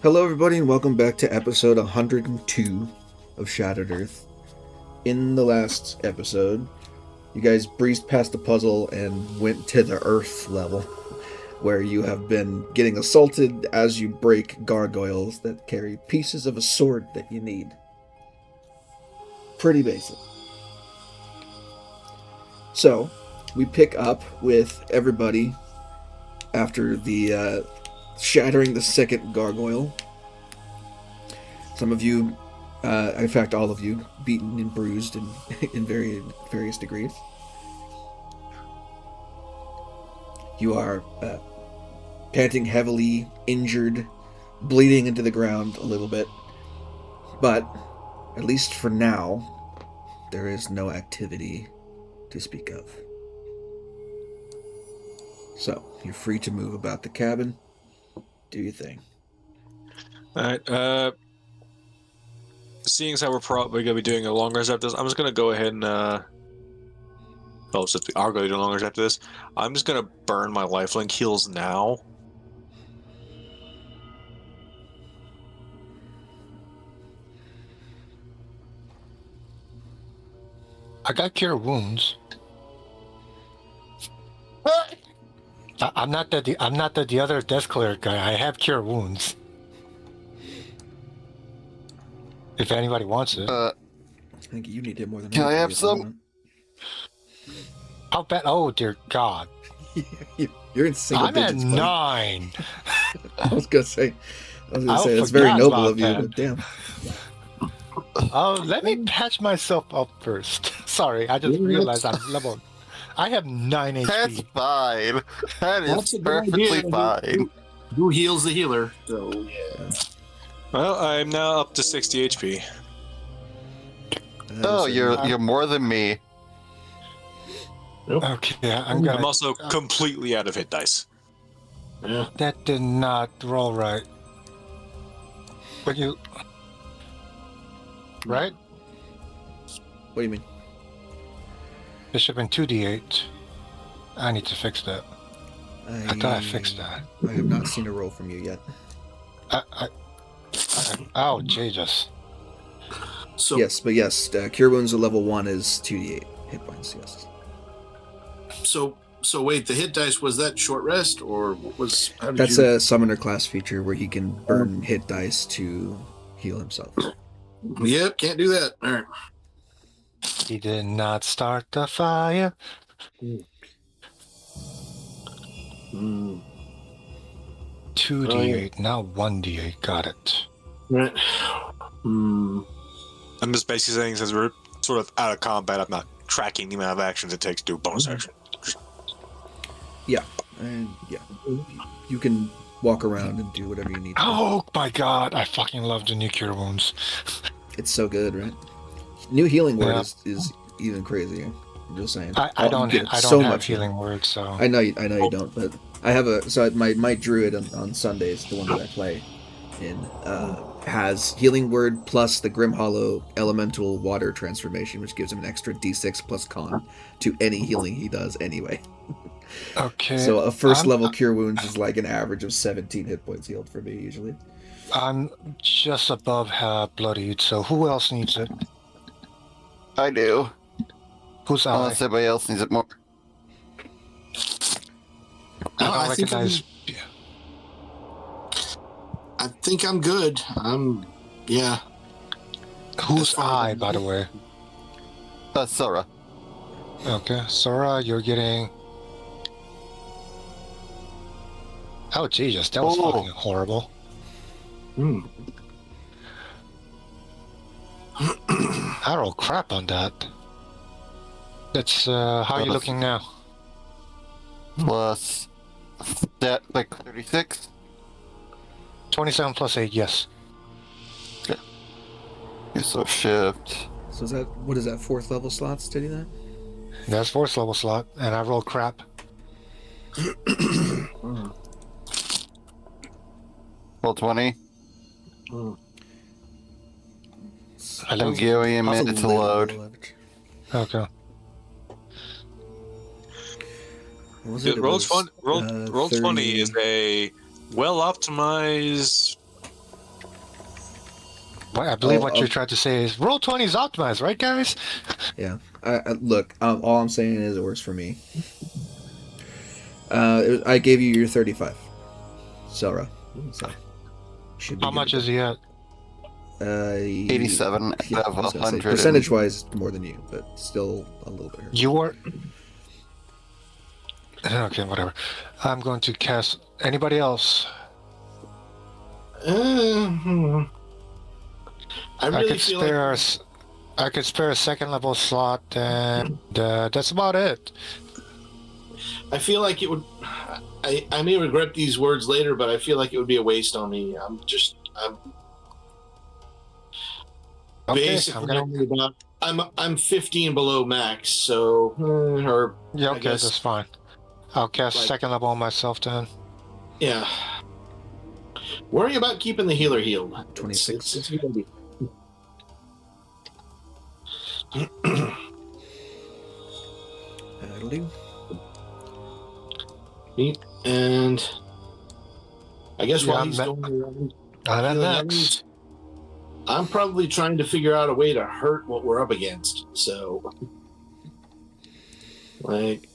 Hello, everybody, and welcome back to episode 102 of Shattered Earth. In the last episode, you guys breezed past the puzzle and went to the Earth level, where you have been getting assaulted as you break gargoyles that carry pieces of a sword that you need. Pretty basic. So, we pick up with everybody after the shattering the second gargoyle. Some of you, in fact, all of you, beaten and bruised in various degrees. You are panting heavily, injured, bleeding into the ground a little bit. But, at least for now, there is no activity to speak of. So, you're free to move about the cabin. Do your thing. Alright, seeing as how we're probably going to be doing a long rest after this, I'm just going to go ahead and, since we are going to do a long rest after this, I'm just going to burn my lifelink heals now. I got cure wounds. I'm not the other death cleric guy. I have cure wounds. If anybody wants it. I think you need it more than Can I have at the some? moment. How bad? Oh dear God! You're in single I'm at digits, buddy. 9. I was gonna say that's forgot very noble about of you, that. but damn. Oh, let me patch myself up first. Sorry, I just realized I'm level. I have 9 HP. That's fine. That's That's a good perfectly idea. fine. Who heals the healer? So yeah. Well, I'm now up to 60 HP. Oh, you're more than me. Okay, I'm gonna. I'm also completely out of hit dice. Yeah. That did not roll right. But you. Right? What do you mean? It should have been 2d8. I need to fix that. I thought I fixed that. I have not seen a roll from you yet. Oh, Jesus. So Yes, but yes, Cure Wounds at level 1 is 2d8 hit points, yes. so wait, the hit dice, was that short rest or what was? How did That's you? a summoner class feature where he can burn hit dice to heal himself. Yep, can't do that. All right. He did not start the fire. Mm. 2d8, now 1d8. Got it. Right. Mm. I'm just basically saying, since we're sort of out of combat, I'm not tracking the amount of actions it takes to do a bonus action. And yeah, you can walk around and do whatever you need to. Oh my God, I fucking love the new cure wounds. It's so good, right? New healing word Yeah. is even crazier. I'm just saying. I don't You get have much healing words, so I know you don't, but I have my druid on Sundays, the one that I play in, has healing word plus the Grim Hollow elemental water transformation, which gives him an extra d6 plus con to any healing he does anyway. okay. So a first level cure wounds is like an average of 17 hit points healed for me usually. I'm just above bloodied, so who else needs it? I do. Who's I? Unless everybody else needs it more. I don't I think recognize. I think I'm good. Yeah. Who's That's fine. I, by the way? Sora. Okay, Sora, you're getting. Oh Jesus, that was Oh. fucking horrible. Hmm. I roll crap on that. That's how are you looking now? Plus that like 36. 27 plus 8, yes. So shift. So is that what is that, fourth level slots to do that? That's 4th level slot, and I roll crap. Well, 20. I'm 11. giving you a minute to load. Okay. What was it? It Roll's was, Roll 20 is a well optimized I believe what I'll- you're trying to say is roll 20 is optimized, right, guys? Yeah. Look, all I'm saying is it works for me. I gave you your 35. Selra. So, should be How good much to is he at? go. 87 Yeah, out of I was gonna say, 100. percentage-wise, more than you, but still a little bit. You were. Okay, whatever. I'm going to cast. Anybody else? I I really could feel spare. like I could spare a second level slot, and that's about it. I feel like it would. I may regret these words later, but I feel like it would be a waste on me. I'm Okay, basically only about. I'm 15 below max, so or Yeah, I okay, guess, that's fine. I'll cast like- second level on myself then. yeah. Worry about keeping the healer healed. 26. It's a good idea. That'll do. Neat. And I guess Yeah, while I'm he's ma- going around I'm at healing max. others, I'm probably trying to figure out a way to hurt what we're up against. So, like,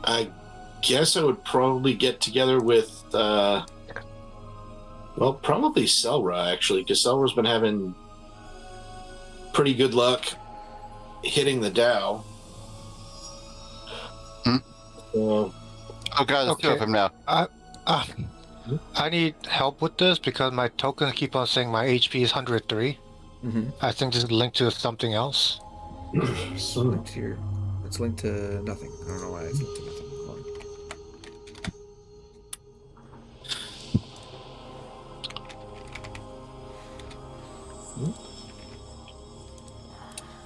I guess I would probably get together with, probably Selra, actually, because Selra's been having pretty good luck hitting the Dow. So, Oh god, there's two of Okay. him now. I need help with this because my tokens keep on saying my HP is 103. Mm-hmm. I think this is linked to something else. It's linked here. It's linked to nothing. I don't know why it's linked to nothing. Hold on.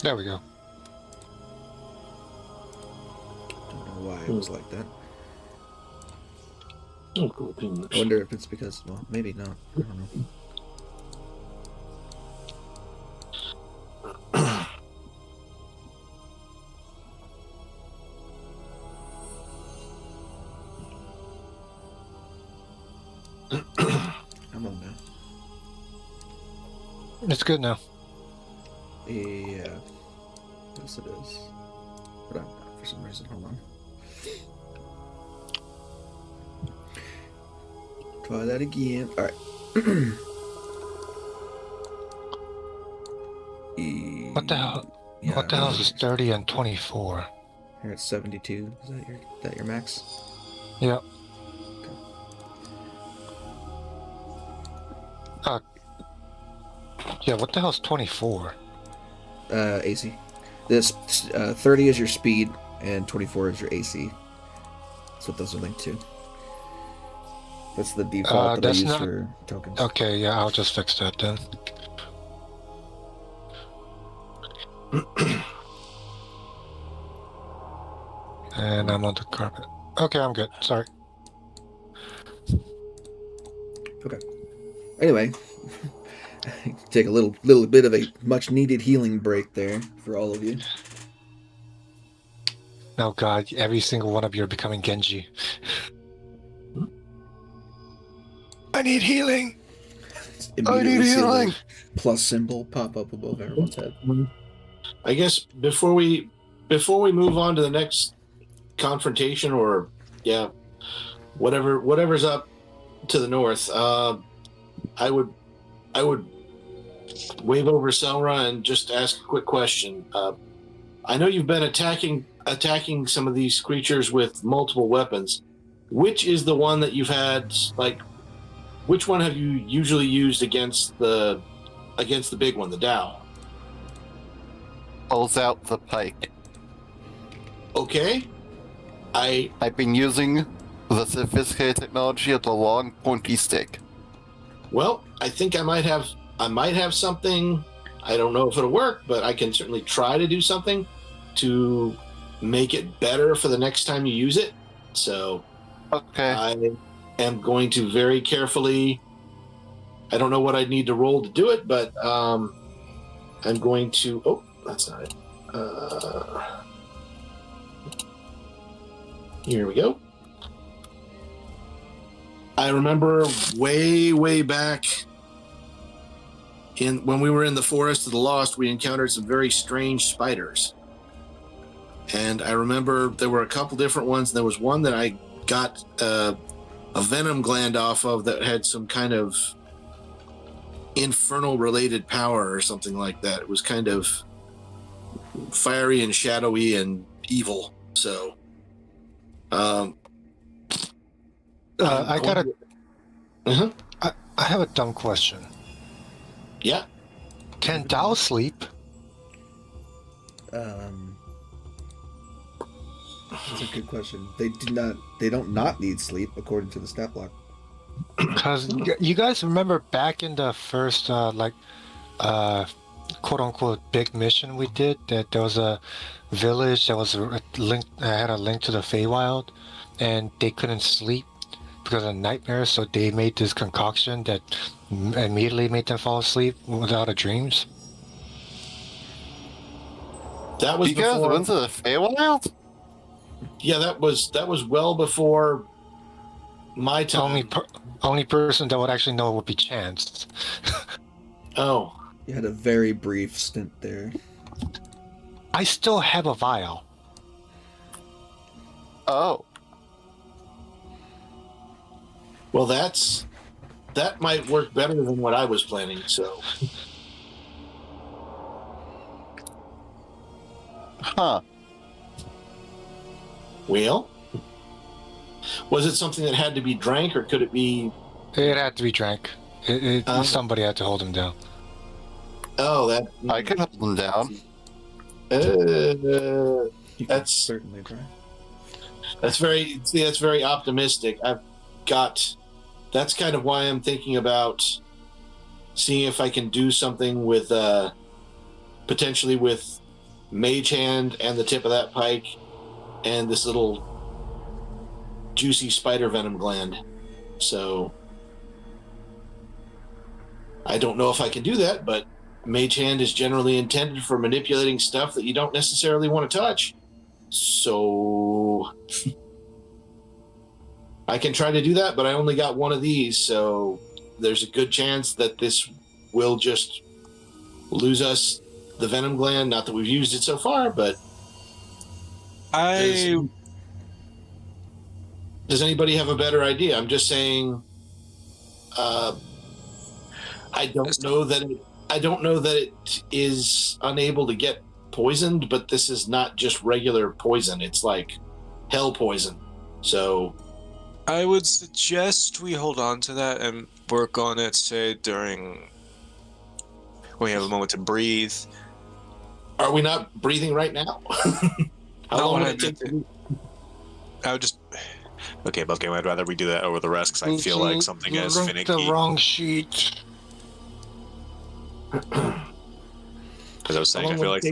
There we go. Don't know why it was like that. oh, cool. I wonder if it's because, well, maybe not. I don't know. I'm on now. It's good now. Yeah. Yes, it is. But I'm not for some reason. Hold on. Try that again. Alright. What the hell? Yeah, What the hell is 30 and 24? Here it's 72. Is that your max? Yeah. Yeah, what the hell is 24? AC. This 30 is your speed and 24 is your AC. That's what those are linked to. That's the default that I that's use not- for tokens. Okay, yeah, I'll just fix that then. And I'm on the carpet. Okay, I'm good. Sorry. Okay. Anyway, take a little bit of a much needed healing break there for all of you. Oh god, every single one of you are becoming Genji. I need healing! Immediately see the healing! plus symbol pop up above everyone's head. I guess before we move on to the next confrontation, or whatever's up to the north, I would wave over Selra and just ask a quick question. I know you've been attacking some of these creatures with multiple weapons. Which is the one that you've had, like, which one have you usually used against the big one, the Dow? Pulls out the pike. Okay. I've been using the sophisticated technology of the long pointy stick. Well, I think I might have something. I don't know if it'll work, but I can certainly try to do something to make it better for the next time you use it. So Okay. I am going to very carefully. I don't know what I need to roll to do it, but I'm going to. Oh, that's not it. Here we go. I remember way back when we were in the Forest of the Lost, we encountered some very strange spiders. And I remember there were a couple different ones. And there was one that I got a venom gland off of that had some kind of infernal related power or something like that. It was kind of fiery and shadowy and evil. So, I got a. Uh-huh. I have a dumb question. Yeah. Can Dao sleep? That's a good question. They don't not need sleep according to the stat block. Because you guys remember back in the first quote unquote big mission we did, that there was a village that was had a link to the Feywild, and they couldn't sleep because of nightmares, so they made this concoction that immediately made them fall asleep without a dreams. That was You guys before. went to the Feywild? Yeah, that was well before my time. Only person that would actually know would be Chance. Oh, You had a very brief stint there. I still have a vial. Oh. well, that might work better than what I was planning. So, Huh. well, was it something that had to be drank, or could it be? It had to be drank. Somebody had to hold him down. Oh, that. I could hold them down. You can That's- certainly try. That's very optimistic. That's kind of why I'm thinking about seeing if I can do something with potentially with Mage Hand and the tip of that pike and this little juicy spider venom gland. So I don't know if I can do that, but Mage Hand is generally intended for manipulating stuff that you don't necessarily want to touch. So I can try to do that, but I only got one of these, so there's a good chance that this will just lose us the venom gland. Not that we've used it so far, but does anybody have a better idea? I'm just saying. I don't know that it is unable to get poisoned, but this is not just regular poison. It's like hell poison. So I would suggest we hold on to that and work on it, say, during when we have a moment to breathe. are we not breathing right now? How No, long would I it take to I would just... Okay, but I'd rather we do that over the rest, because I feel like something as Wrote finicky. the wrong sheet. As I was saying, I feel like...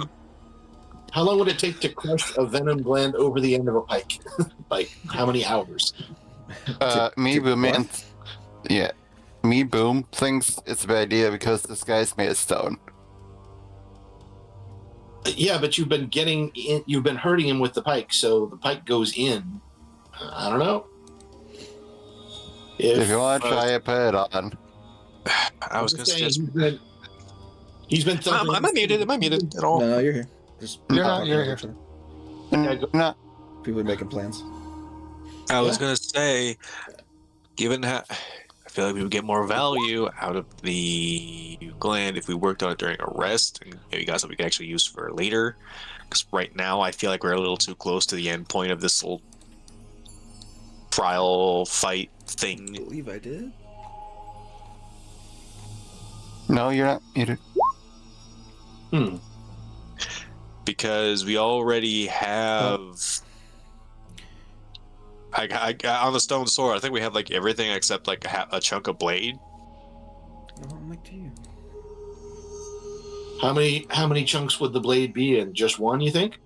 How long would it take to crush a venom gland over the end of a pike? Like, how many hours? Me Boom thinks it's a bad idea because this guy's made of stone. Yeah, but you've been hurting him with the pike, so the pike goes in. I don't know. If you want to try it, put it on. I was going to suggest... He's been thumping. Am I muted? Am I muted at all? No, you're here. Just You're not, you're here. No. People are making plans. I was going to say, given how... I feel like we would get more value out of the gland if we worked on it during a rest and maybe got something we could actually use for later. Because right now I feel like we're a little too close to the end point of this little trial fight I thing. believe I did. No, you're not muted. Because we already have... I on the stone sword, I think we have like everything except like a chunk of blade. No, I'm like to you. How many chunks would the blade be in? Just one, you think?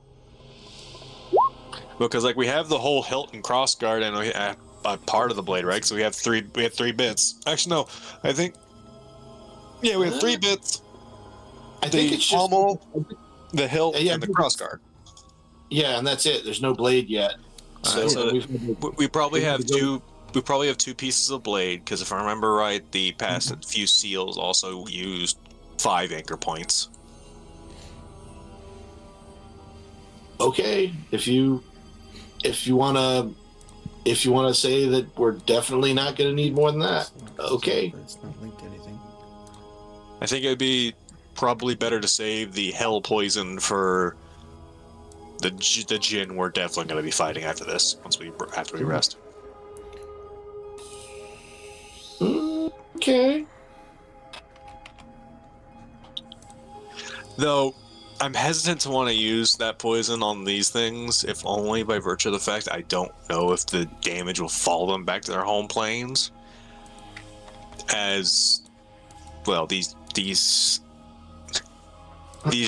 Because like we have the whole hilt and crossguard and we have a part of the blade, right? So we have three bits. Actually, no, I think we have 3 bits. I think it's just pommel, the hilt, Yeah, and the crossguard. Yeah, and that's it. There's no blade yet. So So we probably have two we probably have 2 pieces of blade, because if I remember right, the past few seals also used 5 anchor points. Okay, if you wanna say that we're definitely not gonna need more than that, okay. It's not linked to anything. I think it'd be probably better to save the hell poison for the gin we're definitely going to be fighting after this, after we rest. Okay. Though, I'm hesitant to want to use that poison on these things, if only by virtue of the fact I don't know if the damage will follow them back to their home planes. As, well, these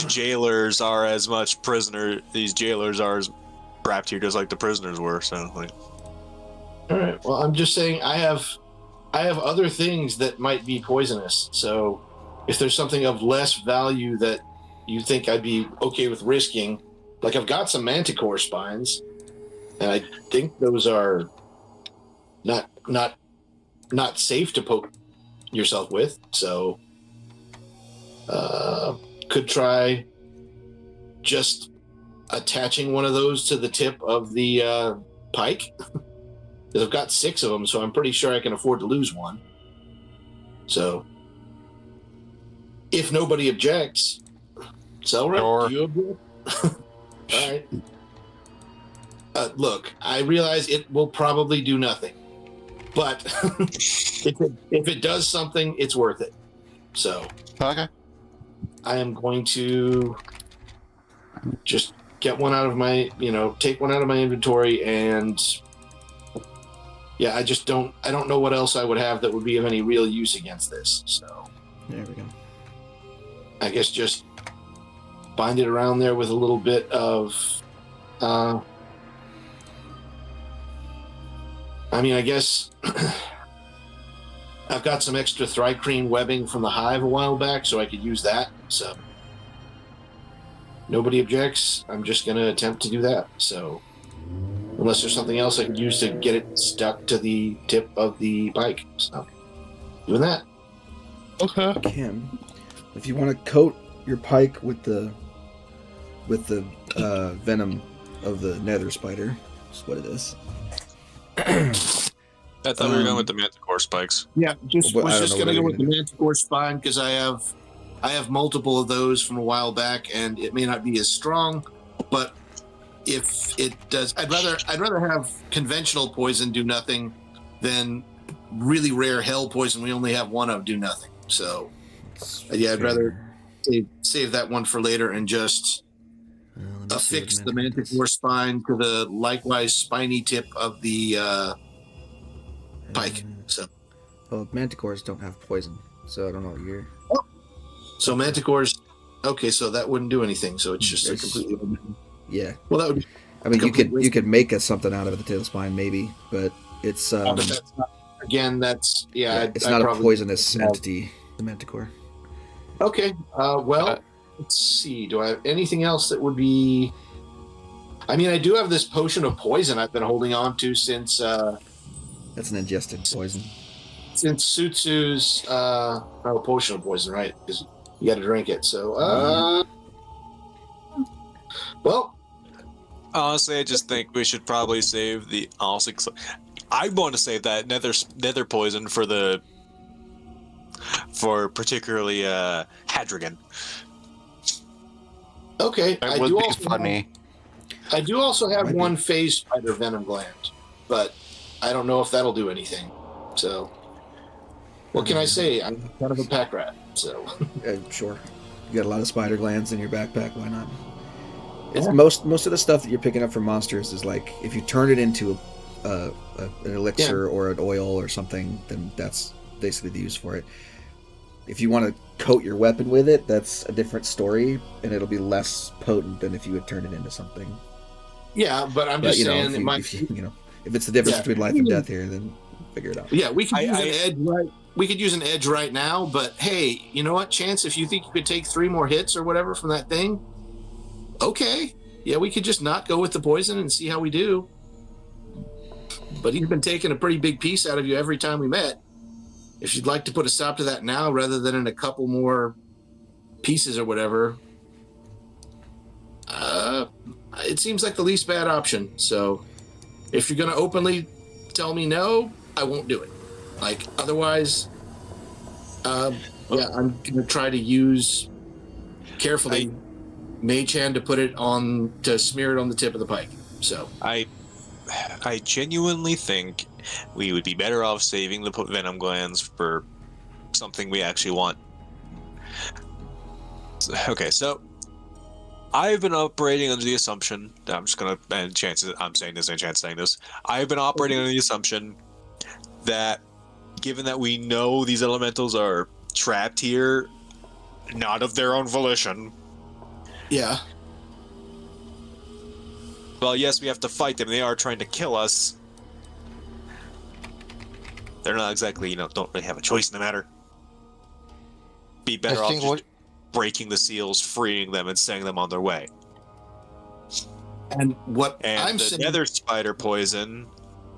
jailers are as much these jailers are as trapped here just like the prisoners were, so like. All right. Well, I'm just saying I have other things that might be poisonous. So if there's something of less value that you think I'd be okay with risking, like I've got some manticore spines, and I think those are not safe to poke yourself with. So could try just attaching one of those to the tip of the pike. Because I've got 6 of them, so I'm pretty sure I can afford to lose one. So, if nobody objects, Selra, Sure. do you object? All right. Look, I realize it will probably do nothing, but if it does something, it's worth it. So, Okay. I am going to just get one out of my, take one out of my inventory, and yeah, I don't know what else I would have that would be of any real use against this. So There we go. I guess just bind it around there with a little bit of, I guess I've got some extra thrycreen webbing from the hive a while back, so I could use that. So nobody objects. I'm just going to attempt to do that. So unless there's something else I could use to get it stuck to the tip of the pike. So doing that. Okay. Kim, if you want to coat your pike with the venom of the nether spider, that's what it is. I thought we were going with the manticore spikes. Yeah, was I don't just know going to what go you're with the gonna do. manticore spine because I have multiple of those from a while back, and it may not be as strong, but if it does, I'd rather have conventional poison do nothing than really rare hell poison we only have one of do nothing. So yeah, I'd rather save that one for later and just affix the manticore spine to the likewise spiny tip of the pike. So Well, manticores don't have poison, so I don't know what you're. So manticores, okay, so that wouldn't do anything. So it's just a completely. Yeah. Well, that would. I mean, Complete you could make something out of the tail spine, maybe, but it's But that's not, again, that's it's I'd not a probably- poisonous entity. The manticore. Okay. Well, let's see. Do I have anything else that would be? I mean, I do have this potion of poison I've been holding on to since That's an ingested poison. Sutsu's potion of poison, right? Because you got to drink it. So, well, Honestly, I just think we should probably save the. Honestly, I want to save that nether poison for particularly Hadrigan. okay. That would be funny. I do also have Might be. one phase spider venom gland, but I don't know if that'll do anything. So, what can I say? I'm kind of a pack rat. So, Sure. You got a lot of spider glands in your backpack. Why not? It's Yeah. most of the stuff that you're picking up from monsters is like if you turn it into an elixir or an oil or something, then that's basically the use for it. If you want to coat your weapon with it, that's a different story, and it'll be less potent than if you would turn it into something. yeah, but I'm But just you know, saying it might. if it's the difference Yeah. between life and death here, then figure it out. Yeah, we could use I- an edge right. We could use an edge right now, but hey, you know what, Chance? If you think you could take 3 more hits or whatever from that thing, okay. Yeah, we could just not go with the poison and see how we do. but he's been taking a pretty big piece out of you every time we met. If you'd like to put a stop to that now rather than in a couple more pieces or whatever, it seems like the least bad option. So if you're going to openly tell me no, I won't do it. Like, otherwise, I'm going to try to use carefully Mage Hand to smear it on the tip of the pike. So I genuinely think we would be better off saving the venom glands for something we actually want. Okay, so I've been operating under the assumption, I'm saying this, I've been operating under the assumption that given that we know these elementals are trapped here, not of their own volition. Yeah. Well, yes, we have to fight them. They are trying to kill us. They're not exactly, don't really have a choice in the matter. Be better off just breaking the seals, freeing them, and sending them on their way. And I'm saying, nether spider poison,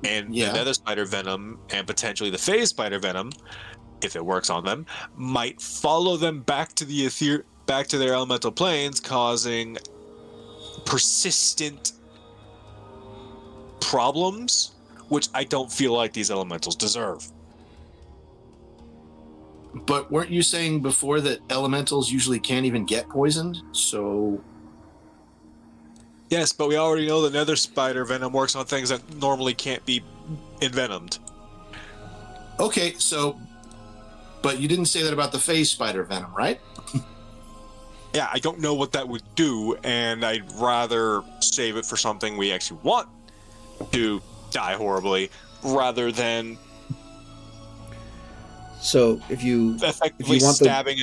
and the nether spider venom, and potentially the phase spider venom, if it works on them, might follow them back to their elemental planes, causing persistent problems, which I don't feel like these elementals deserve. But weren't you saying before that elementals usually can't even get poisoned? So... Yes, but we already know the nether spider venom works on things that normally can't be envenomed. Okay, so... But you didn't say that about the phase spider venom, right? Yeah, I don't know what that would do, and I'd rather save it for something we actually want to die horribly, rather than... So if you want mechanically stabbing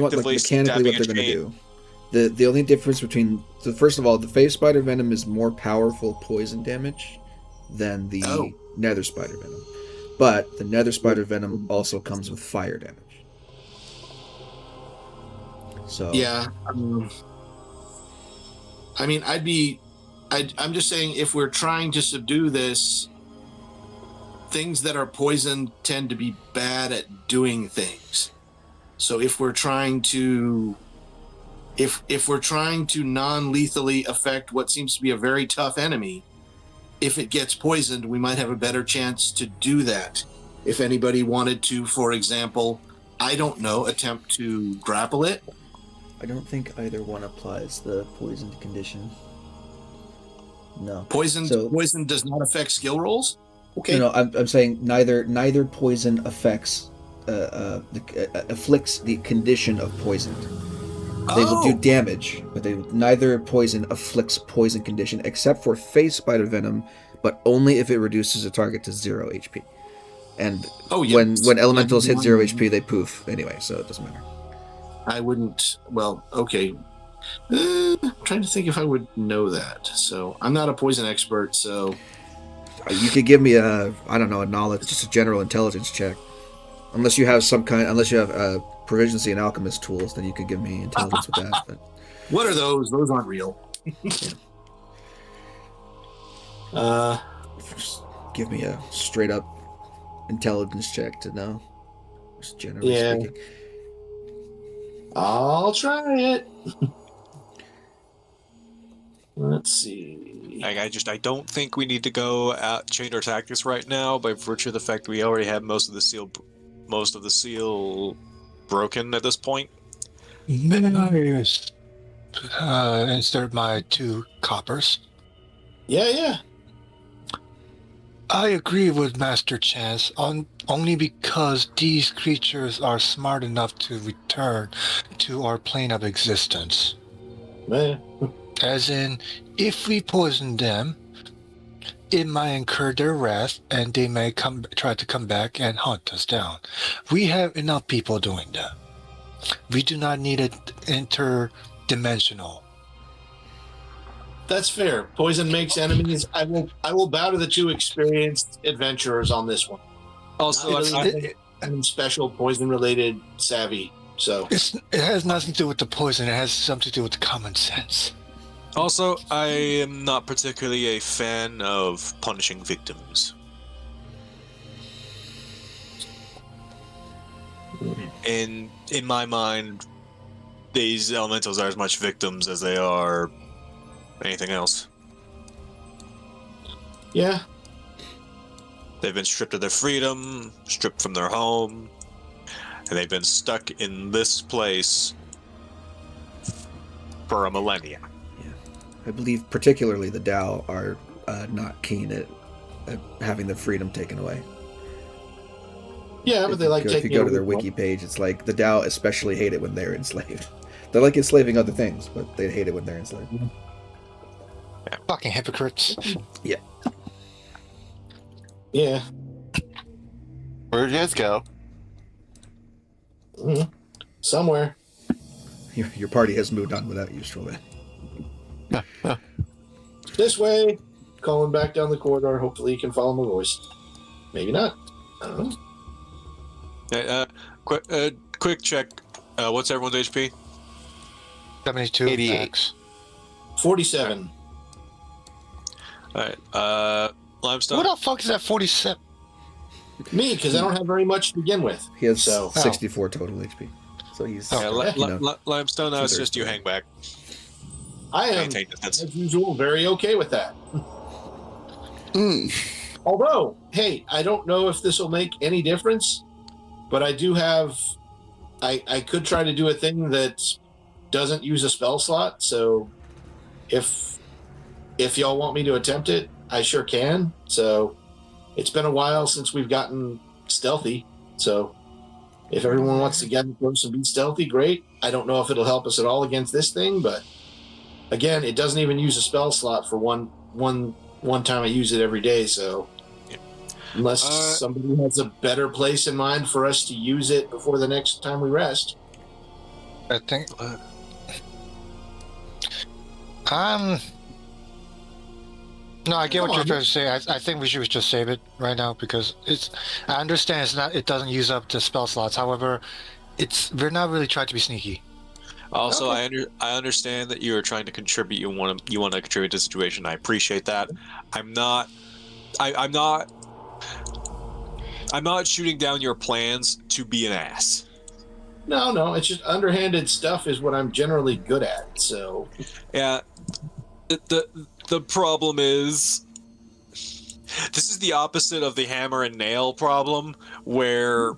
what they're going to do. The only difference between first of all, the phase spider venom is more powerful poison damage than the nether spider venom, but the nether spider venom also comes with fire damage. So yeah, I mean, I'm just saying, if we're trying to subdue this, things that are poisoned tend to be bad at doing things. So if we're trying to non-lethally affect what seems to be a very tough enemy, if it gets poisoned, we might have a better chance to do that. If anybody wanted to, for example, I don't know, attempt to grapple it. I don't think either one applies the poisoned condition. No. Poison does not affect skill rolls? Okay. No, I'm saying neither poison afflicts the condition of poison. They will do damage, but neither poison afflicts poison condition, except for phase spider venom, but only if it reduces a target to 0 HP. And when elementals hit 0 HP, they poof anyway, so it doesn't matter. I wouldn't. Well, okay. I'm trying to think if I would know that. So I'm not a poison expert, so you could give me a knowledge, just a general intelligence check. Unless you have proficiency in alchemist tools, then you could give me intelligence with that. But what are those? Those aren't real. Just give me a straight up intelligence check to know. Just generally speaking. I'll try it. Let's see. I don't think we need to go change our tactics right now, by virtue of the fact that we already have most of the seal broken at this point. May I insert my 2 coppers? Yeah. I agree with Master Chance only because these creatures are smart enough to return to our plane of existence. As in, if we poison them, it might incur their wrath, and they may try to come back and hunt us down. We have enough people doing that. We do not need it interdimensional. That's fair. Poison makes enemies. I will bow to the 2 experienced adventurers on this one. Also, I'm special poison-related savvy, so it has nothing to do with the poison. It has something to do with the common sense. Also, I am not particularly a fan of punishing victims. in my mind, these elementals are as much victims as they are anything else. Yeah. They've been stripped of their freedom, stripped from their home, and they've been stuck in this place for a millennia. I believe particularly the Tao are not keen at having their freedom taken away. Yeah, but they like If you taking go it to their away. wiki page, it's like the Tao especially hate it when they're enslaved. They like enslaving other things, but they hate it when they're enslaved. Fucking hypocrites. Yeah. Where'd you guys go? Somewhere. Your party has moved on without you, Strollman. This way. Calling back down the corridor. Hopefully you can follow my voice. Maybe not. I don't know. Quick check. What's everyone's HP? 72 88. max. 47. All right. Who Limestone. the fuck is that 47? Me, because I don't have very much to begin with. He has So- 64 total HP. So he's Limestone. Now it's just you two-thirds. hang back. I am, Maintain defense. as usual, very okay with that. Mm. Although, hey, I don't know if this will make any difference, but I do have. I could try to do a thing that doesn't use a spell slot. So, if y'all want me to attempt it, I sure can. So, it's been a while since we've gotten stealthy. So, if everyone wants to get close and be stealthy, great. I don't know if it'll help us at all against this thing, but again, it doesn't even use a spell slot for one time I use it every day. So, unless somebody has a better place in mind for us to use it before the next time we rest. I think. No, I get what you're trying to say. I think we should just save it right now because I understand it doesn't use up the spell slots. However, we're not really trying to be sneaky. Also, Okay. I understand that you are trying to contribute. You want to contribute to the situation. I appreciate that. I'm not shooting down your plans to be an ass. No, it's just underhanded stuff is what I'm generally good at. So, Yeah. The problem is this is the opposite of the hammer and nail problem, where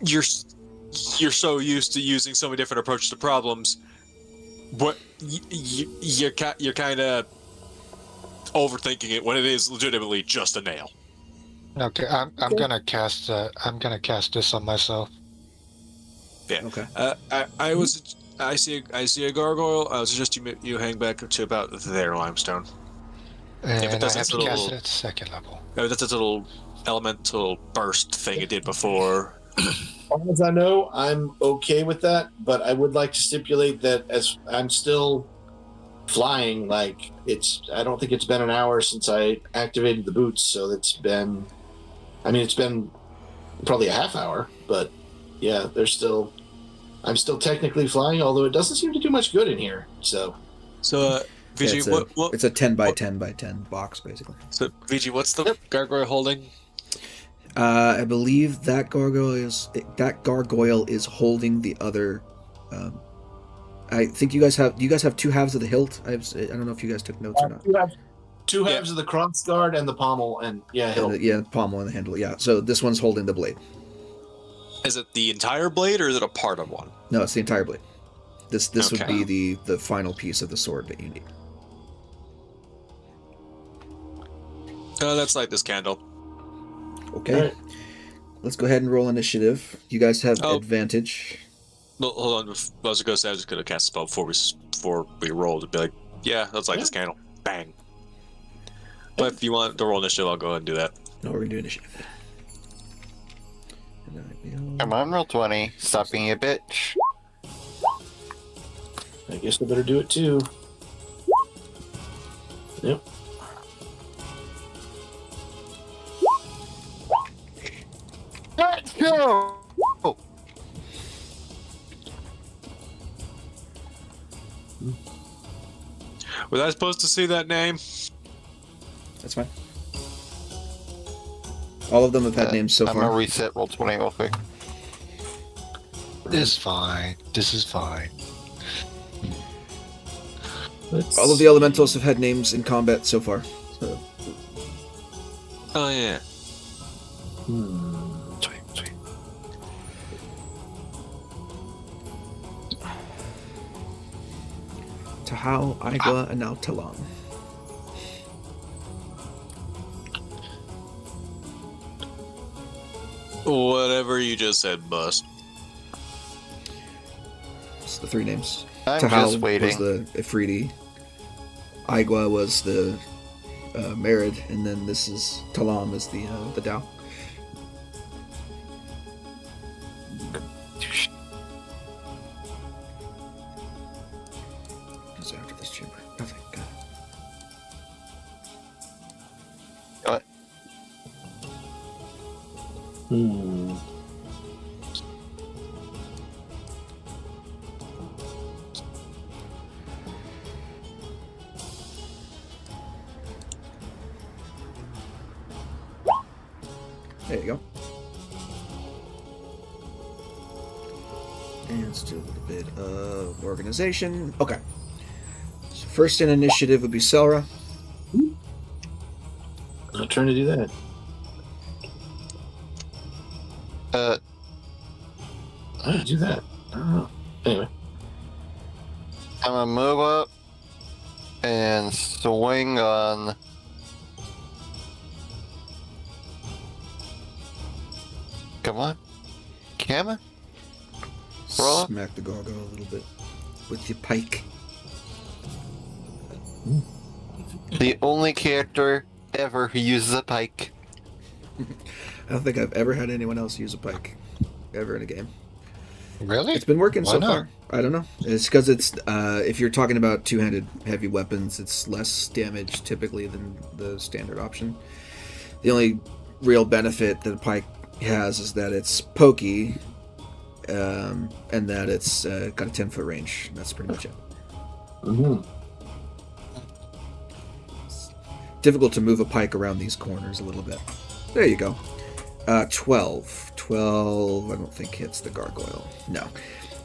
you're so used to using so many different approaches to problems, but you're kind of overthinking it when it is legitimately just a nail. Okay, I'm gonna cast this on myself. Yeah. Okay. I see a gargoyle. I would suggest you hang back to about there, Limestone. And If it I doesn't have to little- cast it at second level. That's a little elemental burst thing it did before. as far as I know, I'm okay with that. But I would like to stipulate that as I'm still flying, like I don't think it's been an hour since I activated the boots. So it's been probably a half hour. But yeah, I'm still technically flying, although it doesn't seem to do much good in here. So, VG, it's a 10 by 10 by 10 box, basically. So, VG, what's the gargoyle holding? I believe that gargoyle is holding the other. I think you guys have two halves of the hilt. I don't know if you guys took notes or not. you have two halves of the cross guard and the pommel, and hilt. The pommel and the handle. Yeah. So this one's holding the blade. Is it the entire blade or is it a part of one? No, it's the entire blade. This would Okay. be the final piece of the sword that you need. Let's light this candle. Okay. All right. Let's go ahead and roll initiative. You guys have Oh. advantage. No, hold on. I was just gonna cast a spell before we roll to be like, yeah, let's light this candle. Bang. But if you want to roll initiative, I'll go ahead and do that. No, we're gonna do initiative. Come on, roll 20. Stop being a bitch. I guess I better do it too. Yep. Let's go! Was I supposed to see that name? That's fine. All of them have had names so I'm far. gonna reset roll 20 real quick. It's fine. This is fine. All of the elementals have had names in combat so far. So, Oh yeah. Sweet. Tahal, Igua, and now Talam. Whatever you just said, Bust. It's the three names. I'm Tahal just waiting. was the Ifriti. Igua was the Merid, and then this is Talam is the Dao. What's after this chamber? Nothing. Got it. What? There you go. And let's do a little bit of organization. Okay. So first in initiative would be Selra. I'm trying to do that. How did I do that? I don't know. Anyway. I'm gonna move up and swing on. Come on. Camera? Roll up. Smack the gargoyle a little bit with your pike. The only character ever who uses a pike. I don't think I've ever had anyone else use a pike ever in a game. Really? It's been working Why so not? far. I don't know. It's because it's if you're talking about two-handed heavy weapons, it's less damage typically than the standard option. The only real benefit that a pike has is that it's pokey, and that it's got a 10-foot range. That's pretty much it. Mm-hmm. Difficult to move a pike around these corners a little bit. There you go. 12. 12, I don't think hits the gargoyle. No.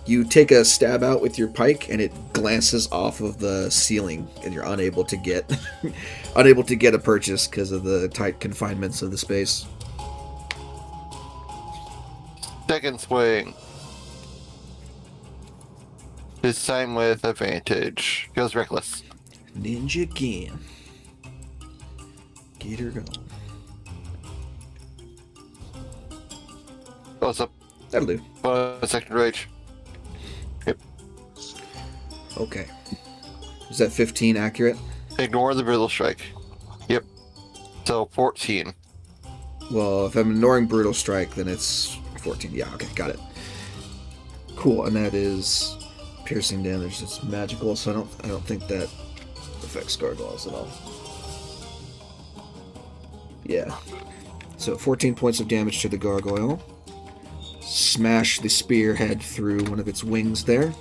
You take a stab out with your pike, and it glances off of the ceiling, and you're unable to get a purchase because of the tight confinements of the space. Second swing. This time with advantage. Goes reckless. Ninja again. Get her going. Goes up. That'll do. Second rage. Okay. Is that 15 accurate? Ignore the brutal strike. Yep. So 14. Well, if I'm ignoring brutal strike, then it's 14. Yeah, okay, got it. Cool, and that is piercing damage. It's magical, so I don't think that affects gargoyles at all. Yeah. So 14 points of damage to the gargoyle. Smash the spearhead through one of its wings there.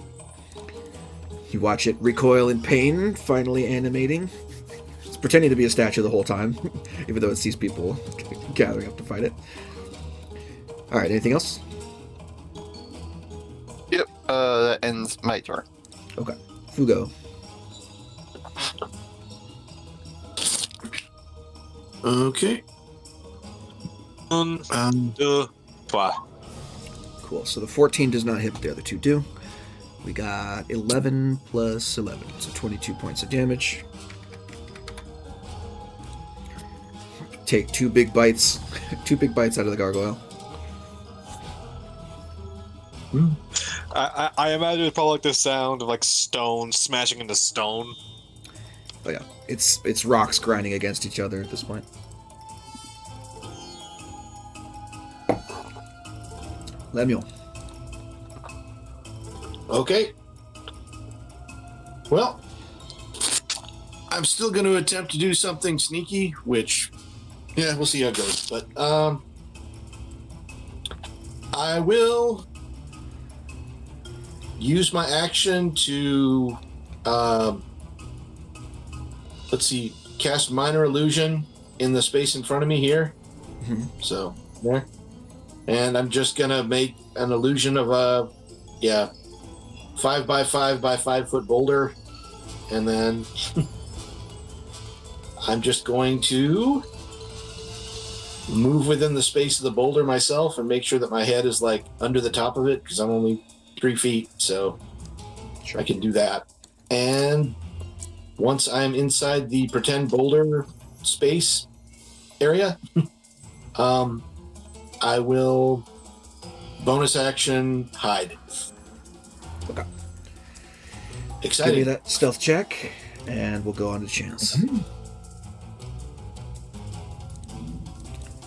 You watch it recoil in pain, finally animating. It's pretending to be a statue the whole time, even though it sees people gathering up to fight it. Alright, anything else? Yep. That ends my turn. Okay. Fugo. Okay. Deux, trois. Cool. So the 14 does not hit, but the other two do. We got 11 plus 11, so 22 points of damage. Take two big bites out of the gargoyle. I imagine it's probably like the sound of like stone smashing into stone. Oh yeah, it's rocks grinding against each other at this point. Lemuel. Okay. Well, I'm still going to attempt to do something sneaky, which, yeah, we'll see how it goes. But I will use my action to, let's see, cast Minor Illusion in the space in front of me here. Mhm. So, there. And I'm just going to make an illusion of a 5 by 5 by 5 foot boulder, and then I'm just going to move within the space of the boulder myself and make sure that my head is like under the top of it because I'm only 3 feet, so I can do that. And once I'm inside the pretend boulder space area, I will bonus action hide. Okay. Exciting. Give me that stealth check, and we'll go on to Chance.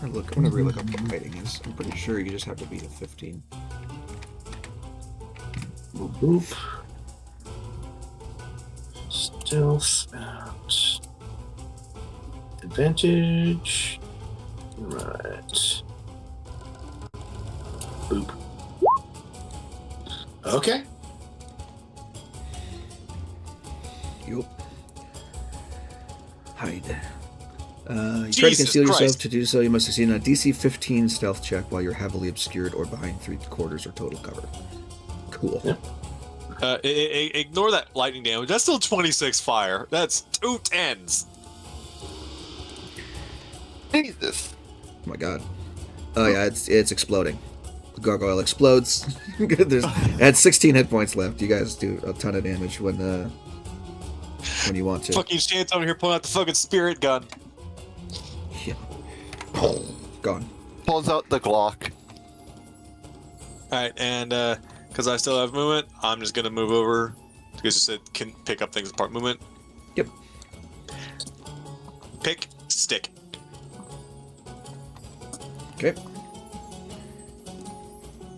I'm gonna relook up what hiding is. I'm pretty sure you just have to beat a 15. Boop, boop. Stealth out. Advantage. Right. Boop. Okay. Yup. Hide. You try to Jesus conceal yourself. Christ. To do so, you must succeed on a DC 15 stealth check while you're heavily obscured or behind 3/4 or total cover. Cool. Yep. Ignore that lightning damage. That's still 26 fire. That's 2 10s. Jesus. Oh my god. Oh yeah, it's exploding. The gargoyle explodes. It had 16 hit points left. You guys do a ton of damage when you want to. Fucking Chance over here pulling out the fucking spirit gun. Yeah. Gone. Pulls out the Glock. Alright, and because I still have movement, I'm just gonna move over. Because you said can pick up things apart movement. Yep. Pick stick. Okay.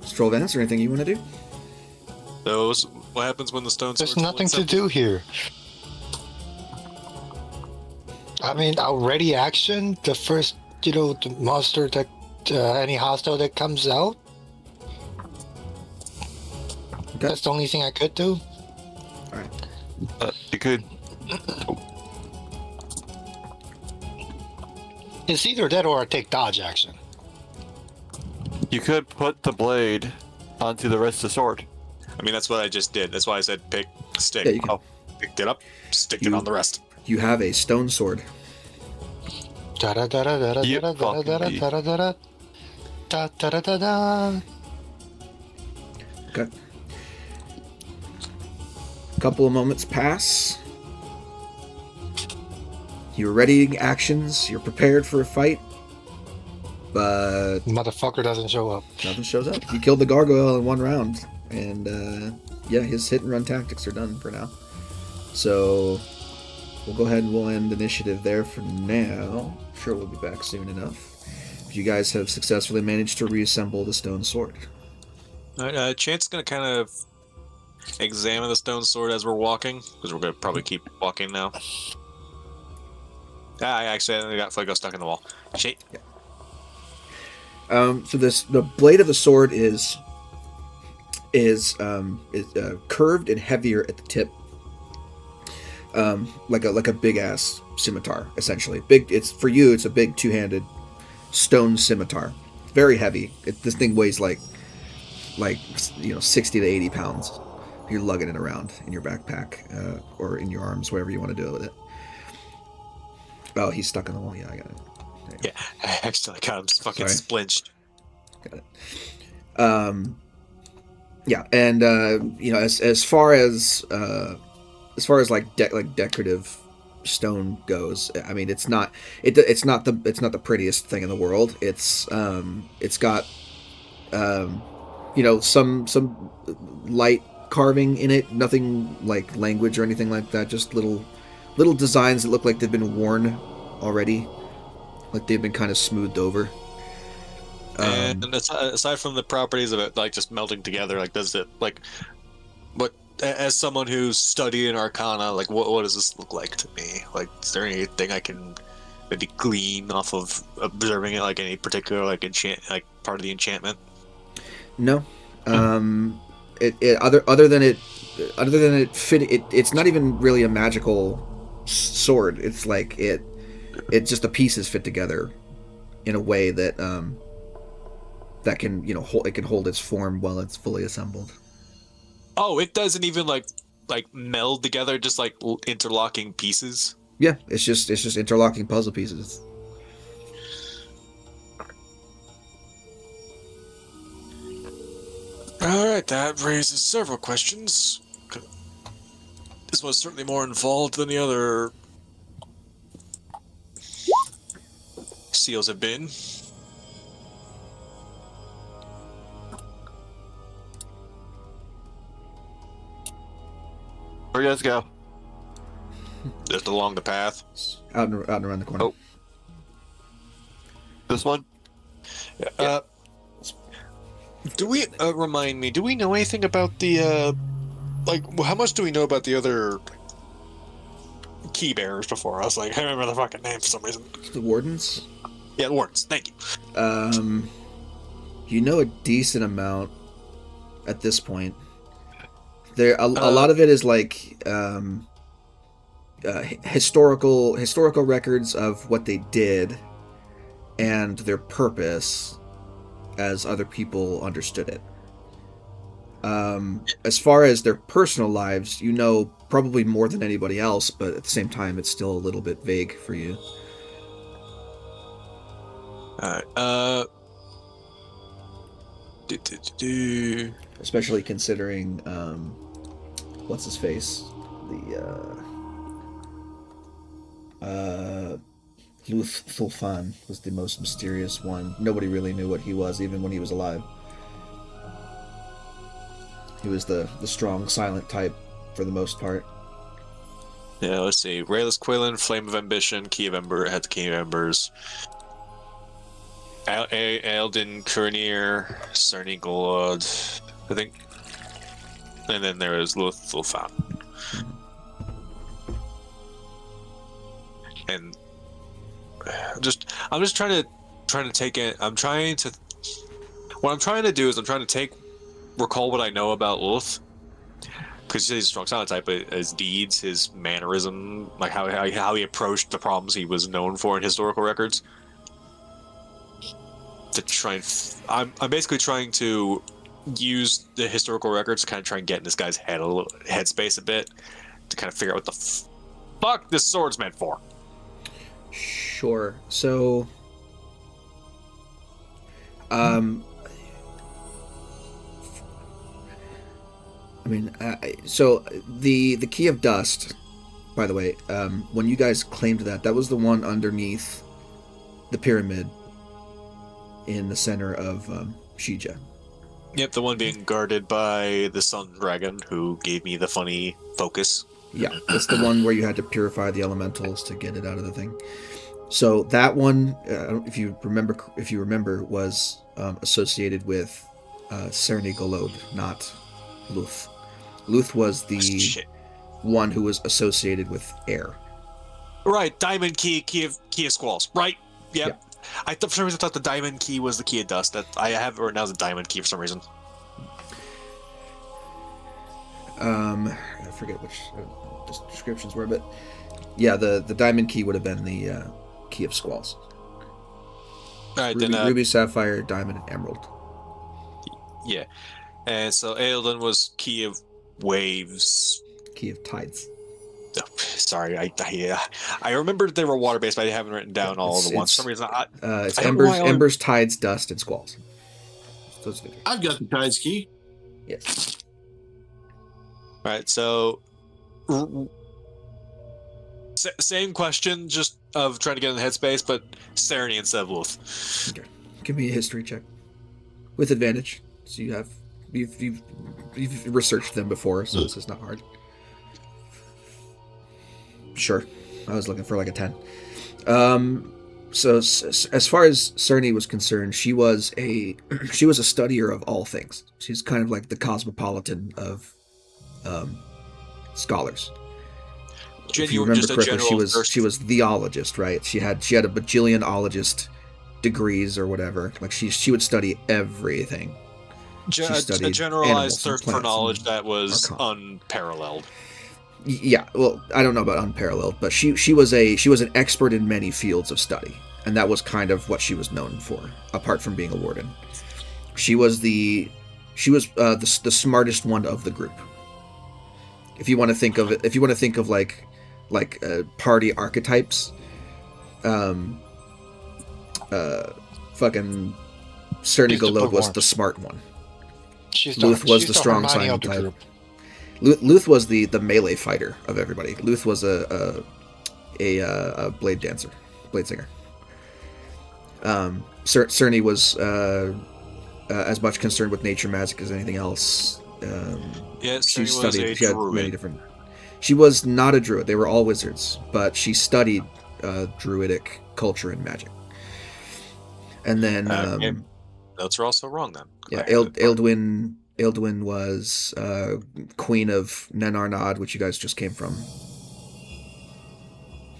Stroll Vance, or anything you want to do? Those. What happens when the stone There's sword nothing splits to up? do here. I mean, I'll ready action the first, the monster that any hostile that comes out. Okay. That's the only thing I could do. Alright. You could. It's either that or I take dodge action. You could put the blade onto the rest of the sword. I mean, that's what I just did. That's why I said pick stick. Yeah, you can. Picked it up, stick it on the rest. You have a stone sword. Okay. A couple of moments pass. You're readying actions. You're prepared for a fight. But Motherfucker doesn't show up. nothing shows up. You killed the gargoyle in one round. And, his hit and run tactics are done for now. So, we'll go ahead and we'll end initiative there for now. Sure, we'll be back soon enough. You guys have successfully managed to reassemble the stone sword. Alright, Chance is going to kind of examine the stone sword as we're walking, because we're going to probably keep walking now. I accidentally got Fuego stuck in the wall. Shit. Yeah. So the blade of the sword is curved and heavier at the tip, like a big ass scimitar, essentially. Big. It's for you. It's a big two-handed stone scimitar. Very heavy. This thing weighs like 60 to 80 pounds. You're lugging it around in your backpack or in your arms, whatever you want to do with it. Oh, he's stuck in the wall. Yeah, I got it. Yeah, I actually got him fucking splinched. Got it. Yeah, and as far as like decorative stone goes, I mean, it's not the prettiest thing in the world. It's got some light carving in it, nothing like language or anything like that. Just little designs that look like they've been worn already, like they've been kind of smoothed over. And aside from the properties of it, like just melting together, like does it like what? As someone who's studied in Arcana, like what does this look like to me? Like, is there anything I can maybe glean off of observing it, like any particular like part of the enchantment? No. Other than it fit. It's not even really a magical sword. It's like it just the pieces fit together in a way that that can hold its form while it's fully assembled. Oh, it doesn't even like meld together, just like interlocking pieces. Yeah, it's just interlocking puzzle pieces. All right, that raises several questions. This was certainly more involved than the other seals have been. Where you guys go? Just along the path. Out and around the corner. Oh. This one? Do we remind me? Do we know anything about the how much do we know about the other key bearers before? I was like, I remember the fucking name for some reason. The wardens? Yeah, the wardens. Thank you. You know a decent amount at this point. There, a lot of it is like historical records of what they did and their purpose as other people understood it. As far as their personal lives, you know probably more than anybody else, but at the same time, it's still a little bit vague for you. Alright, Especially considering, what's his face? Luth Thulfan was the most mysterious one. Nobody really knew what he was, even when he was alive. He was the strong, silent type for the most part. Yeah, let's see. Rayless Quillen, Flame of Ambition, Key of Ember, had the Key of Embers. Gul-dagnir, Cerny Golod, I think. And then there was Luth Thulfan. And I'm just trying to take it. What I'm trying to do is I'm trying to recall what I know about Luth, because he's a strong silent type, but his deeds, his mannerism, like how he approached the problems he was known for in historical records. To try and I'm basically trying to use the historical records to kind of try and get in this guy's headspace a bit, to kind of figure out what the fuck this sword's meant for. Sure. So, I mean, so the Key of Dust, by the way, when you guys claimed that was the one underneath the pyramid in the center of Shija. Yep, the one being guarded by the Sun Dragon, who gave me the funny focus. Yeah, that's the one where you had to purify the elementals to get it out of the thing. So that one, if you remember, was associated with Cerny Golod, not Luth. Luth was the one who was associated with air. Right, Diamond Key of Squalls. Right. Yep. Yeah. For some reason I thought the Diamond Key was the Key of Dust. That I have it right now as a Diamond Key for some reason. I forget which descriptions were, but yeah, the Diamond Key would have been the Key of Squalls. All right, Ruby, Sapphire, Diamond, and Emerald. Yeah, and so Aeldon was Key of Waves. Key of Tides. Oh, sorry, I remembered they were water based, but I haven't written down all the ones. For some reason, it's Embers, Tides, Dust, and Squalls. I've got the Tides Key. Yes. All right, so same question, just of trying to get in the headspace, but Cerny instead of Luth. Okay. Give me a history check with advantage. So you've researched them before, so this is not hard. Sure, I was looking for like a 10. So as far as Cerny was concerned, she was a studier of all things. She's kind of like the cosmopolitan of scholars. If you remember correctly, she was theologist, right? She had a bajillion ologist degrees or whatever. Like she would study everything. A generalized thirst for knowledge that was unparalleled. Yeah, well, I don't know about unparalleled, but she was an expert in many fields of study, and that was kind of what she was known for, apart from being a warden. She was the She was the smartest one of the group. If you want to think of it, if you want to think of like party archetypes, fucking Cerny Golod was the smart one. Luth was the strong silent type. Luth was the melee fighter of everybody. Luth was a blade dancer, blade singer. Cerny was as much concerned with nature magic as anything else. She studied. She had many different. She was not a druid. They were all wizards, but she studied druidic culture and magic. And then notes are also wrong then. Yeah, Eildwin was queen of Nenarnad, which you guys just came from.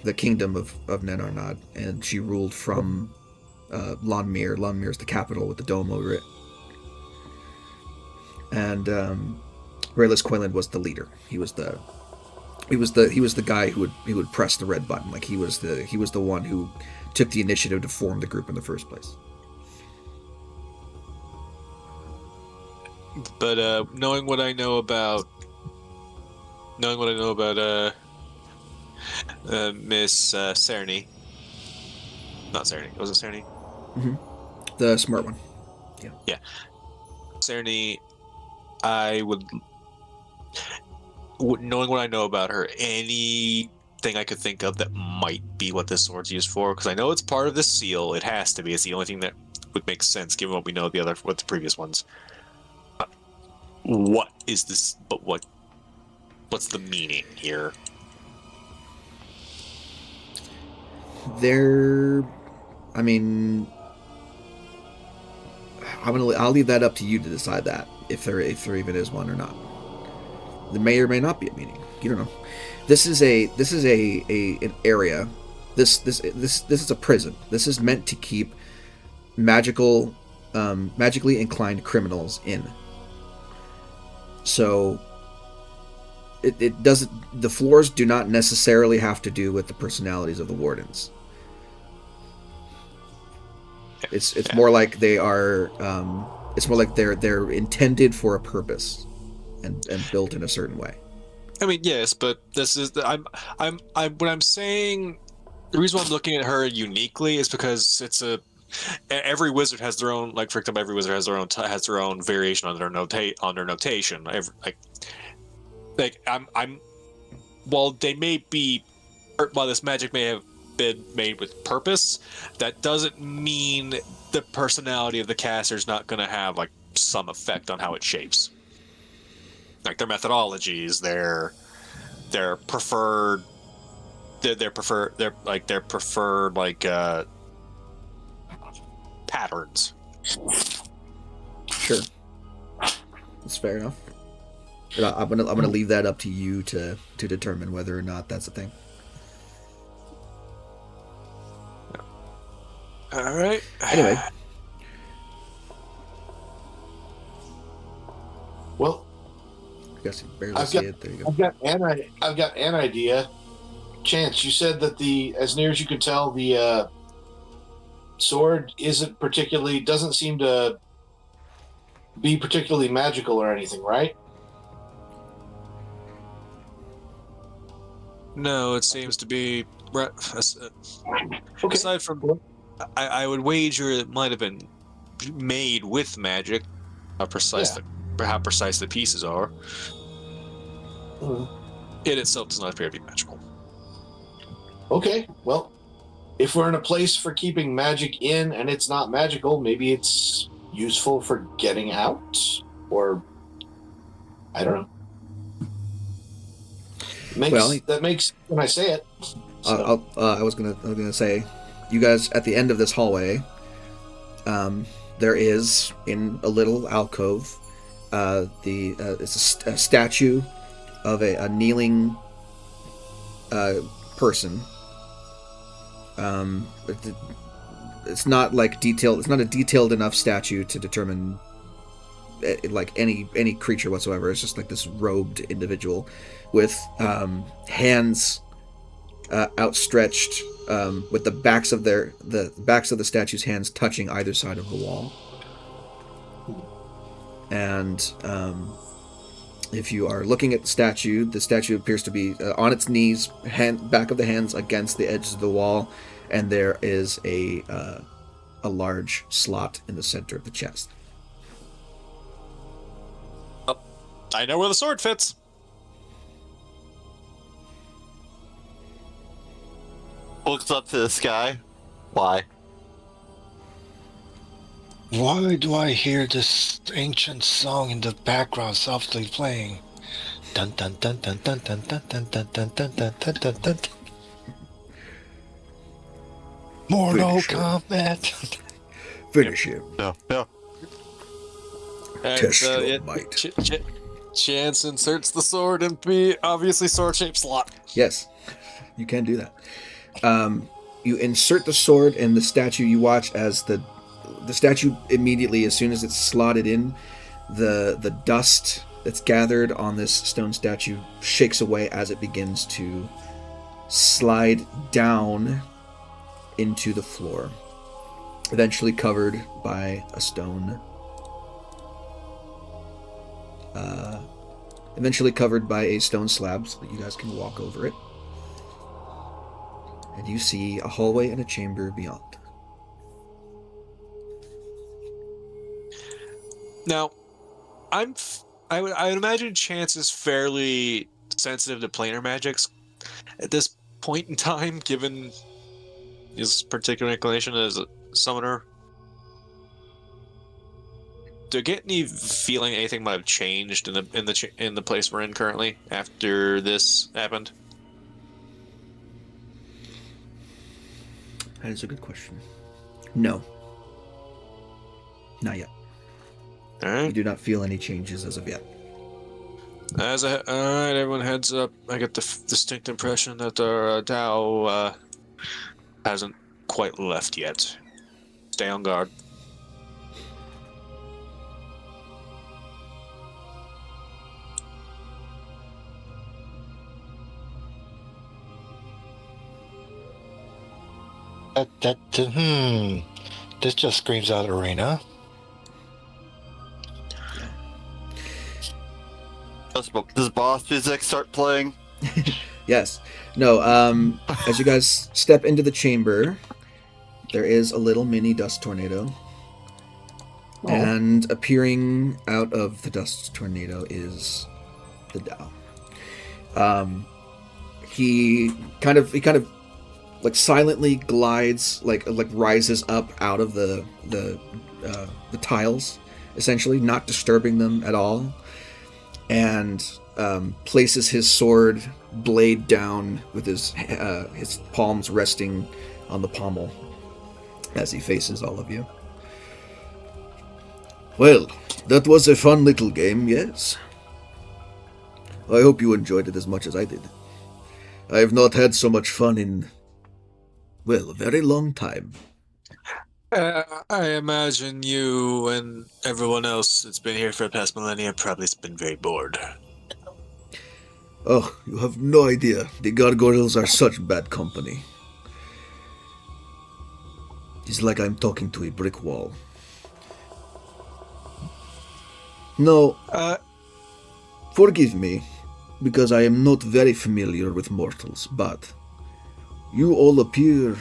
The kingdom of Nenarnad, and she ruled from Lonmir. Lonmir is the capital with the dome over it. And Raylis Quayland was the leader. He was the guy who would press the red button. Like he was the one who took the initiative to form the group in the first place. But knowing what I know about Miss Cerny, not Cerny, was it Cerny? Mm-hmm. The smart one. Yeah. Cerny, I would, knowing what I know about her, anything I could think of that might be what this sword's used for, because I know it's part of the seal. It has to be. It's the only thing that would make sense given what we know what the previous ones. What is this? But what's the meaning here? I mean, I'll leave that up to you to decide that if there even is one or not. There may or may not be a meaning. You don't know. This is an area. This is a prison. This is meant to keep magically inclined criminals in. So it doesn't. The floors do not necessarily have to do with the personalities of the wardens. It's more like they are. It's more like they're intended for a purpose, and built in a certain way. I mean, yes, but this is I'm what I'm saying. The reason why I'm looking at her uniquely is because every wizard has their own, like for example, every wizard has their own variation on their notation. While this magic may have been made with purpose, that doesn't mean the personality of the caster is not going to have like some effect on how it shapes. Like their methodologies, their preferred patterns. Sure, that's fair enough. But I'm gonna leave that up to you to determine whether or not that's a thing. All right. Anyway. Well, I guess you barely see it. There you go. I've got an idea. Chance, you said that as near as you could tell, the sword doesn't seem to be particularly magical or anything, right? No, it seems to be. Okay. Aside from, I would wager it might have been made with magic. How precise the pieces are. It itself does not appear to be magical. Okay, well, if we're in a place for keeping magic in and it's not magical, maybe it's useful for getting out, or I don't know. That makes when I say it. So. I was gonna say, you guys at the end of this hallway, there is in a little alcove, it's a statue of a kneeling person. It's not like detailed. It's not a detailed enough statue to determine like any creature whatsoever. It's just like this robed individual with hands outstretched, with the backs of the statue's hands touching either side of the wall. And if you are looking at the statue appears to be on its knees, back of the hands against the edges of the wall, and there is a large slot in the center of the chest. I know where the sword fits. Looks up to the sky. Why? Why do I hear this ancient song in the background softly playing? Dun dun dun dun dun dun dun dun dun dun dun dun dun dun dun. Mortal Kombat. Finish him. No, no. And, Test your might. Chance inserts the sword in the obviously sword-shaped slot. Yes, you can do that. You insert the sword in the statue. You watch as the statue immediately, as soon as it's slotted in, the dust that's gathered on this stone statue shakes away as it begins to slide down into the floor, eventually covered by a stone. Eventually covered by a stone slab so that you guys can walk over it. And you see a hallway and a chamber beyond. Now, I would imagine Chance is fairly sensitive to planar magics at this point in time, given his particular inclination as a summoner. Do you get any feeling anything might have changed in the place we're in currently after this happened? That is a good question. No. Not yet. All You right. do not feel any changes as of yet. All right, everyone heads up. I get the distinct impression that our Tao hasn't quite left yet. Stay on guard. This just screams out arena. Does boss music start playing? Yes. No, as you guys step into the chamber, there is a little mini dust tornado. Oh. And appearing out of the dust tornado is the Tao. He kind of like silently glides, like rises up out of the tiles, essentially, not disturbing them at all, and places his sword blade down with his palms resting on the pommel as he faces all of you. Well, that was a fun little game, yes? I hope you enjoyed it as much as I did. I have not had so much fun in, well, a very long time. I imagine you and everyone else that's been here for the past millennia probably has been very bored. Oh, you have no idea. The gargoyles are such bad company. It's like I'm talking to a brick wall. No, forgive me, because I am not very familiar with mortals, but you all appear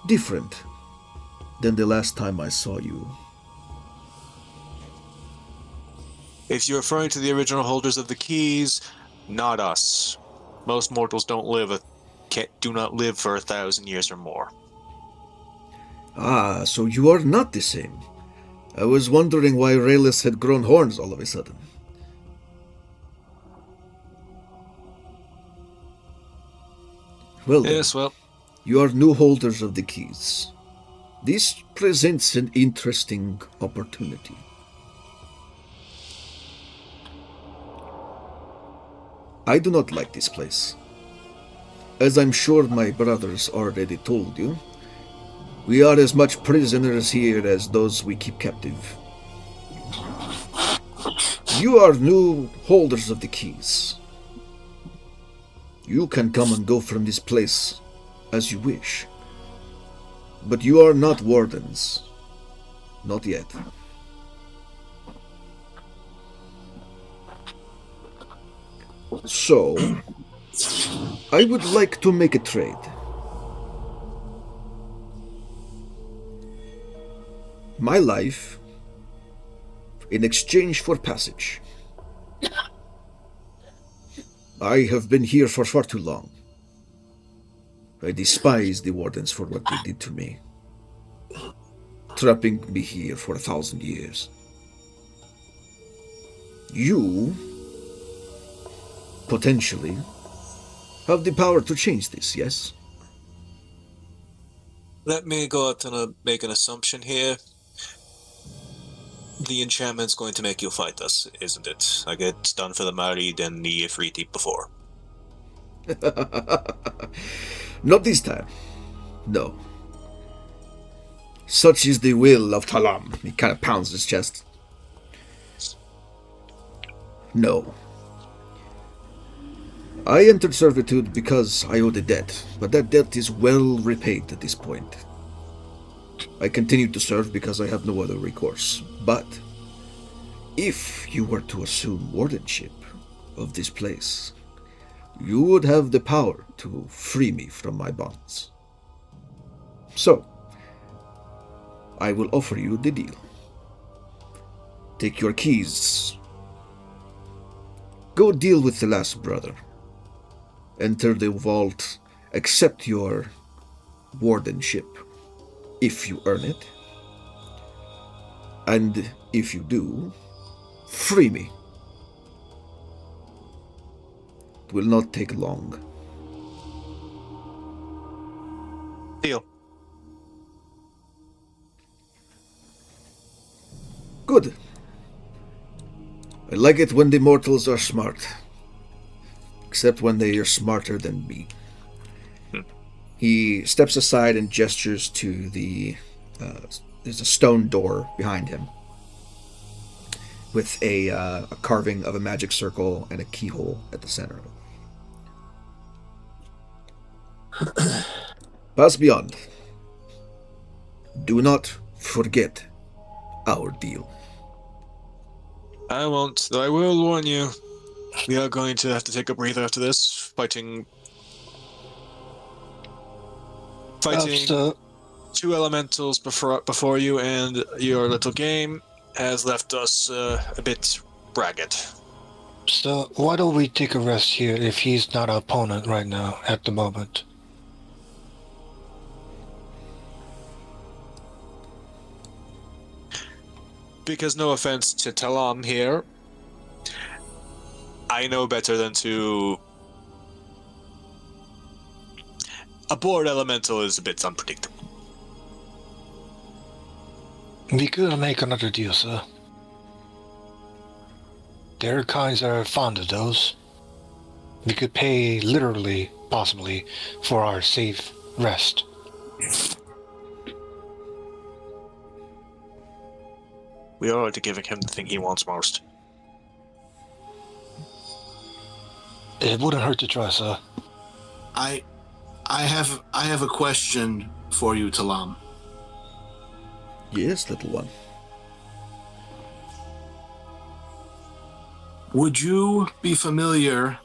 different than the last time I saw you. If you're referring to the original holders of the keys, not us. Most mortals do not live for 1,000 years or more. Ah, so you are not the same. I was wondering why Raylus had grown horns all of a sudden. Well then, Yes, well, you are new holders of the keys. This presents an interesting opportunity. I do not like this place. As I'm sure my brothers already told you, we are as much prisoners here as those we keep captive. You are new holders of the keys. You can come and go from this place as you wish. But you are not wardens. Not yet. So, I would like to make a trade. My life in exchange for passage. I have been here for far too long. I despise the wardens for what they did to me, trapping me here for 1,000 years. You, potentially, have the power to change this, yes? Let me go out and make an assumption here. The enchantment's going to make you fight us, isn't it? Like it's done for the married and the Ifriti before. Not this time. No. Such is the will of Talam. He kind of pounds his chest. No. I entered servitude because I owed a debt, but that debt is well repaid at this point. I continue to serve because I have no other recourse. But if you were to assume wardenship of this place, you would have the power to free me from my bonds. So, I will offer you the deal. Take your keys. Go deal with the last brother. Enter the vault, accept your wardenship, if you earn it. And if you do, free me. It will not take long. Deal. Good. I like it when the mortals are smart. Except when they are smarter than me. He steps aside and gestures to the... there's a stone door behind him. With a carving of a magic circle and a keyhole at the center of it. Pass beyond. Do not forget our deal. I won't, though I will warn you. We are going to have to take a breather after this. Fighting two elementals before you, and your little game has left us a bit ragged. So why don't we take a rest here if he's not our opponent right now at the moment? Because no offense to Talam here, I know better than to... A bored elemental is a bit unpredictable. We could make another deal, sir. There are kinds that are fond of those. We could pay literally, possibly, for our safe rest. We are already giving him the thing he wants most. It wouldn't hurt to try, sir. I have a question for you, Talam. Yes, little one. Would you be familiar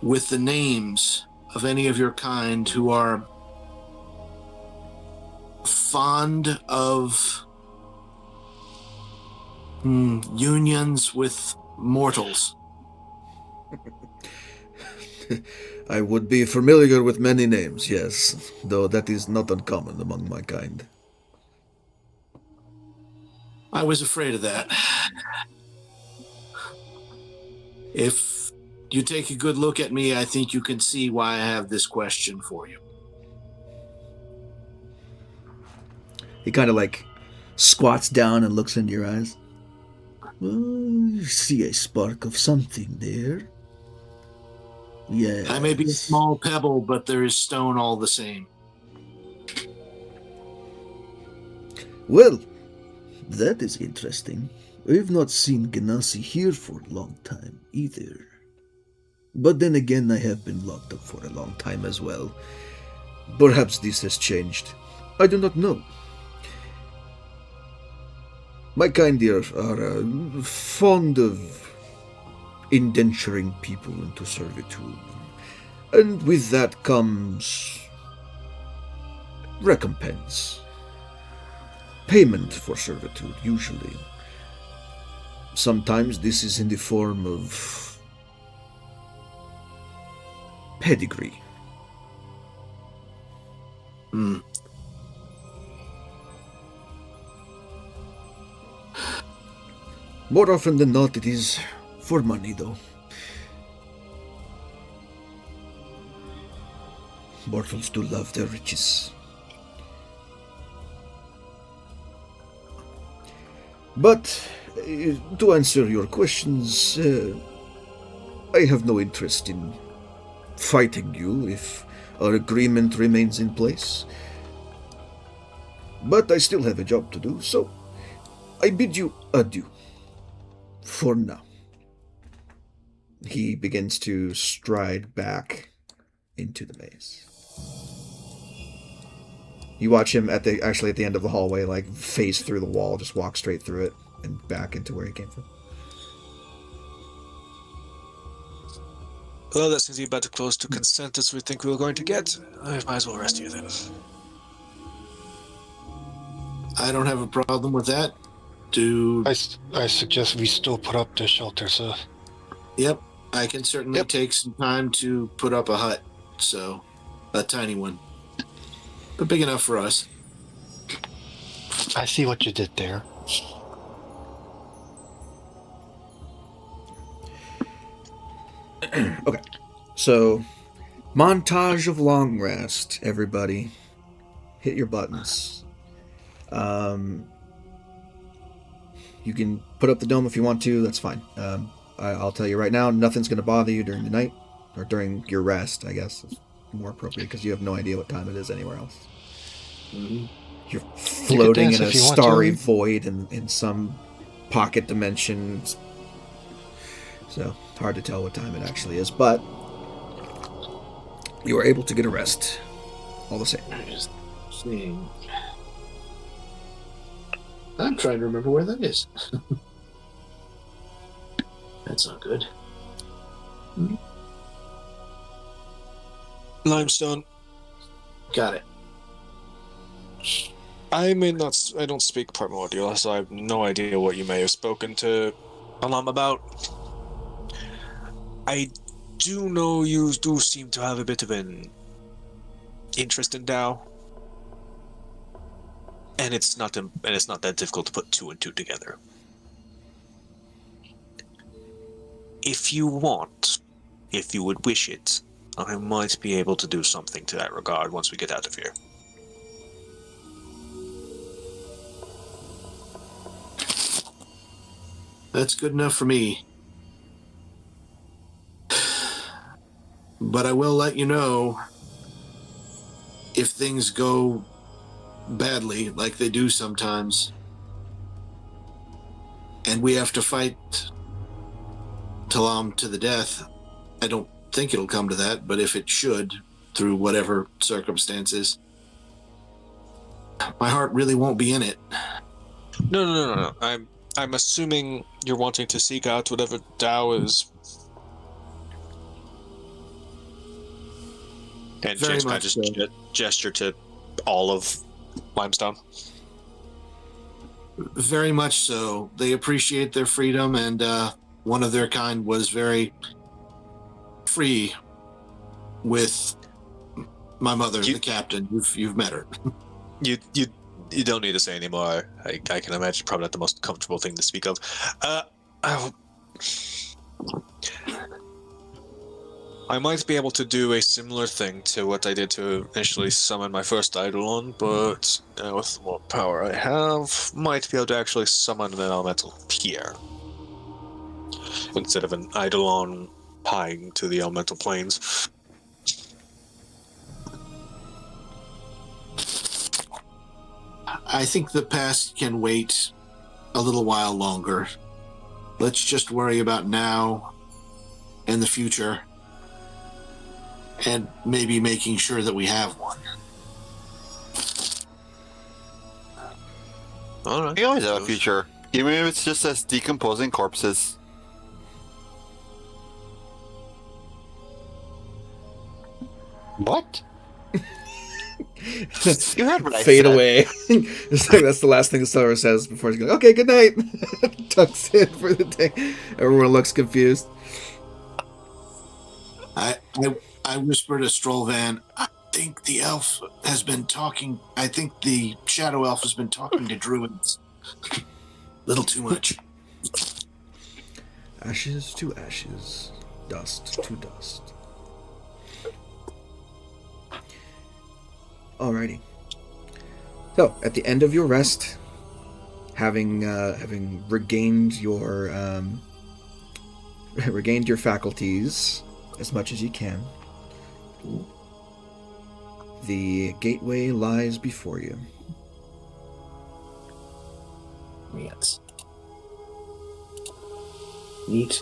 with the names of any of your kind who are fond of unions with mortals? I would be familiar with many names, yes, though that is not uncommon among my kind. I was afraid of that. If you take a good look at me, I think you can see why I have this question for you. He kind of like squats down and looks into your eyes. I see a spark of something there. Yes. I may be a small pebble, but there is stone all the same. Well, that is interesting. I've not seen Ganassi here for a long time either. But then again, I have been locked up for a long time as well. Perhaps this has changed. I do not know. My kind here are fond of indenturing people into servitude. And with that comes recompense. Payment for servitude, usually. Sometimes this is in the form of pedigree. Hmm. More often than not, it is for money, though. Mortals do love their riches. But to answer your questions, I have no interest in fighting you if our agreement remains in place. But I still have a job to do, so I bid you adieu. For now. He begins to stride back into the maze. You watch him at the end of the hallway, like phase through the wall, just walk straight through it and back into where he came from. Well, that seems about as close to consent as we think we were going to get. I might as well rest you then. I don't have a problem with that. I suggest we still put up the shelter, sir. Yep, I can certainly take some time to put up a hut. So, a tiny one, but big enough for us. I see what you did there. Okay, so montage of long rest. Everybody, hit your buttons. You can put up the dome if you want to. That's fine. I'll tell you right now, nothing's going to bother you during the night or during your rest. I guess is more appropriate because you have no idea what time it is anywhere else. Mm-hmm. You're floating in a starry void in some pocket dimension. So, hard to tell what time it actually is, but you are able to get a rest all the same. Just seeing. I'm trying to remember where that is. That's not good. Hmm? Limestone. Got it. I don't speak primordial, so I have no idea what you may have spoken to Alam about. I do know you do seem to have a bit of an interest in Tao. And it's not that difficult to put two and two together. If you would wish it, I might be able to do something to that regard once we get out of here. That's good enough for me. But I will let you know if things go badly, like they do sometimes, and we have to fight Talam to the death. I don't think it'll come to that, but if it should, through whatever circumstances, my heart really won't be in it. No. I'm assuming you're wanting to seek out whatever Tao is. And Very James kind much of just gesture to all of Limestone. Very much so. They appreciate their freedom, and one of their kind was very free with my mother, the captain. You've met her. You don't need to say anymore. I can imagine probably not the most comfortable thing to speak of. I might be able to do a similar thing to what I did to initially summon my first Eidolon, but with the more power I have, might be able to actually summon an elemental here. Instead of an Eidolon pieing to the elemental planes. I think the past can wait a little while longer. Let's just worry about now and the future, and maybe making sure that we have one. All right. We always have a future, even if it's just as decomposing corpses. What? You heard what I Fade said. away. You heard what I Fade said. away. It's like that's the last thing the Stellar says before he's going, okay, good night. Tucks in for the day. Everyone looks confused. I whisper to Strollvan, I think the elf has been talking. I think the shadow elf has been talking to druids. Little too much. Ashes to ashes, dust to dust. Alrighty. So, at the end of your rest, having regained your faculties as much as you can, the gateway lies before you. Yes. Neat.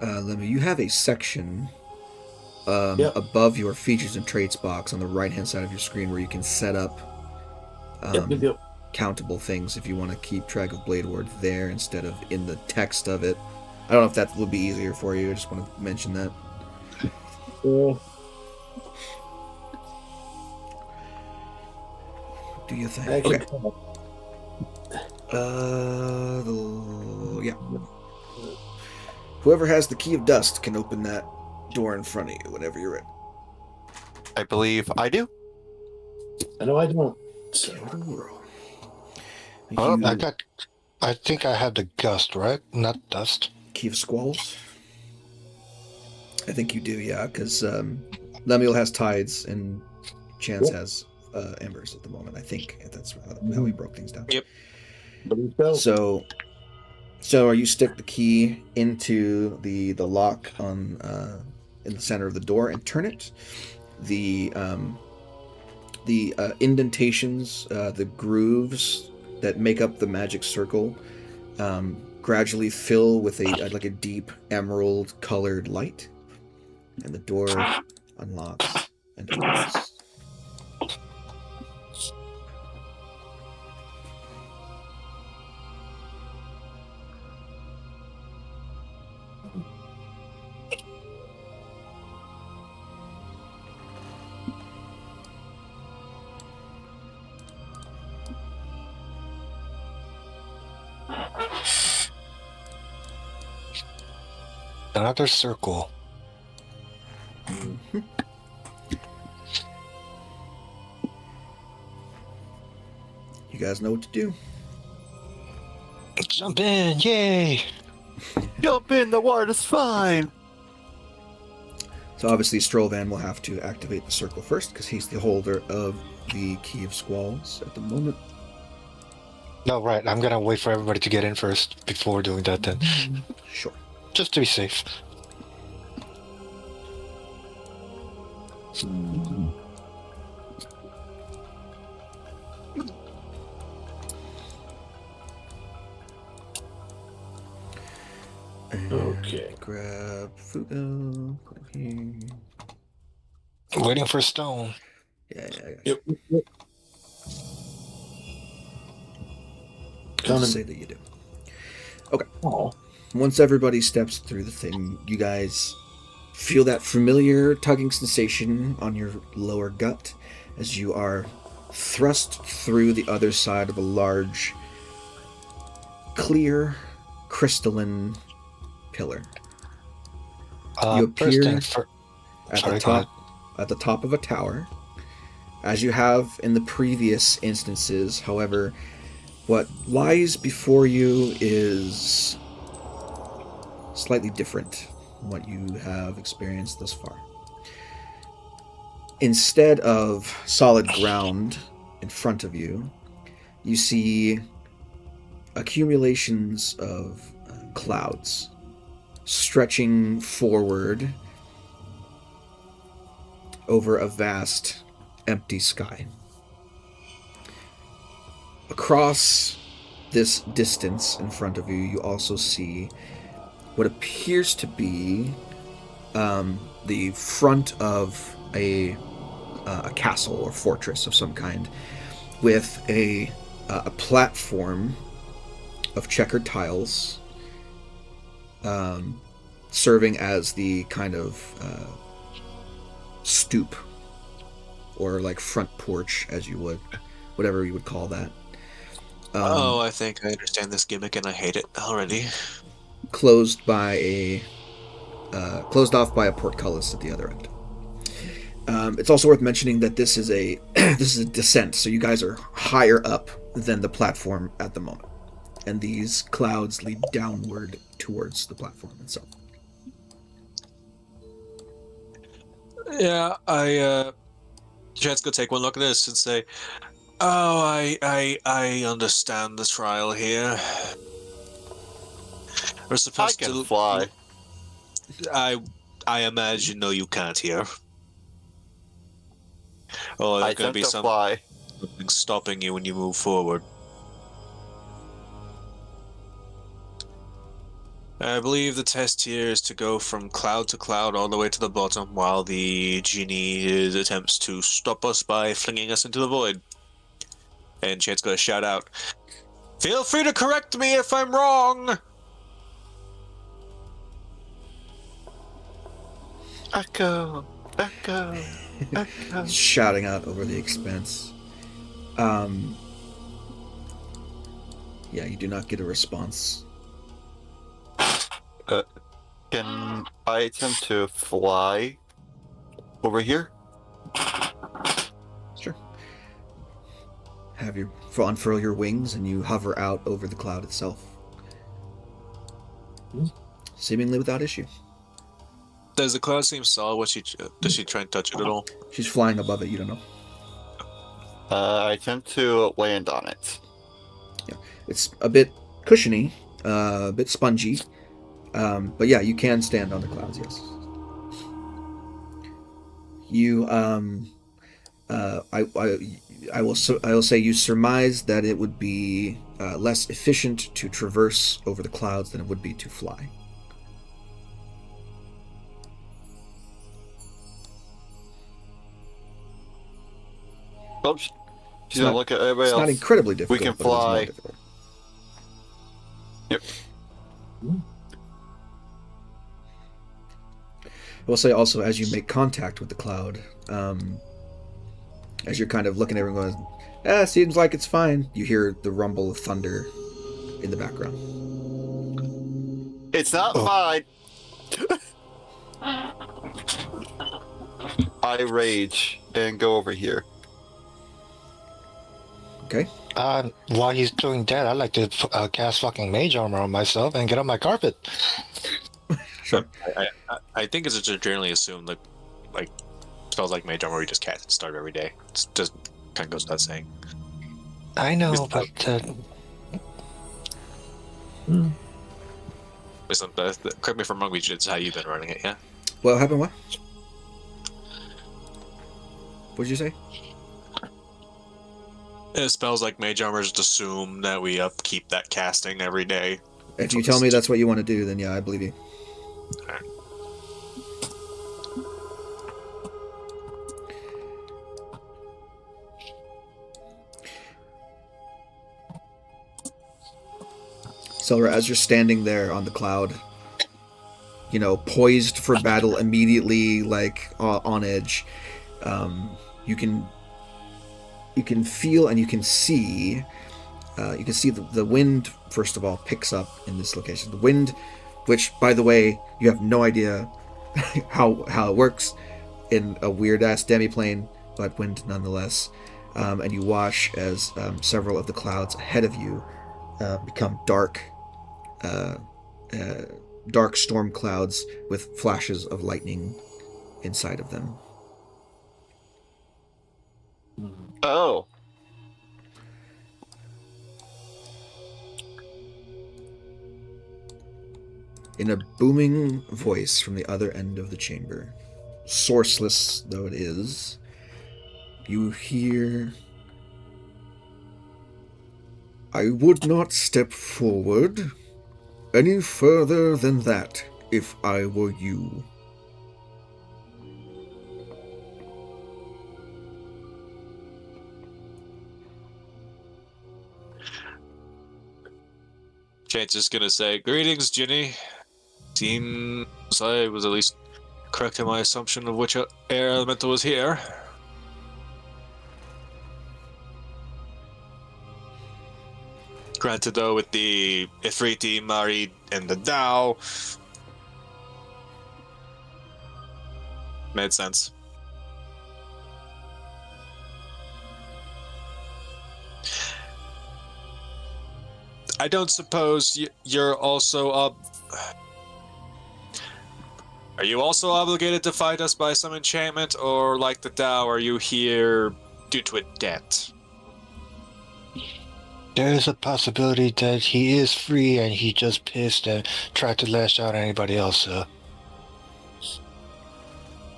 Lemmy, you have a section above your features and traits box on the right-hand side of your screen where you can set up Yep. countable things if you want to keep track of Blade Ward there instead of in the text of it. I don't know if that would be easier for you. I just want to mention that. Do you think? Okay. Yeah. Whoever has the key of dust can open that door in front of you whenever you're ready. I believe I do. I know I don't. So. Oh, I think I have the gust, right? Not dust. Key of Squalls? I think you do, yeah, because Lemuel has tides and Chance has embers at the moment. I think that's how we broke things down. Yep. So you stick the key into the lock on in the center of the door and turn it. The indentations, the grooves that make up the magic circle, gradually fill with a deep emerald colored light, and the door unlocks and opens. Another circle. Mm-hmm. You guys know what to do. Jump in, yay! Jump in, the water's fine. So obviously Strollvan will have to activate the circle first because he's the holder of the Key of Squalls at the moment. No, right. I'm gonna wait for everybody to get in first before doing that then. Sure. Just to be safe. And Okay. grab Fugo. Put it here. Waiting for stone. Yeah. Yep. Just say that you do. Okay. Oh. Once everybody steps through the thing, you guys feel that familiar tugging sensation on your lower gut as you are thrust through the other side of a large, clear, crystalline pillar. You appear at the top of a tower, as you have in the previous instances. However, what lies before you is slightly different from what you have experienced thus far. Instead of solid ground in front of you, you see accumulations of clouds stretching forward over a vast, empty sky. Across this distance in front of you, you also see what appears to be the front of a castle or fortress of some kind, with a platform of checkered tiles serving as the kind of stoop or like front porch, as you would, whatever you would call that. I think I understand this gimmick and I hate it already. Closed off by a portcullis at the other end. It's also worth mentioning that this is a this is a descent, so you guys are higher up than the platform at the moment, and these clouds lead downward towards the platform itself. Yeah, Chad's gonna take one look at this and say, "Oh, I understand the trial here. We're I supposed can to fly. I imagine no, you can't here. Oh, I there's gonna attempt be to something fly. stopping you when you move forward. I believe the test here is to go from cloud to cloud all the way to the bottom, while the genie attempts to stop us by flinging us into the void." And Chad's gonna shout out, "Feel free to correct me if I'm wrong!" Echo, echo, echo. Shouting out over the expanse. Yeah, you do not get a response. Can I attempt to fly over here? Sure. Have you unfurl your wings and you hover out over the cloud itself, seemingly without issue. Does the cloud seem solid? Does she try and touch it at all? She's flying above it. You don't know. I attempt to land on it. Yeah, it's a bit cushiony, a bit spongy, but yeah, you can stand on the clouds. Yes. You I will say you surmise that it would be less efficient to traverse over the clouds than it would be to fly. Oh, she's gonna look at everybody It's else. not incredibly difficult. We can but it is more fly. difficult. Yep. I will say also, as you make contact with the cloud, as you're kind of looking at everyone going, seems like it's fine, you hear the rumble of thunder in the background. It's not fine. I rage and go over here. Okay. While he's doing that, I'd like to cast fucking mage armor on myself and get on my carpet. Sure. I think it's just generally assumed that, like, spells like mage armor we just cast at the start of every day. It's just kind of goes without saying. I know, but Listen, correct me if I'm wrong, it's how you've been running it, yeah? What happened? What? What'd you say? Spells like mage armor just assume that we upkeep that casting every day. If you tell me that's what you want to do, then yeah, I believe you. Alright. Selra, as you're standing there on the cloud, poised for battle immediately, like on edge, you can feel and you can see the wind, first of all, picks up in this location. The wind, which, by the way, you have no idea how it works in a weird-ass demiplane, but wind nonetheless. And you watch as several of the clouds ahead of you become dark storm clouds with flashes of lightning inside of them. Oh. In a booming voice from the other end of the chamber, sourceless though it is, you hear, "I would not step forward any further than that if I were you." Chance is gonna say, "Greetings, Ginny. Seems I was at least correct in my assumption of which air elemental was here. Granted, though, with the Ifriti, Mari, and the Dao, made sense. I don't suppose you're also Are you also obligated to fight us by some enchantment, or like the Dao, are you here due to a debt? There is a possibility that he is free and he just pissed and tried to lash out at anybody else,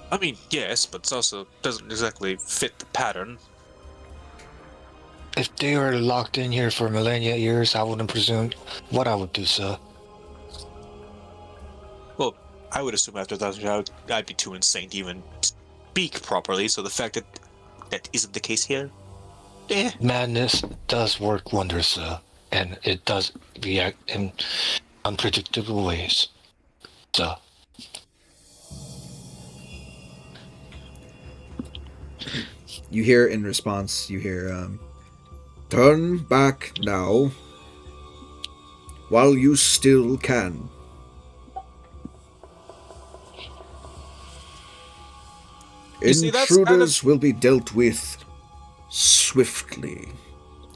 I mean, yes, but it also doesn't exactly fit the pattern. If they were locked in here for millennia years, I wouldn't presume what I would do, sir. Well, I would assume after that I'd be too insane to even speak properly, so the fact that that isn't the case here, Madness does work wonders, sir, and it does react in unpredictable ways, sir. You hear in response, turn back now, while you still can. Intruders will be dealt with swiftly.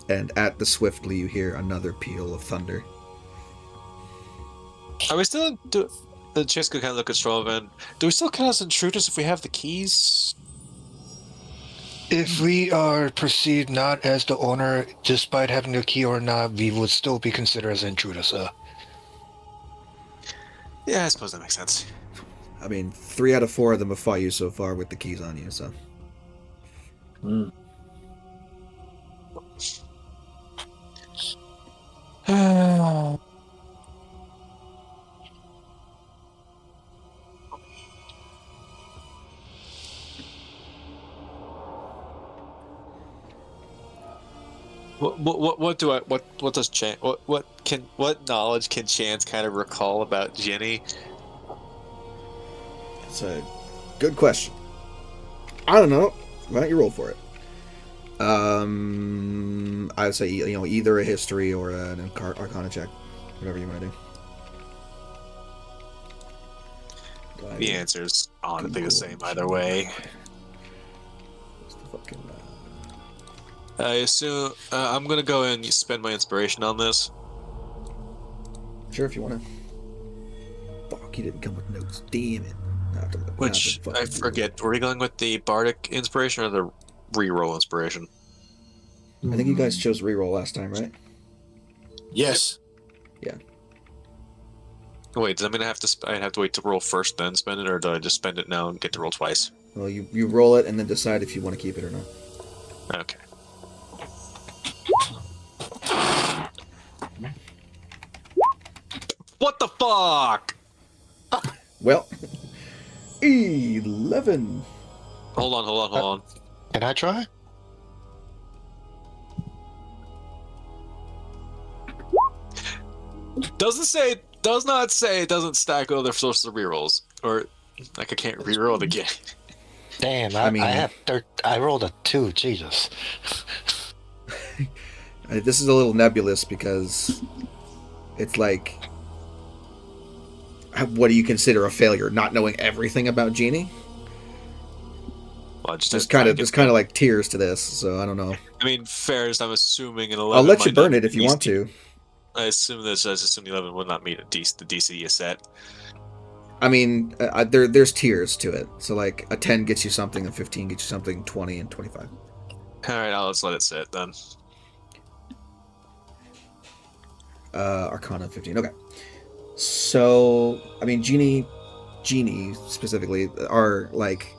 And at the swiftly, you hear another peal of thunder. Are we still the Cheska kind of look at Strovan? Do we still count as intruders if we have the keys? If we are perceived not as the owner, despite having the key or not, we would still be considered as intruders, sir. Yeah, I suppose that makes sense. I mean, 3 out of 4 of them have fought you so far with the keys on you, so. What knowledge can Chance kind of recall about Jenny? It's a good question. I don't know. Why don't you roll for it? I would say either a history or an arcana check, whatever you want to do. The answer's honestly the same either way. What's the fucking? I assume I'm gonna go and spend my inspiration on this. Sure, if you want to. Fuck, you didn't come with notes. Damn it. Which I forget. Were we going with the bardic inspiration or the reroll inspiration? I think you guys chose reroll last time, right? Yes. Yeah. Wait, does that mean I'd have to wait to roll first, then spend it, or do I just spend it now and get to roll twice? Well, you roll it and then decide if you want to keep it or not. Okay. What the fuck? Well, 11. Hold on. Can I try? Does not say it doesn't stack other sources of rerolls. Or, like, I can't reroll it again. Damn, I rolled a 2, Jesus. This is a little nebulous because it's like, what do you consider a failure? Not knowing everything about Genie? Well, there's kind of like tiers to this, so I don't know. I mean, fair is I'm assuming an 11. I'll let you burn it if you want to. I assume the 11 would not meet the DC you set. I mean, there's tiers to it. So like a 10 gets you something, a 15 gets you something, 20 and 25. All right, I'll just let it sit then. Arcana 15. Okay. So I mean, Genie specifically are like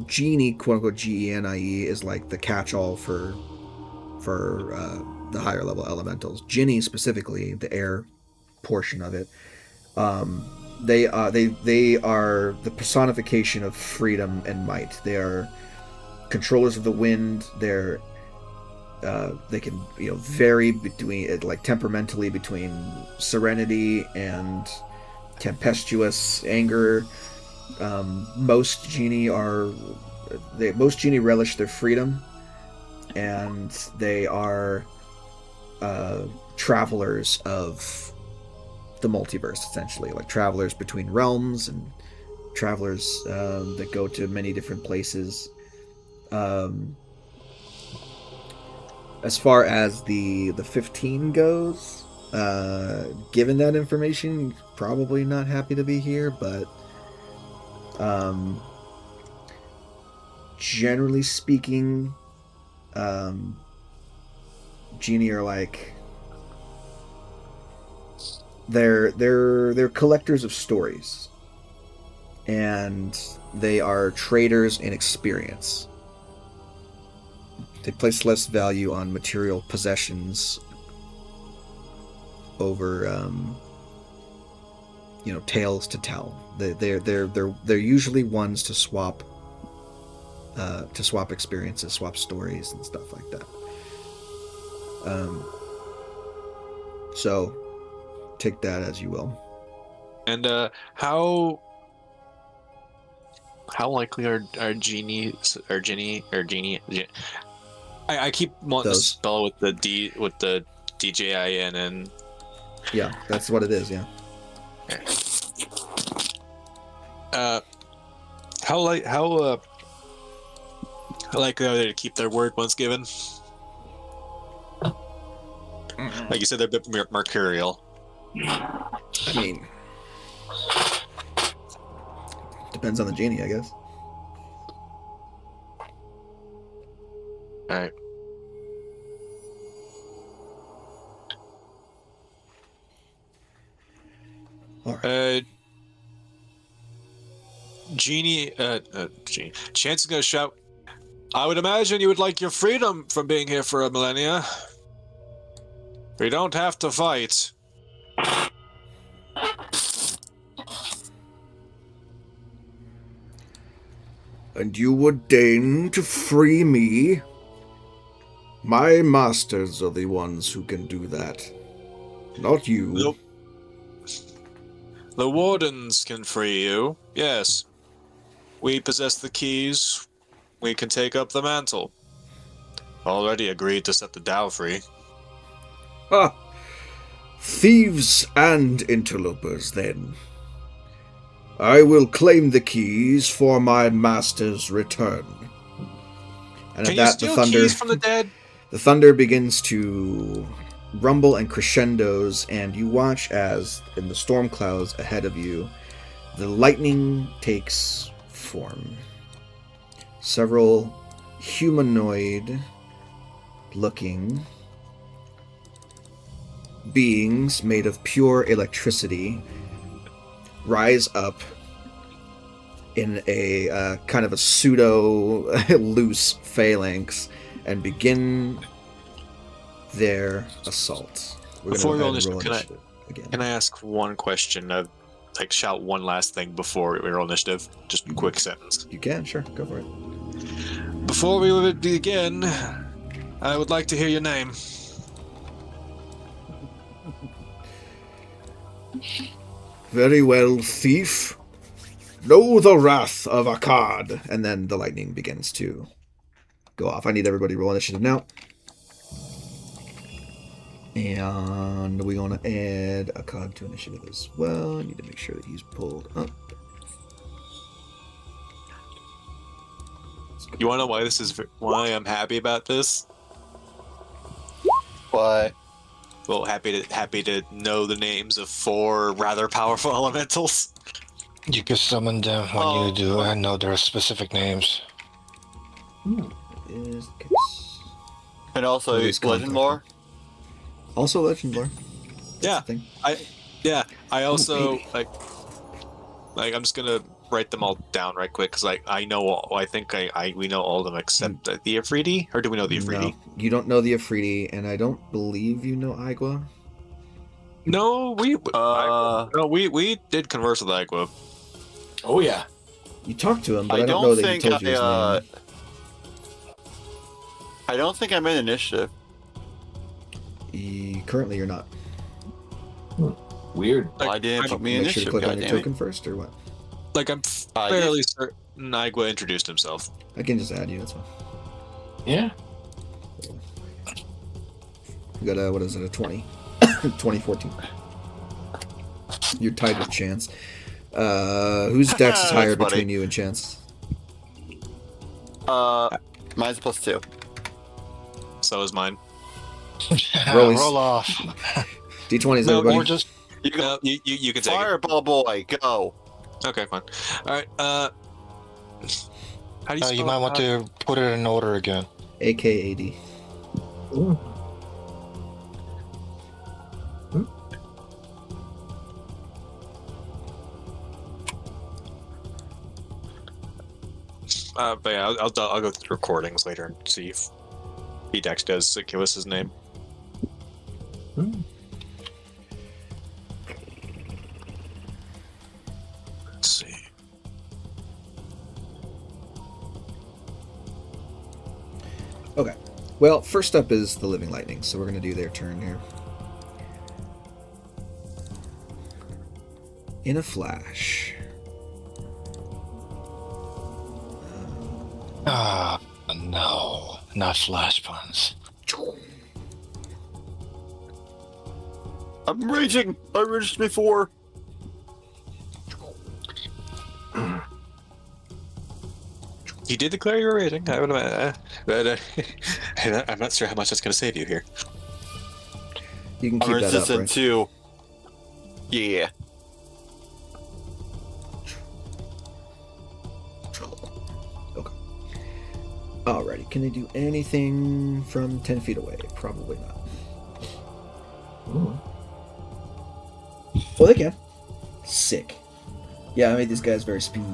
Genie, quote unquote, GENIE is like the catch-all for the higher level elementals. Genie specifically, the air portion of it, they are the personification of freedom and might. They are controllers of the wind. They're They can vary between like temperamentally between serenity and tempestuous anger. Most genie relish their freedom, and they are travelers of the multiverse, essentially, like travelers between realms and travelers that go to many different places. As far as the 15 goes, given that information, probably not happy to be here, but generally speaking, genie are like they're collectors of stories, and they are traders in experience. They place less value on material possessions over tales to tell. They're usually ones to swap experiences, swap stories and stuff like that. So take that as you will. And how likely are genies or genie? I keep wanting to spell with the DJIN and. Yeah, that's what it is. Yeah. How likely are they to keep their word once given? Like you said, they're a bit mercurial. I mean, depends on the genie, I guess. All right. All right. Genie. Chance is gonna shout. I would imagine you would like your freedom from being here for a millennia. We don't have to fight. And you would deign to free me? My masters are the ones who can do that, not you. The wardens can free you, yes. We possess the keys. We can take up the mantle. Already agreed to set the Tao free. Ah, thieves and interlopers, then. I will claim the keys for my master's return. And can you steal keys from the dead? The thunder begins to rumble and crescendos, and you watch as, in the storm clouds ahead of you, the lightning takes form. Several humanoid-looking beings made of pure electricity rise up in a kind of a pseudo-loose phalanx and begin their assault. Before we roll initiative, can I ask one question? Shout one last thing before we roll initiative. Just a quick sentence. You can, sure. Go for it. Before we begin, I would like to hear your name. Very well, thief. Know the wrath of Akkad. And then the lightning begins to go off. I need everybody to roll initiative now. And we're going to add Akkad to initiative as well. I need to make sure that he's pulled up. You want to know why I'm happy about this? Why? Well, happy to know the names of 4 rather powerful elementals. You can summon them when you do. I know their specific names. Is the case. And also legend lore. Also legend lore. Yeah, I also like I'm just gonna write them all down right quick because I know all. I think we know all of them except the Afridi, or do we know the Afridi? No, you don't know the Afridi, and I don't believe you know Igua. No, we did converse with Igua. Oh yeah, you talked to him, but I don't know that you told you his name. I don't think I'm in initiative. Currently, you're not. Weird. Why didn't put me in Make sure to initiative? click on your Goddammit. token first, or what? Like, I'm fairly certain Nigua introduced himself. I can just add you. That's fine. Yeah. You got a, what is it, a 20? 2014. You're tied with Chance. Whose dex is higher That's funny. between you and Chance? Mine's +2. So is mine. Rollies. Roll off. D20s, No, everybody. Or just You go, No, you can take it. Fireball boy, go. Okay, fine. All right. How do you spell you might want to put it in order again. AKAD. But yeah, I'll go through the recordings later and see if Dex does give us his name. Let's see. Okay. Well, first up is the Living Lightning, so we're going to do their turn here. In a flash. Ah, no. Not flash puns. I'm raging. I raged before. You did declare you were rating, but I'm not sure how much that's going to save you here. You can I'm keep that up, resistant right? too. Yeah. Okay. Alrighty, can they do anything from 10 feet away? Probably not. Well, they can. Sick. Yeah, I made these guys very speedy.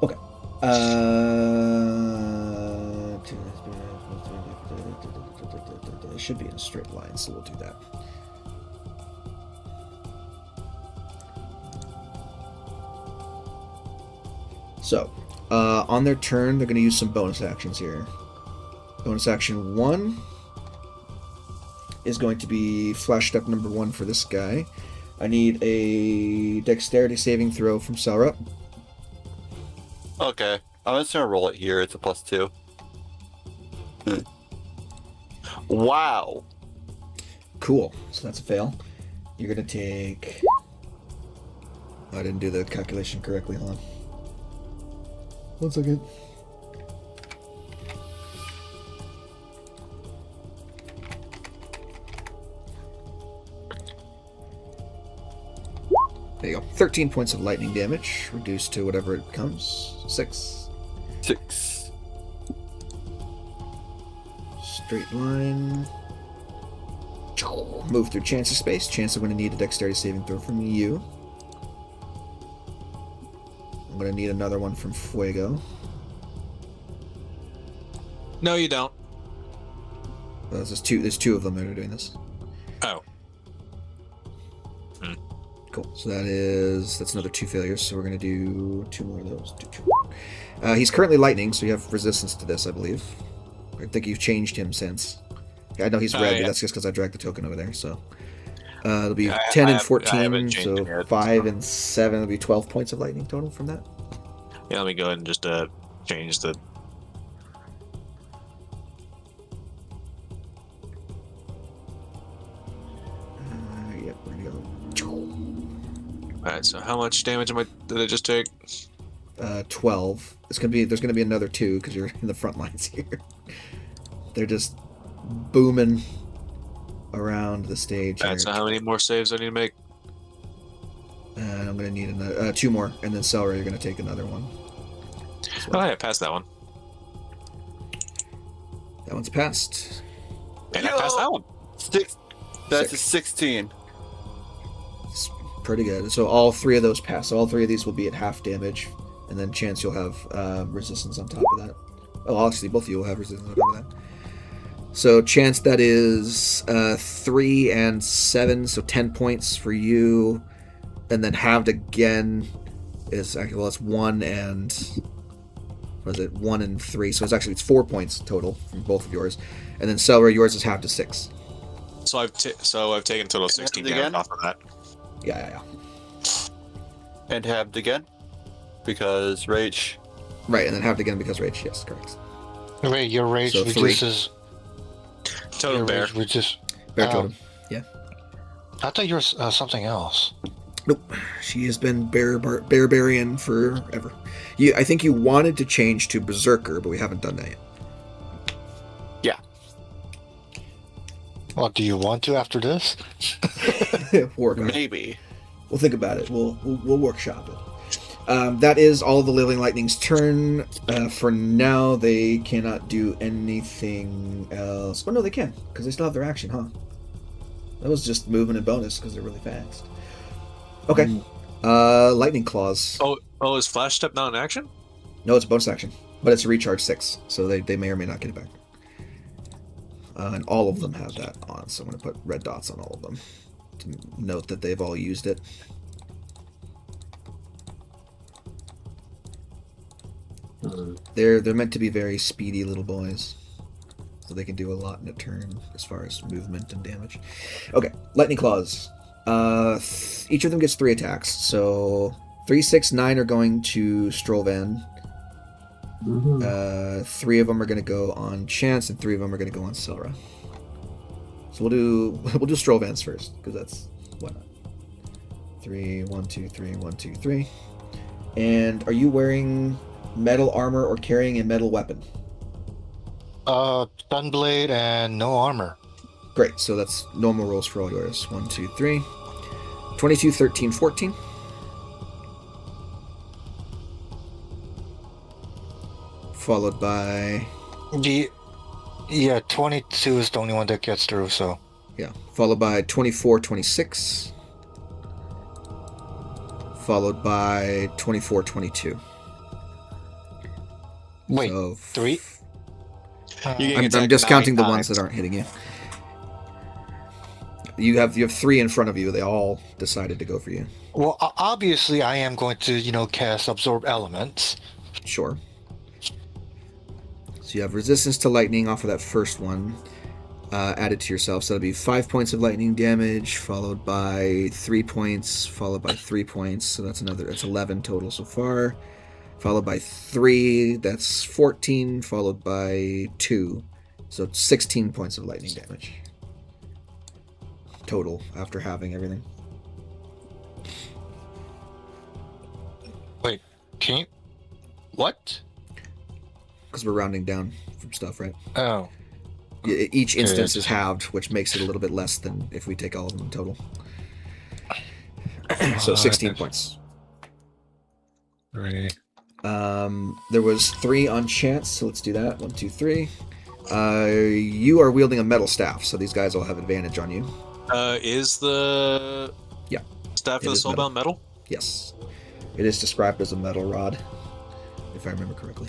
Okay. It should be in a straight line, so we'll do that. So, on their turn, they're going to use some bonus actions here. Bonus action 1 is going to be flash step number 1 for this guy. I need a dexterity saving throw from Selra. Okay. I'm just gonna roll it here. It's a +2. Wow. Cool. So that's a fail. You're going to take... I didn't do the calculation correctly. Hold on. 1 second. There you go. 13 points of lightning damage, reduced to whatever it becomes. 6. 6. Straight line. Move through Chance's space. Chance, I'm going to need a dexterity saving throw from you. I'm going to need another one from Fuego. No, you don't. There's two of them that are doing this. Oh. Cool. So that's another 2 failures. So we're going to do 2 more of those. He's currently lightning, so you have resistance to this, I believe. I think you've changed him since. I know he's red, yeah. but that's just because I dragged the token over there. So it'll be 10 and I 14, haven't changed so it yet, 5 and 7. It'll be 12 points of lightning total from that. Yeah, let me go ahead and just change the... Yep, we're going to go. Alright, so how much damage did I just take? 12. There's gonna be another 2 because you're in the front lines here. They're just booming around the stage. Alright, so how many more saves I need to make? And I'm gonna need another 2 more, and then Celery, you're gonna take another one. Oh, yeah, I passed that one. That one's passed. And I passed that one. 6. That's 6. a 16. It's pretty good. So all 3 of those pass. So all 3 of these will be at half damage, and then Chance, you'll have resistance on top of that. Oh, actually, both of you will have resistance on top of that. So Chance, that is 3 and 7, so 10 points for you, and then halved again is actually, well, it's 1 and... What is it? 1 and 3. So it's 4 points total from both of yours. And then Selra, yours is half to 6. So I've taken a total of 16 damage again? off of that. Yeah. And halved again? Because rage. Right, and then halved again because rage. Yes, correct. Wait, your rage So 3. reduces. Totem Your bear. rage reduces. Bear Oh. totem. Yeah. I thought you were something else. Nope. She has been Barbarian forever. I think you wanted to change to Berserker, but we haven't done that yet. Well, do you want to after this? Work on it. Maybe. We'll think about it. We'll workshop it. That is all of the Living Lightning's turn. For now, they cannot do anything else. Oh, no, they can, because they still have their action, huh? That was just movement and bonus, because they're really fast. Okay. Lightning Claws. Oh, is Flash Step not in action? No, it's a bonus action, but it's a recharge 6, so they may or may not get it back. And all of them have that on, so I'm going to put red dots on all of them to note that they've all used it. They're meant to be very speedy little boys, so they can do a lot in a turn as far as movement and damage. Okay, Lightning Claws. Each of them gets 3 attacks, so 3, 6, 9 are going to Strollvan. 3 of them are going to go on Chance, and 3 of them are going to go on Selra. So we'll do Strollvans first, because that's why not. 3, 1, 2, 3, 1, 2, 3. And are you wearing metal armor or carrying a metal weapon? Sunblade and no armor. Great, so that's normal rolls for all yours. 1, 2, 3. 22, 13, 14. Followed by... Yeah, 22 is the only one that gets through, so... Yeah, followed by 24, 26. Followed by 24, 22. Wait, So 3? I'm discounting the ones that aren't hitting you. You have 3 in front of you. They all decided to go for you. Well, obviously I am going to, cast Absorb Elements. Sure. So you have resistance to lightning off of that first one added to yourself. So that'll be 5 points of lightning damage, followed by 3 points, followed by 3 points. So that's 11 total so far. Followed by 3, that's 14, followed by 2. So 16 points of lightning damage. Total, after having everything. Wait, can you... What? Because we're rounding down from stuff, right? Oh. Each instance is halved, which makes it a little bit less than if we take all of them in total. So 16 points. 3. There was 3 on Chance, so let's do that. 1, 2, 3. You are wielding a metal staff, so these guys all have advantage on you. Is the staff of the soulbound metal? Yes. It is described as a metal rod, if I remember correctly.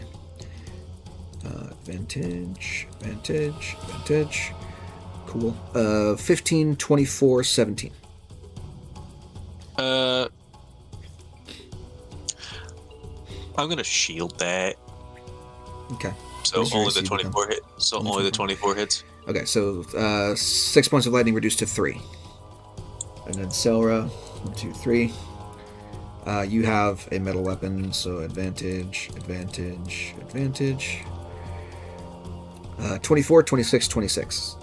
Advantage. Cool. 15, 24, 17. I'm gonna shield that. Okay. So What's your only the AC 24 hit. So only the 24 hits. Okay, so 6 points of lightning reduced to 3. And then Selra, 1, 2, 3. You have a metal weapon, so advantage. 24, 26, 26.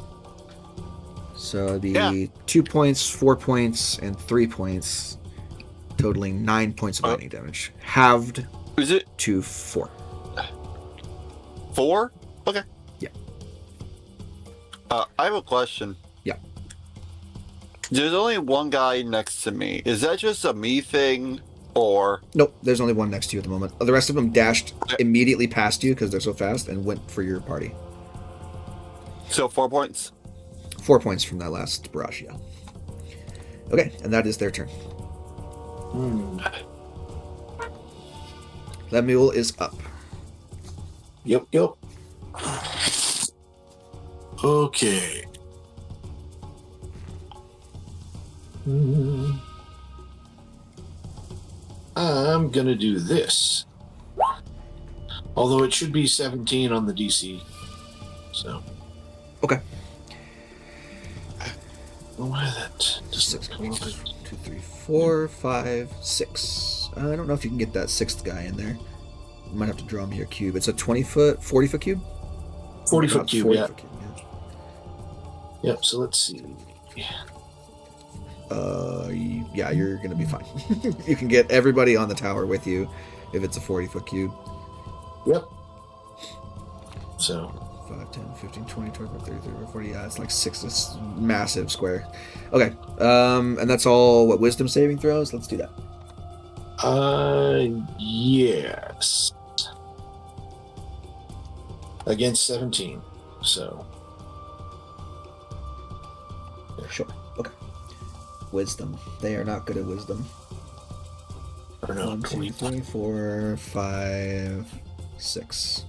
So it'd be 2 points, 4 points, and 3 points, totaling 9 points of lightning damage. Halved Is it to 4. 4? Okay. Yeah. I have a question. Yeah. There's only one guy next to me. Is that just a me thing, or... Nope, there's only one next to you at the moment. The rest of them dashed immediately past you because they're so fast and went for your party. So 4 points? 4 points from that last barrage, yeah. Okay, and that is their turn. Lemuel is up. Yep. Okay. I'm gonna do this. Although it should be 17 on the DC. So. Okay. Why that? Just 6, come up 2, 3, 4, 5, 6. I don't know if you can get that sixth guy in there. You might have to draw me your cube. It's a 20-foot, 40-foot cube? 40-foot cube, 40-foot cube, yeah. Yep, so let's see. Yeah, you're gonna be fine. You can get everybody on the tower with you if it's a 40-foot cube. Yep. So 5, 10, 15, 20, 25, 30, 35, 40. Yeah, it's like 6. It's massive square. Okay. And that's all what wisdom saving throws? Let's do that. Yes. Against 17. So. Sure. Okay. Wisdom. They are not good at wisdom. Or no, 1, 2, 3, 4, 5, 6.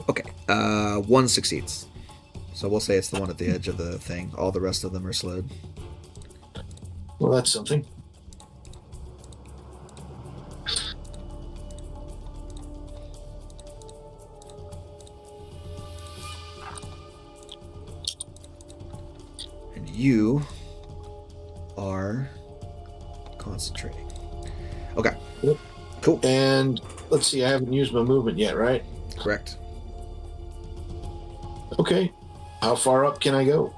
Okay. 1 succeeds. So we'll say it's the one at the edge of the thing. All the rest of them are slowed. Well, that's something. And you are concentrating. Okay. Yep. Cool. And let's see, I haven't used my movement yet, right? Correct. Okay. How far up can I go?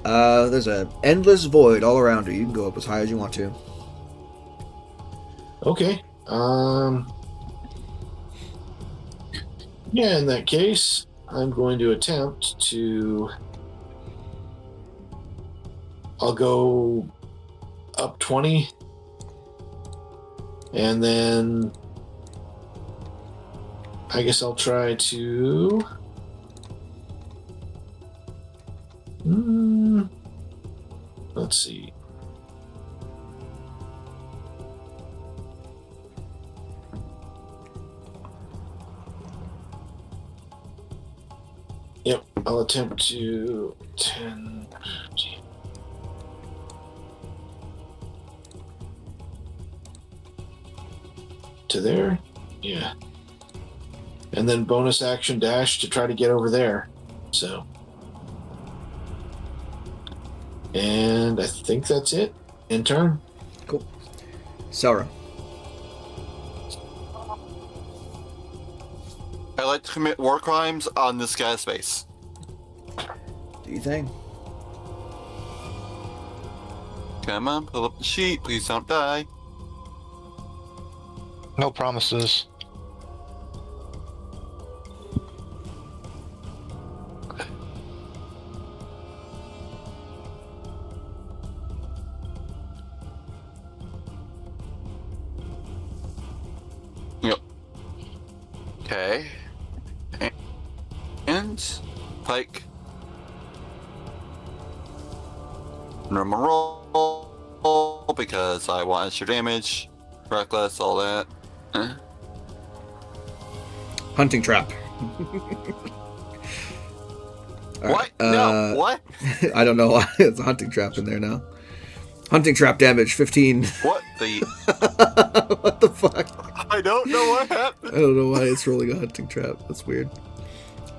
There's an endless void all around you. You can go up as high as you want to. Okay. Yeah, in that case, I'm going to attempt to. I'll go up 20. And then I guess I'll try to. Let's see. Yep, I'll attempt to 10, 15. To there? Yeah. And then bonus action dash to try to get over there. So. And I think that's it. In turn. Cool. Sarah. I like to commit war crimes on this guy's face. Do you think? Come on, pull up the sheet. Please don't die. No promises. Yep. Okay. And Pike. Normal roll because I want extra damage. Reckless, all that. Hunting trap. All What? right, No, what? I don't know why. It's a hunting trap in there now. Hunting trap damage, 15. What the? What the fuck? I don't know what happened. I don't know why it's rolling a hunting trap. That's weird.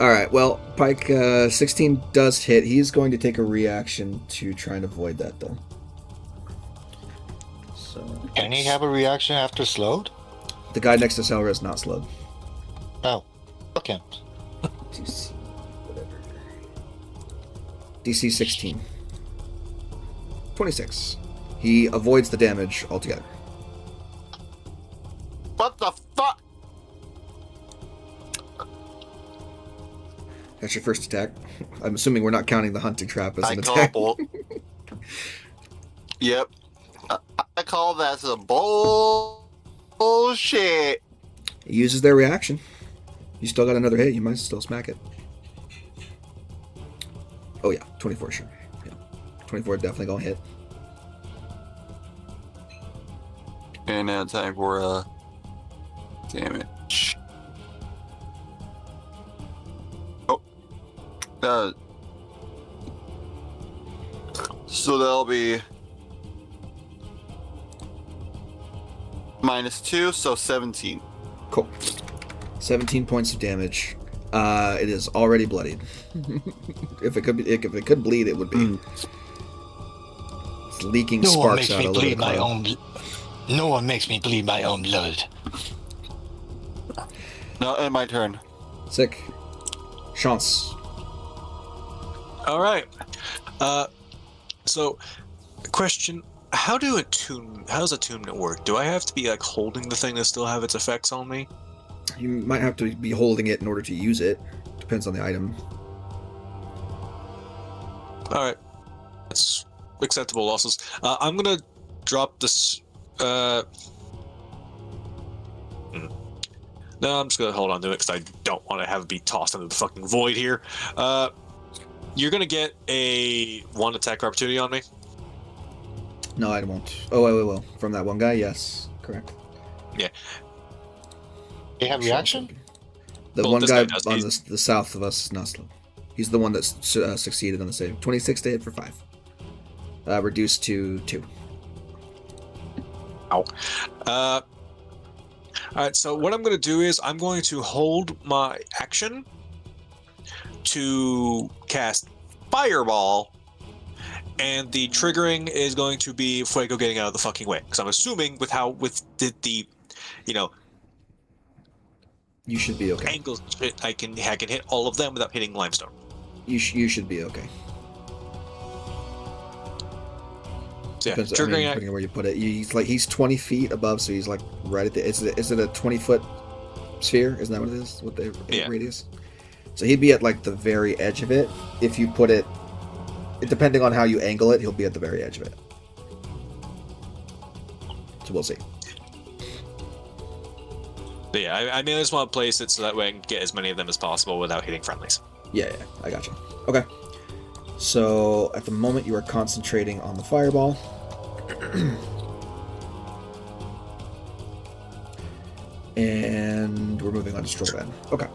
Alright, well, Pike, 16 does hit. He's going to take a reaction to try and avoid that, though. So, Can he have a reaction after slowed? the guy next to Selra is not slowed. Oh, okay. DC, whatever. DC 16. 26. He avoids the damage altogether. What the fuck? That's your first attack. I'm assuming we're not counting the hunting trap as I an call attack. Yep. I call that some bullshit. He uses their reaction. You still got another hit. You might still smack it. Oh yeah, 24 sure. Yeah. 24 definitely gonna hit. And now time for damage. Oh. So that'll be -2, so 17. Cool. 17 points of damage. It is already bloodied. If it could bleed, it would be. It's leaking No one sparks makes out me all over the bleed my cloud. own. No one makes me bleed my own blood. No, and my turn. Sick. Chance. All right. So, question: How does attunement work? Do I have to be like holding the thing to still have its effects on me? You might have to be holding it in order to use it. Depends on the item. All right, that's acceptable losses. I'm gonna drop this. No, I'm just gonna hold on to it because I don't want to have it be tossed into the fucking void here. You're gonna get a 1 attack opportunity on me. No, I won't. Oh, I will. From that one guy, yes. Correct. Yeah. They have reaction? The Well, one this guy guy does. on the south of us is not slow. He's the one that succeeded on the save. 26 to hit for 5. Reduced to 2. Ow. All right, so what I'm going to do is I'm going to hold my action to cast Fireball, and the triggering is going to be Fuego getting out of the fucking way. Because I'm assuming with the You should be okay. angles, I can hit all of them without hitting limestone. You should be okay. So yeah, Depends, I mean, triggering. depending on where you put it. He's 20 feet above, so he's like right at the. Is it a 20-foot sphere? Isn't that what it is? With the radius? So he'd be at like the very edge of it. If you put it, depending on how you angle it, he'll be at the very edge of it. So we'll see. But yeah, I mean, I just want to place it so that way I can get as many of them as possible without hitting friendlies. Yeah, I gotcha. Okay. So at the moment you are concentrating on the fireball. And we're moving on to Stroban. Okay.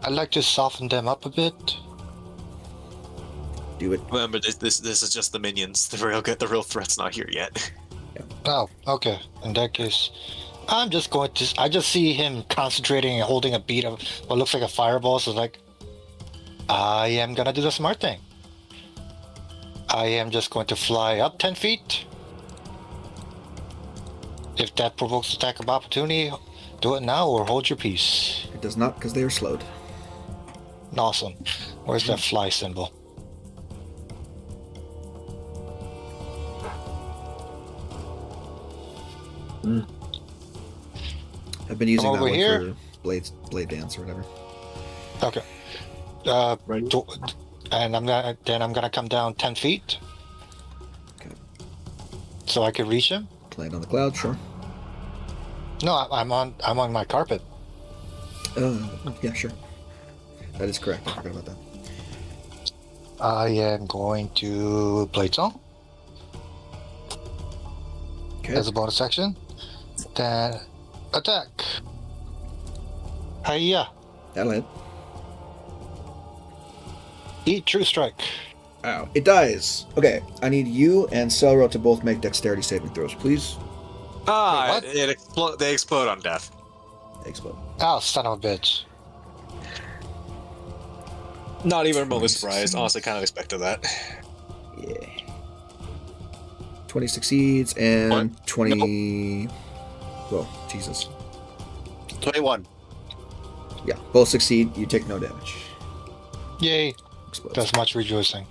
I'd like to soften them up a bit. Do it. Remember, this is just the minions. The real threat's not here yet. Oh, okay. In that case, I'm just going to. I just see him concentrating and holding a bead of what looks like a fireball. So like, I am gonna do the smart thing. I am just going to fly up 10 feet. If that provokes attack of opportunity, do it now or hold your peace. It does not because they are slowed. Awesome. Where's that fly symbol? I've been using Come that over one here. for blade dance or whatever. Okay. Right. And I'm gonna come down 10 feet. Okay. So I can reach him. Land on the cloud, sure. No, I'm on my carpet. Yeah, sure. That is correct. I forgot about that. I am going to Blade Song Okay. as a bonus action. Then attack. Hiya. That'll hit. Eat True Strike. Ow. It dies. Okay. I need you and Celro to both make dexterity saving throws, please. Wait, what? They explode on death. Explode. Oh, son of a bitch. Not even remotely surprised. Honestly, kind of expected that. Yeah. 20 succeeds and 20. Whoa, Jesus. 21. Yeah, both succeed. You take no damage. Yay. Explodes. That's much rejoicing.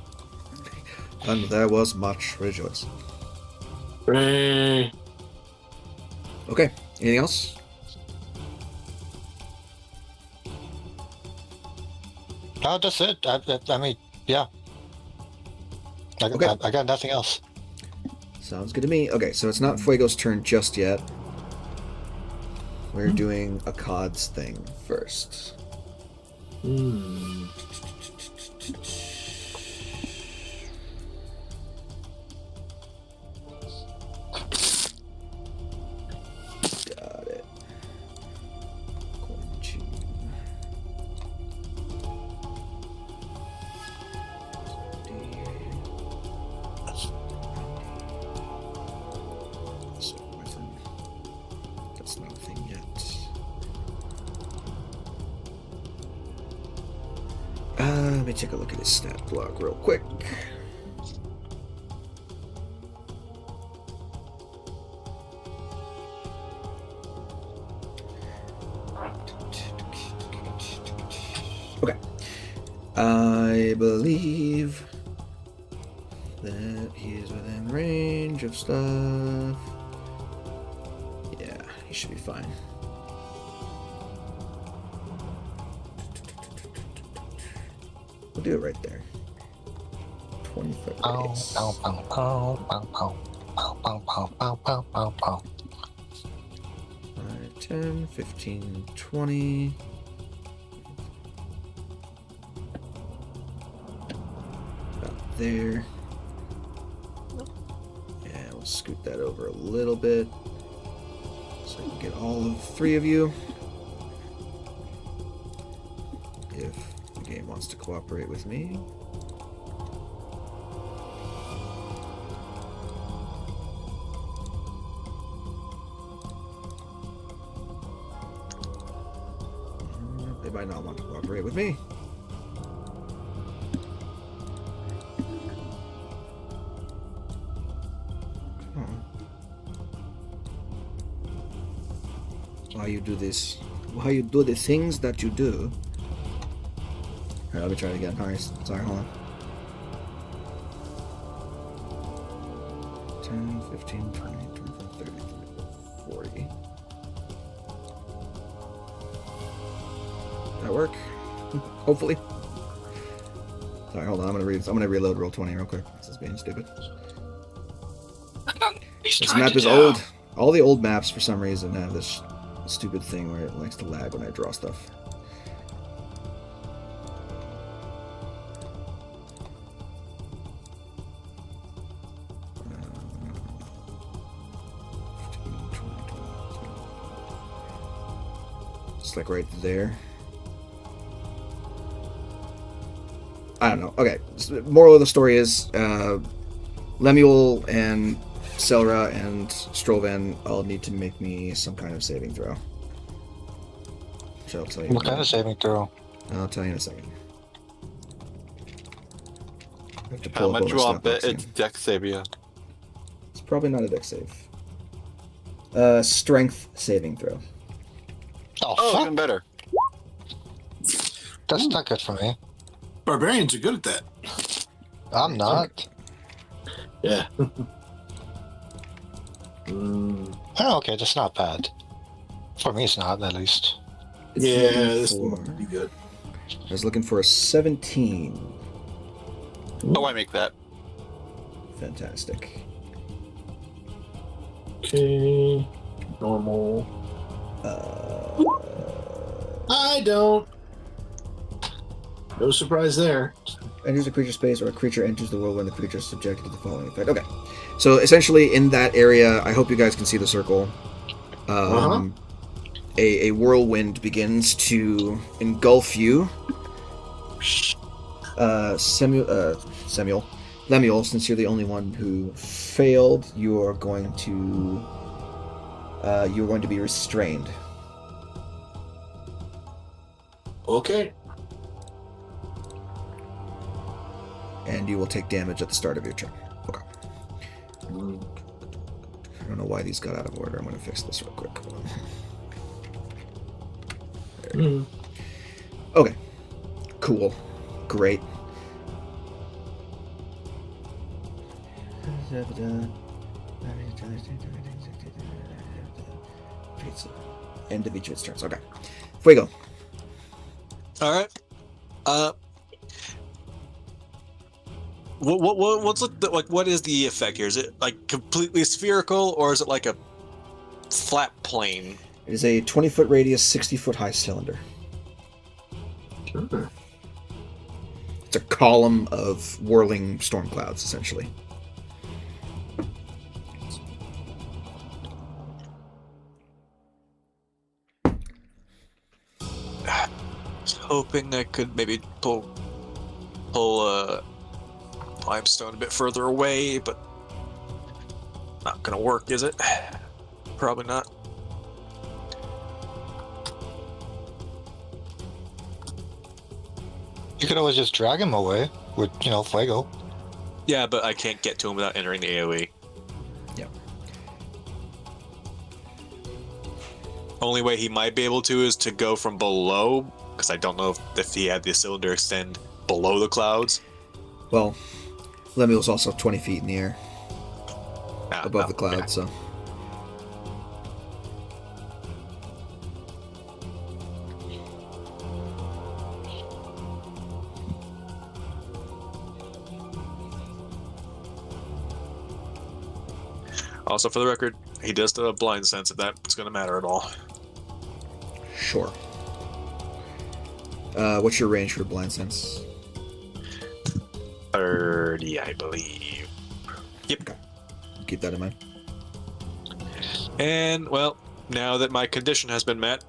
And there was much rejoicing. Hooray. Okay. Anything else? No, that's it. I mean, yeah. Okay. I got nothing else. Sounds good to me. Okay, so it's not Fuego's turn just yet. We're doing a COD's thing first. Hmm. Got it. Going to... Let me take a look at his stat block real quick. Okay. I believe that he is within range of stuff. Yeah, he should be fine. We'll do it right there. 20-foot radius. 5, 10, 15, 20. About there. Yeah, we'll scoot that over a little bit so I can get all of 3 of you. If the game wants to cooperate with me. They might not want to cooperate with me. Why you do this? Why you do the things that you do? Alright, let me try it again. Alright, sorry, hold on. 10, 15, 20, 25, 30, 40. That work? Hopefully. Sorry, hold on. I'm gonna reload roll 20 real quick. This is being stupid. This map is old. All the old maps, for some reason, have this stupid thing where it likes to lag when I draw stuff. It's like right there. I don't know. Okay. Moral of the story is Lemuel and Selra and Strovan all need to make me some kind of saving throw. Which I'll tell you. What kind of saving throw? I'll tell you in a second. I have to How pull up much bonus will I stat bet box it's again. Dex Sabia? It's probably not a dex save. Strength saving throw. Oh, fuck. even better. That's not good for me. Barbarians are good at that. I'm not. Yeah. Oh, okay, that's not bad. For me, it's not, at least. Yeah, this Four. would be good. I was looking for a 17. Oh, I make that. Fantastic. Okay. Normal. I don't. No surprise there. Enters a creature space, or a creature enters the world when the creature is subjected to the following effect. Okay. So essentially, in that area, I hope you guys can see the circle. A whirlwind begins to engulf you. Lemuel, since you're the only one who failed, you're going to be restrained. Okay. And you will take damage at the start of your turn. Okay. I don't know why these got out of order. I'm going to fix this real quick. Hold on. There. Okay. Cool. Great. End of each of its turns. Okay. Fuego. All right. What's like? What is the effect here? Is it like completely spherical, or is it like a flat plane? It is a 20-foot radius, 60-foot high cylinder. Sure. It's a column of whirling storm clouds, essentially. I was hoping I could maybe pull limestone a bit further away, but not gonna work, is it? Probably not. You could always just drag him away with, Fuego. Yeah, but I can't get to him without entering the AoE. Yep. Only way he might be able to is to go from below, because I don't know if he had the cylinder extend below the clouds. Well, Lemuel's also 20 feet in the air above the clouds, okay. so. Also, for the record, he does still have blind sense if that's going to matter at all. Sure. What's your range for blind sense? 30, I believe. Yep. Okay. Keep that in mind. And, well, now that my condition has been met,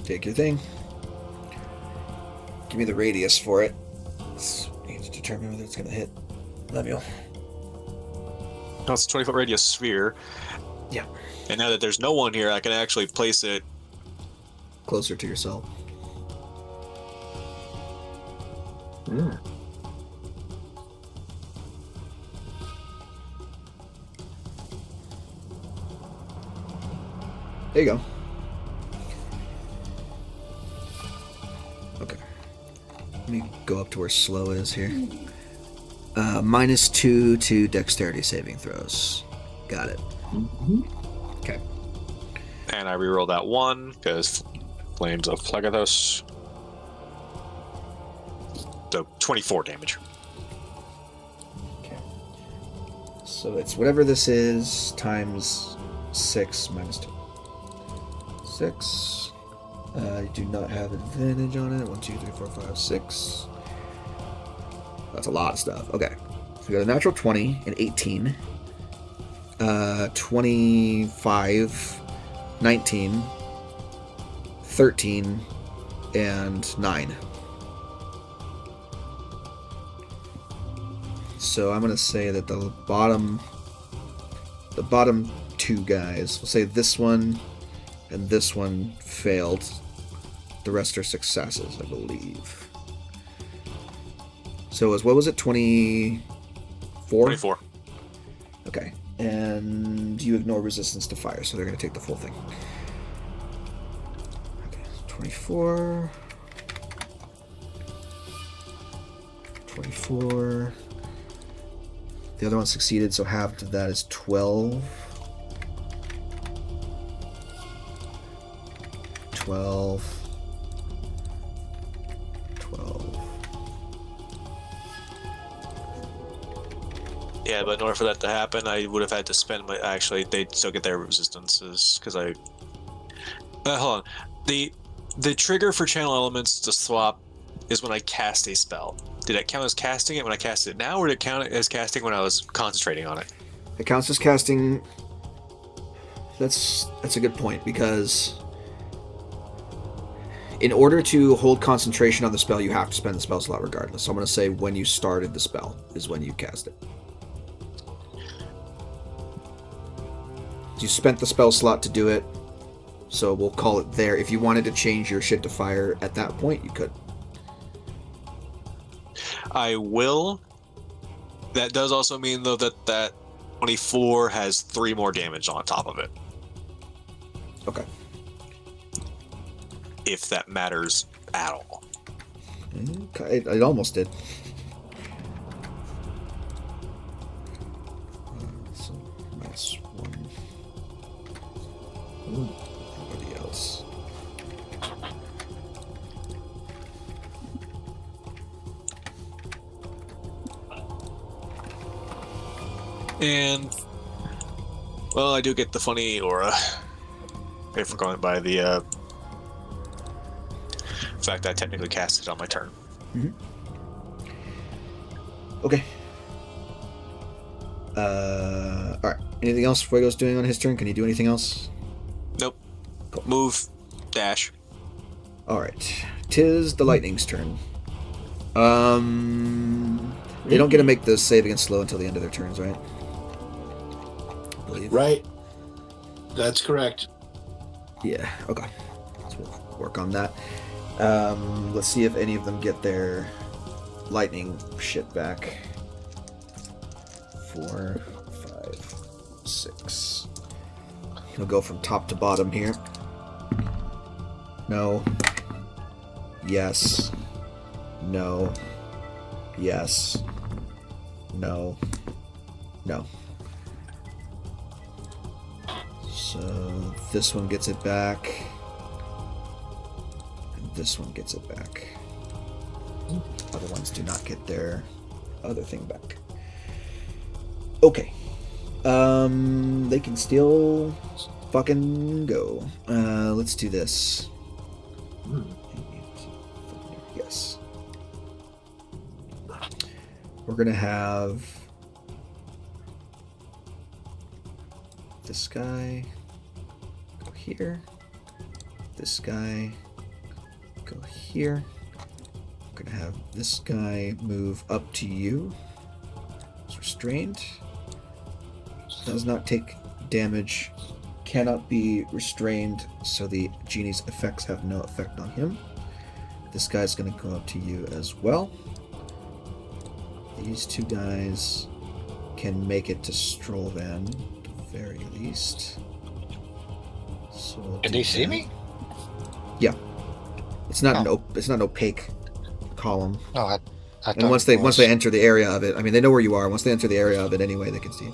Take your thing. Give me the radius for it. I need to determine whether it's going to hit Lemuel. oh, it's a 20-foot radius sphere. Yeah. And now that there's no one here, I can actually place it. Closer to yourself. Mm. There you go. Okay. Let me go up to where slow is here. -2 to dexterity saving throws. Got it. Mhm. Okay. And I reroll that 1, because Flames of Phlegethos. So 24 damage. Okay. So it's whatever this is times 6 -2. 6. You do not have advantage on it. 1, 2, 3, 4, 5, 6. That's a lot of stuff. Okay. So we got a natural 20 and 18. 25, 19, 13, and 9. So I'm going to say that the bottom 2 guys, we'll say this one and this one failed. The rest are successes, I believe. So what was it, 24? 24. Okay. And you ignore resistance to fire, so they're going to take the full thing. Okay, 24. 24. The other one succeeded, so halved of that is 12. 12. 12. Yeah, but in order for that to happen, I would have had to spend my. Actually, they'd still get their resistances because I. Hold on. The trigger for channel elements to swap is when I cast a spell. Did it count as casting it when I cast it now, or did it count as casting when I was concentrating on it? It counts as casting. That's a good point, because in order to hold concentration on the spell, you have to spend the spell slot regardless. So I'm going to say when you started the spell is when you cast it. You spent the spell slot to do it, so we'll call it there. If you wanted to change your shit to fire at that point, you could. I will. That does also mean, though, that 24 has 3 more damage on top of it. Okay. If that matters at all. Okay, it almost did. So, -1. Nobody else. And, well, I do get the funny aura. If we're going by the fact that I technically cast it on my turn. Mm-hmm. Okay. Alright. Anything else Fuego's doing on his turn? Can he do anything else? Nope. Cool. Move. Dash. Alright. 'Tis the lightning's turn. They don't get to make the save against slow until the end of their turns, right? I believe. Right. That's correct. Yeah, okay. So we'll work on that. Let's see if any of them get their lightning shit back. 4, 5, 6. He'll go from top to bottom here. No. Yes. No. Yes. No. No. So this one gets it back. And this one gets it back. Other ones do not get their other thing back. Okay. They can still fucking go. Let's do this. Yes. We're gonna have this guy go here. This guy go here. We're gonna have this guy move up to you. It's restrained. Does not take damage. Cannot be restrained, so the genie's effects have no effect on him. This guy's going to go up to you as well. These two guys can make it to Strollvan, at the very least. So we'll Can do they see that. me? Yeah, it's not it's not an opaque column. No, I thought And once it they was. enter the area of it, I mean, they know where you are. Once they enter the area of it anyway, they can see it.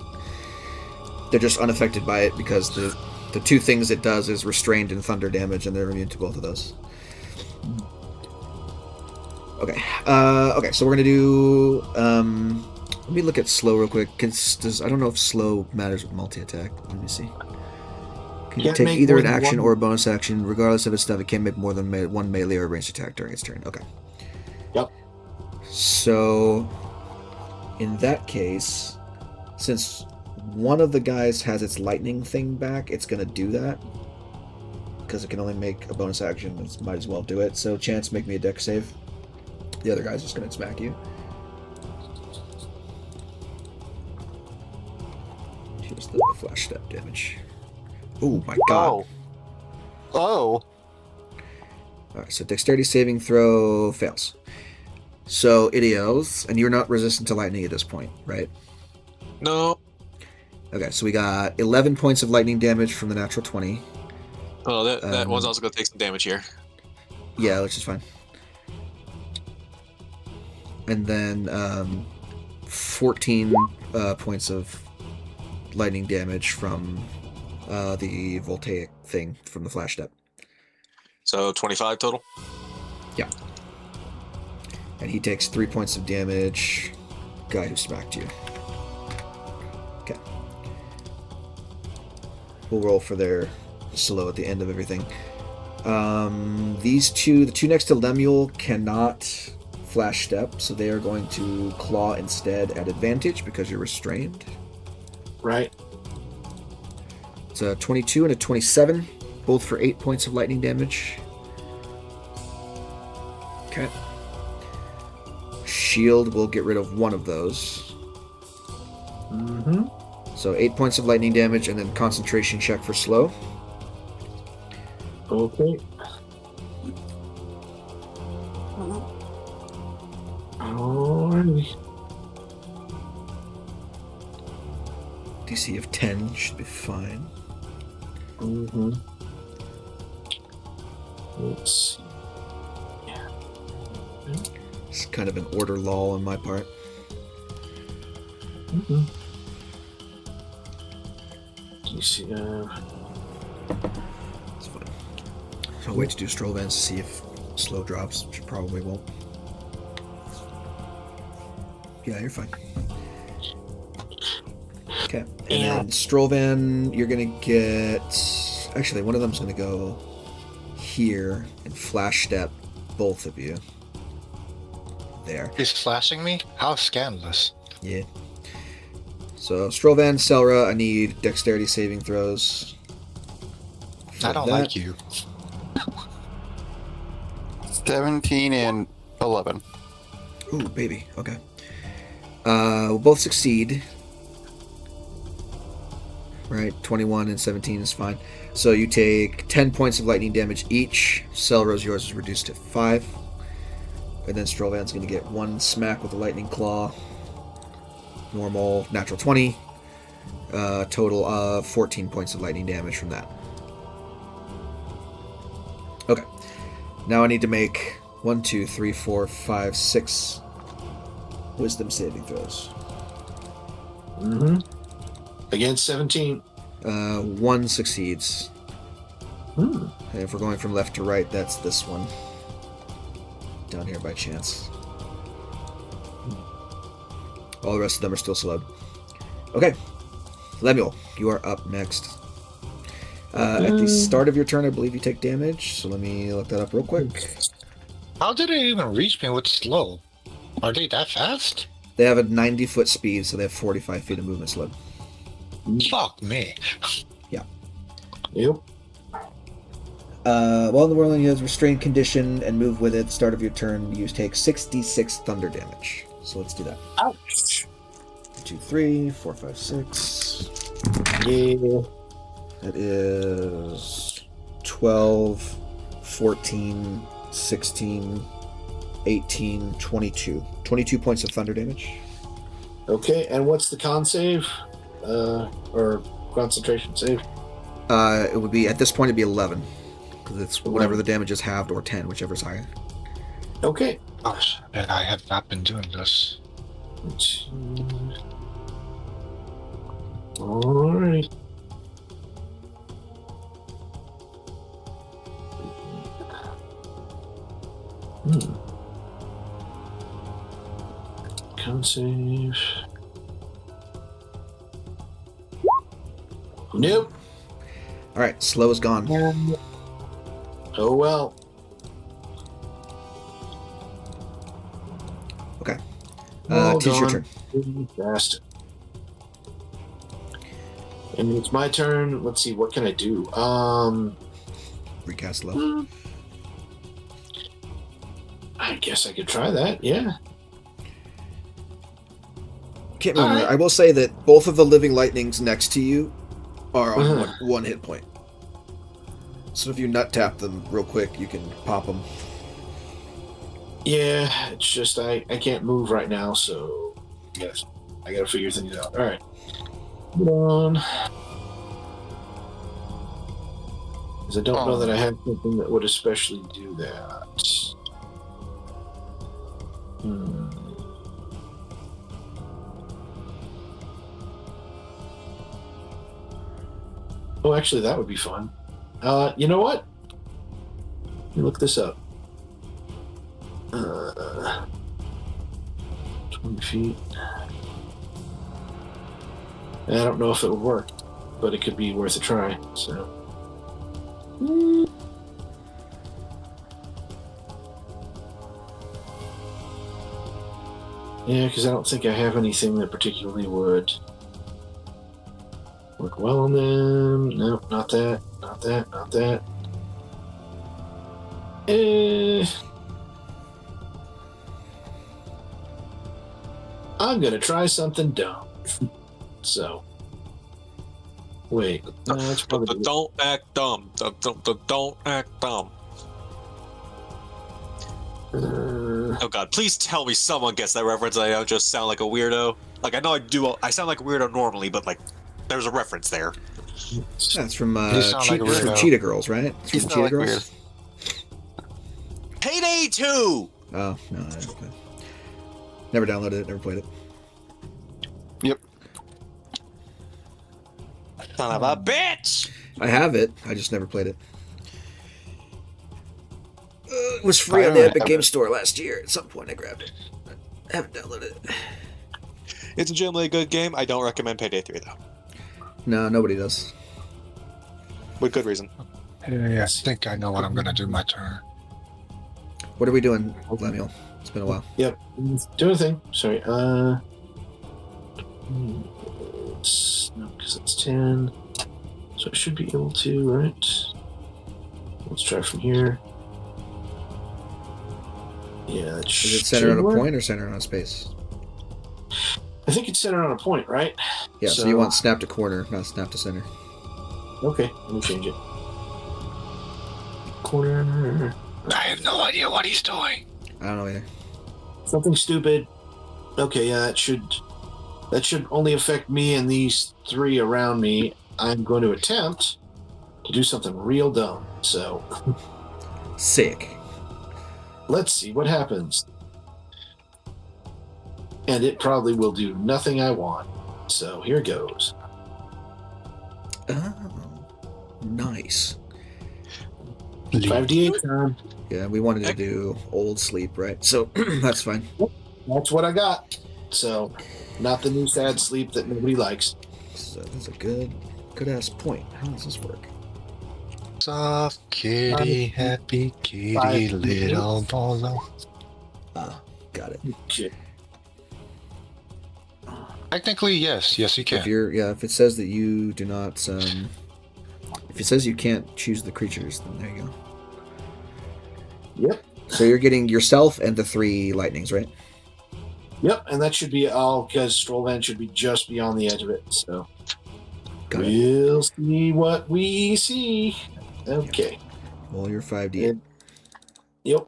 They're just unaffected by it because the two things it does is restrained and thunder damage, and they're immune to both of those. Okay. Okay, so we're gonna do. Let me look at slow real quick. I don't know if slow matters with multi-attack. Let me see. Can you Can't take make either more an than action one. or a bonus action, regardless of its stuff? It can't make more than one melee or ranged attack during its turn. Okay. Yep. So, in that case, since one of the guys has its lightning thing back, it's going to do that. Because it can only make a bonus action, it might as well do it. So, Chance, make me a dex save. The other guy's just going to smack you. Here's the flash step damage. Oh my god. Oh. Alright, so dexterity saving throw fails. So it yells, and you're not resistant to lightning at this point, right? No. Okay, so we got 11 points of lightning damage from the natural 20. Oh, that one's also going to take some damage here. Yeah, which is fine. And then 14 points of lightning damage from the voltaic thing from the flash step. So 25 total. Yeah. And he takes 3 points of damage. Guy who smacked you. Okay. We'll roll for their slow at the end of everything. These two, the two next to Lemuel, cannot flash step, so they are going to claw instead at advantage because you're restrained. Right. It's a 22 and a 27, both for 8 points of lightning damage. Okay. Shield will get rid of one of those. Mm-hmm. So 8 points of lightning damage, and then concentration check for slow. Okay. Alrighty. DC of 10 should be fine. Mm-hmm. Let's see. It's kind of an order lull on my part. Mm-hmm. You see, It's fine. I'll wait to do stroll events to see if slow drops, which it probably won't. Yeah, you're fine. Okay. And then Strollvan, you're gonna get. Actually, one of them's gonna go here and flash step both of you. There. He's flashing me? How scandalous. Yeah. So Strollvan, Selra, I need dexterity saving throws. I don't like you. 17 and 11. Ooh, baby. Okay. We'll both succeed. Right, 21 and 17 is fine. So you take 10 points of lightning damage each. Selro's, yours is reduced to 5. And then Strovan's going to get 1 smack with the lightning claw. Normal, natural 20. Total of 14 points of lightning damage from that. Okay. Now I need to make 1, 2, 3, 4, 5, 6 wisdom saving throws. Mm-hmm. Against 17. 1 succeeds. And if we're going from left to right, that's this one. Down here by chance. All the rest of them are still slowed. Okay. Lemuel, you are up next. At the start of your turn, I believe you take damage, so let me look that up real quick. How did it even reach me with slow? Are they that fast? They have a 90-foot speed, so they have 45 feet of movement slowed. Fuck me. Yeah. Yep. While in the whirling, you have restrained condition and move with it. At the start of your turn, you take 66 thunder damage. So let's do that. Ouch. 1, 2, 3, 4, 5, 6. Yeah. That is 12, 14, 16, 18, 22. 22 points of thunder damage. Okay, and what's the con save? Or concentration save? It would be, at this point, it'd be 11. Because it's whatever the damage is halved or 10, whichever's higher. Okay. Gosh, I bet I have not been doing this. Alright. Con save. Nope. Alright, slow is gone. Oh well. Okay. All Tis your gone. turn. Fast. And it's my turn. Let's see, what can I do? Recast slow. I guess I could try that, yeah. Can't remember. Alright. I will say that both of the living lightnings next to you are on Uh-huh. one hit point. So if you nut tap them real quick, you can pop them. Yeah, it's just I can't move right now, so yes, I gotta figure things out. Alright. Hold on. Because I don't know that I have something that would especially do that. Oh, actually, that would be fun. You know what? Let me look this up. 20 feet. I don't know if it would work, but it could be worth a try. So. Yeah, because I don't think I have anything that particularly would work well on them. No, not that. Not that. Not that. I'm gonna try something dumb. So. Wait. No, that's probably. Don't act dumb. Don't act dumb. Oh god, please tell me someone gets that reference. I don't just sound like a weirdo. Like, I know I do. I sound like a weirdo normally, but like, there's a reference there. That's from, You sound like a from weirdo. Cheetah Girls, right? It's You from sound Cheetah like Girls? Payday 2! Oh, no. Okay. Never downloaded it, never played it. Yep. Son of a bitch! I have it, I just never played it. It was free I on the don't Epic have Game it. Store last year. At some point I grabbed it. I haven't downloaded it. It's a generally a good game. I don't recommend Payday 3 though. No, nobody does. With good reason. Yeah, I think I know what I'm gonna do my turn. What are we doing, Lemuel? It's been a while. Yep. Do a thing. Sorry. It's, no, because it's 10. So I should be able to, right? Let's try from here. Yeah, that Is it centered on a point or centered on a space? I think it's centered on a point, right? Yeah, so you want snap to corner, not snap to center. Okay, let me change it. Corner. I have no idea what he's doing. I don't know either. Something stupid. Okay, yeah, that should only affect me and these 3 around me. I'm going to attempt to do something real dumb. So, Sick. let's see what happens. And it probably will do nothing I want. So, here goes. Oh, nice. 5d8 time. Yeah, we wanted to do old sleep, right? So that's fine. That's what I got. So, not the new sad sleep that nobody likes. So that's a good ass point. How does this work? Soft kitty, happy kitty, little bolo. Ah, got it. Shit. Technically, yes, you can. If it says that you do not, if it says you can't choose the creatures, then there you go. Yep. So you're getting yourself and the 3 lightnings, right? Yep, and that should be all because Strollvan should be just beyond the edge of it. So Got it. we'll see what we see. Okay. Well, you're 5d8. Yep.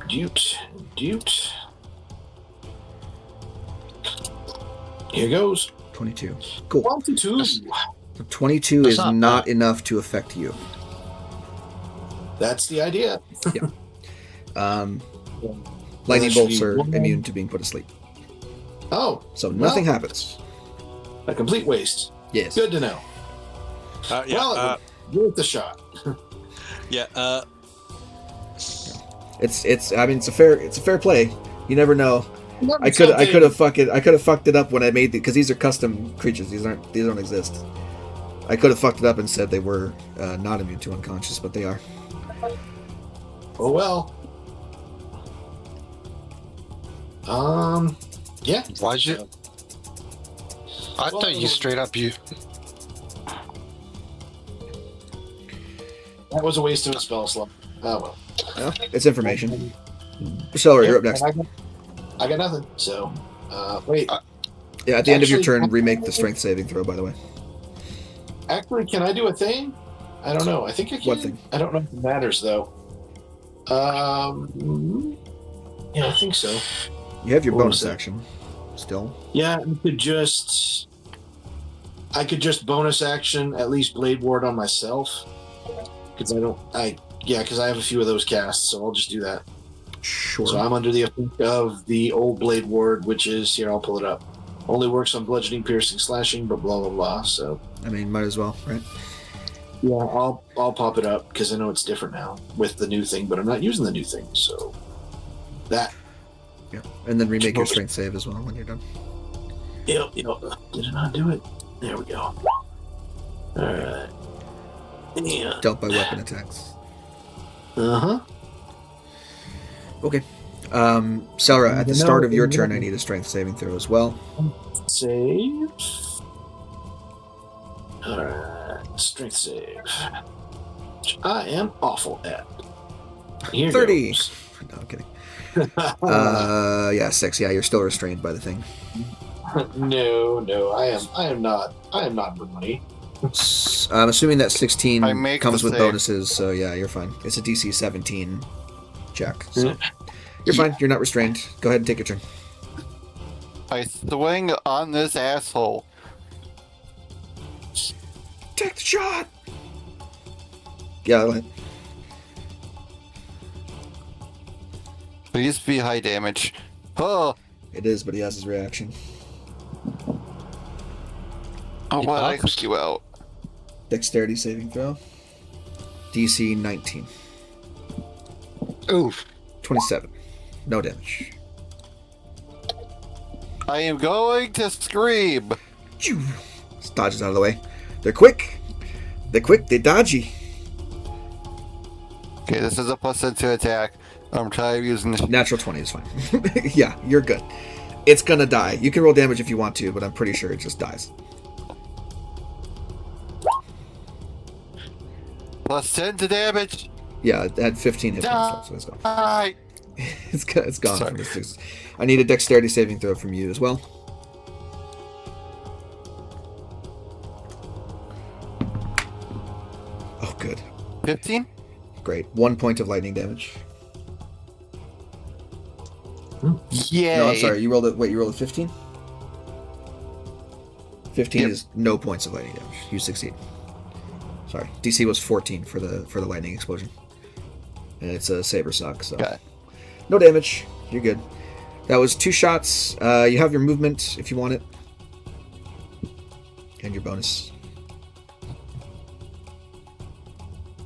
Dute. Here goes. 22. Cool. 1 to 2. 22 That's is not not bad. enough to affect you. That's the idea. Lightning should bolts be are 1. immune to being put to sleep. Oh, So nothing well, happens. a complete waste. Yes. Good to know. Yeah. Well, give it the shot. Yeah. It's a fair play. You never know. I could Something- have fucked it up when I made it, because these are custom creatures. These don't exist. I could have fucked it up and said they were not immune to unconscious, but they are. Oh well. Yeah. Why'd you? I thought you straight up you. That was a waste of a spell slot. Oh well. Well, it's information. Celery, you're up next. I got nothing. So, wait. Yeah, at the end of your Actually, turn, remake the strength saving throw, by the way. Actually, can I do a thing? I don't know. I think I can. What thing? I don't know if it matters though. Yeah, I think so. You have your What bonus was that? action still. Yeah, I could just bonus action at least Blade Ward on myself because because I have a few of those casts, so I'll just do that. Sure. So I'm under the effect of the old Blade Ward, which is here. I'll pull it up. Only works on bludgeoning, piercing, slashing, but blah blah blah. So I mean, might as well, right? yeah, I'll pop it up because I know it's different now with the new thing, but I'm not using the new thing, so that. Yeah. And then remake your strength save as well when you're done. Yep. Did it not do it? There we go. All right. Yeah. Dealt by weapon attacks. Uh-huh. Okay. Selra, at the start of your turn, I need a strength saving throw as well. Save. Alright. Strength save. Which I am awful at. Here 30. goes. No, I'm kidding. Yeah, 6. Yeah, you're still restrained by the thing. No, I am not money. I'm assuming that 16 I make comes the with save. bonuses, so yeah, you're fine. It's a DC 17 check, so you're fine. You're not restrained. Go ahead and take your turn. I swing on this asshole. Take the shot! Yeah, let- Please be high damage. Oh, it is, but he has his reaction. why did I click you out? Dexterity saving throw. DC 19. Oof. 27. No damage. I am going to scream. Phew. Just dodges out of the way. They're quick. They're dodgy. Okay, this is a +2 attack. I'm tired of using this. Natural 20 is fine. Yeah, you're good. It's gonna die. You can roll damage if you want to, but I'm pretty sure it just dies. Plus 10 to damage. Yeah, it had 15 hit points, so it's gone. Die. It's gone Sorry. from the six. I need a dexterity saving throw from you as well. Oh, good. 15? Great. 1 point of lightning damage. Yay. No, I'm sorry. You rolled it. Wait, you rolled a 15? 15 Yep. is no points of lightning damage. You succeed. Sorry. DC was 14 for the lightning explosion. And it's a saber suck, so. Okay. No damage. You're good. That was 2 shots. You have your movement if you want it. And your bonus.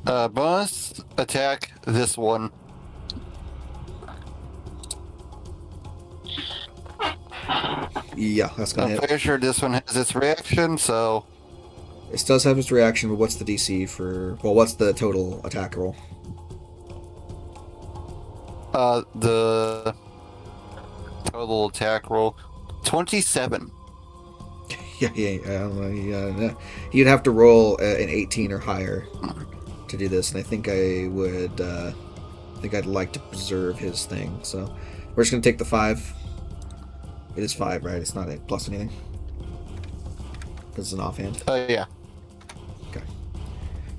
Bonus attack this one. Yeah, that's gonna I'm hit. pretty sure this one has its reaction, so This does have its reaction, but what's the DC for... Well, what's the total attack roll? the total attack roll 27. Yeah. You'd have to roll an 18 or higher to do this, and I think I would... I think I'd like to preserve his thing, so... We're just gonna take the 5. It is 5, right? It's not a plus anything. Because it's an offhand. Yeah. Okay.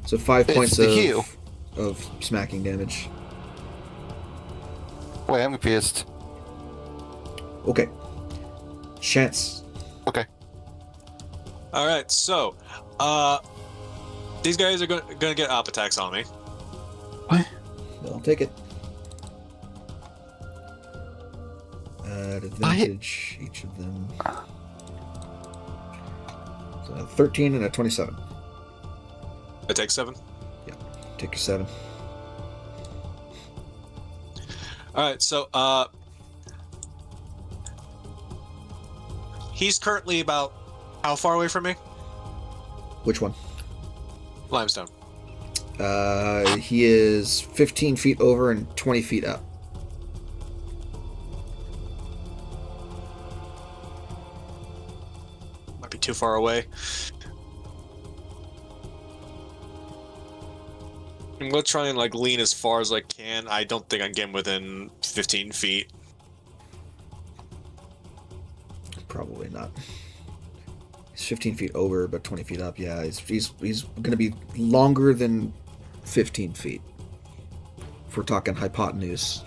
So 5 It's points the heal. of smacking damage. Wait, I'm confused. Okay. Chance. Okay. All right, so these guys are gonna get op attacks on me. I'll take it. At advantage, each of them. So a 13 and a 27. I take 7. Take your 7. All right, so he's currently about how far away from me? Which one? Limestone. He is 15 feet over and 20 feet up. Might be too far away. I'm gonna try and like lean as far as I can. I don't think I can get him within 15 feet. Probably not. He's 15 feet over, but 20 feet up. Yeah, he's going to be longer than 15 feet. If we're talking hypotenuse.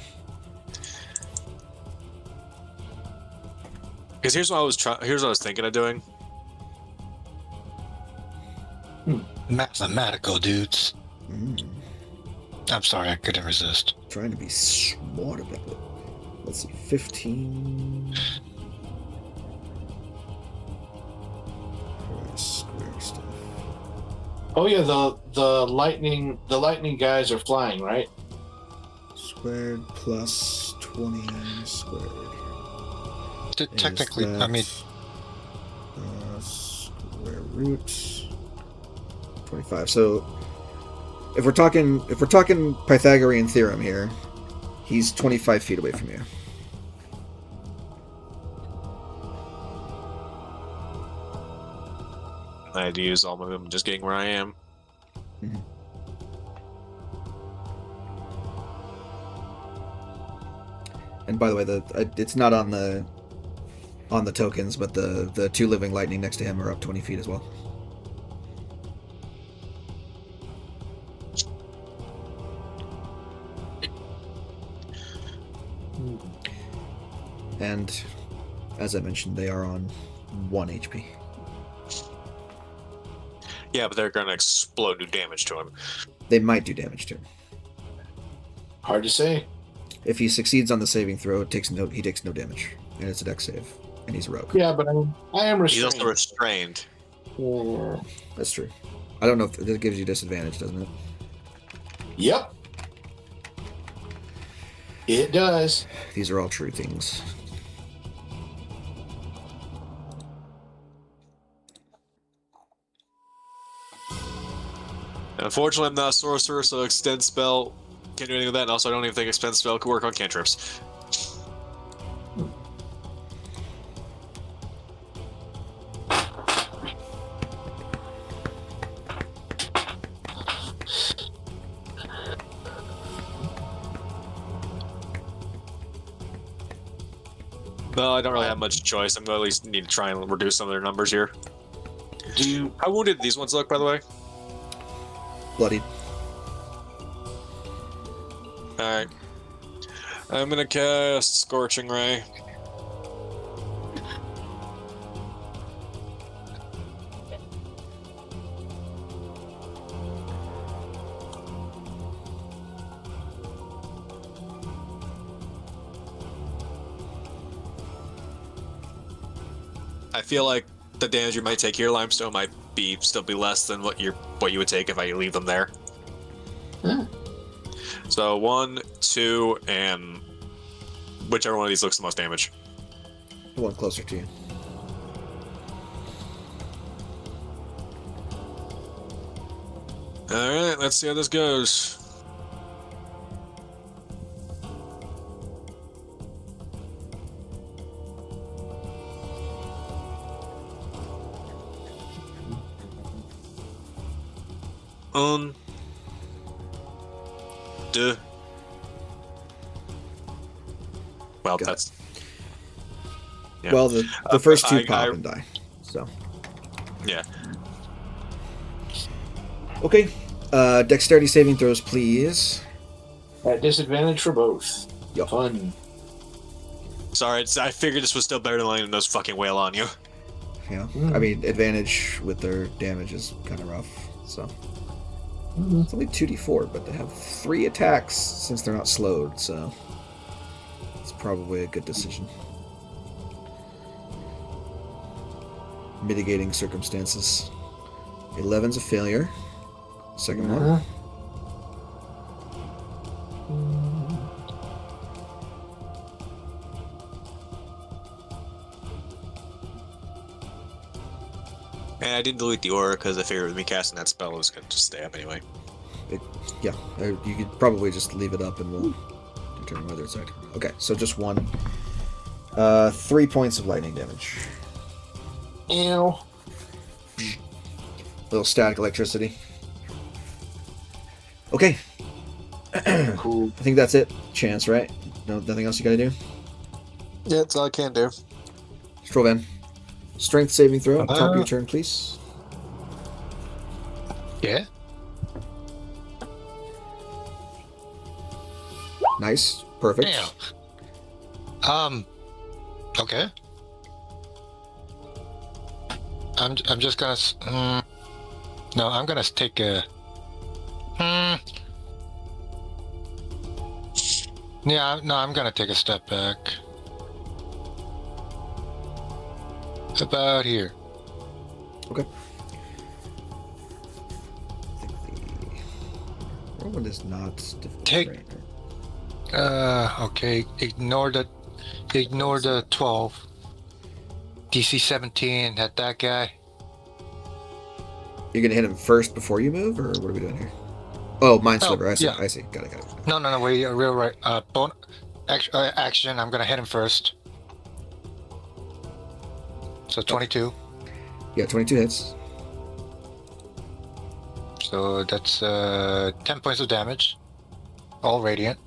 Because here's what I was thinking of doing. Mathematical dudes. I'm sorry, I couldn't resist. Trying to be smart about it. Let's see, 15. Square stuff. Oh yeah, the lightning guys are flying, right? Squared plus 20 squared. Technically, I mean, square root 25. So if we're talking Pythagorean theorem here, he's 25 feet away from you. I had to use all of them just getting where I am. Mm-hmm. And by the way, it's not on the tokens, but the 2 living lightning next to him are up 20 feet as well. And as I mentioned, they are on 1 HP. Yeah, but they're gonna explode, do damage to him. They might do damage to him. Hard to say. If he succeeds on the saving throw, he takes no damage, and it's a dex save, and he's a rogue. Yeah, but I am He's restrained. also restrained. That's true. I don't know if that gives you disadvantage, doesn't it? Yep. It does. These are all true things. Unfortunately, I'm not a sorcerer, so extend spell can't do anything with that. And also, I don't even think extend spell could work on cantrips. No, I don't really have much choice. I'm going to at least need to try and reduce some of their numbers here. Do you? How wounded these ones look, by the way? Bloodied. Alright. I'm going to cast Scorching Ray. I feel like the damage you might take here, Limestone, might still be less than what you would take if I leave them there. Huh. So 1, 2, and whichever one of these looks the most damage. The one closer to you. Alright, let's see how this goes. Un. Deux. Well, Got that's. Yeah. Well, the first two I- pop I- and die. So. Yeah. Okay. Dexterity saving throws, please. At disadvantage for both. Yup. Fun. Sorry, I figured this was still better than letting those fucking wail on you. Yeah. I mean, advantage with their damage is kind of rough. So. It's only 2d4, but they have 3 attacks since they're not slowed, so it's probably a good decision. Mitigating circumstances. 11's a failure. Second one. And I didn't delete the aura because I figured with me casting that spell, it was going to just stay up anyway. Yeah, you could probably just leave it up and we'll determine whether it's active. Okay, so just one. 3 points of lightning damage. Ew. Little static electricity. Okay. Cool. I think that's it. Chance, right? No, nothing else you gotta do? Yeah, that's all I can do. Strovan. Strength saving throw. Top of your turn, please. Yeah. Nice. Perfect. Damn. Okay. I'm just gonna. No, I'm gonna take a. Yeah, no, I'm gonna take a step back. About here. Okay. I think the one is not difficult. Take- right? Okay. Ignore the 12. DC 17 at that guy. You're gonna hit him first before you move, or what are we doing here? Oh, Mind Sliver. I see. yeah. I see. Got it. No, wait, you're real right. Action, I'm gonna hit him first. So 22. Yeah, 22 hits. So that's 10 points of damage. All radiant.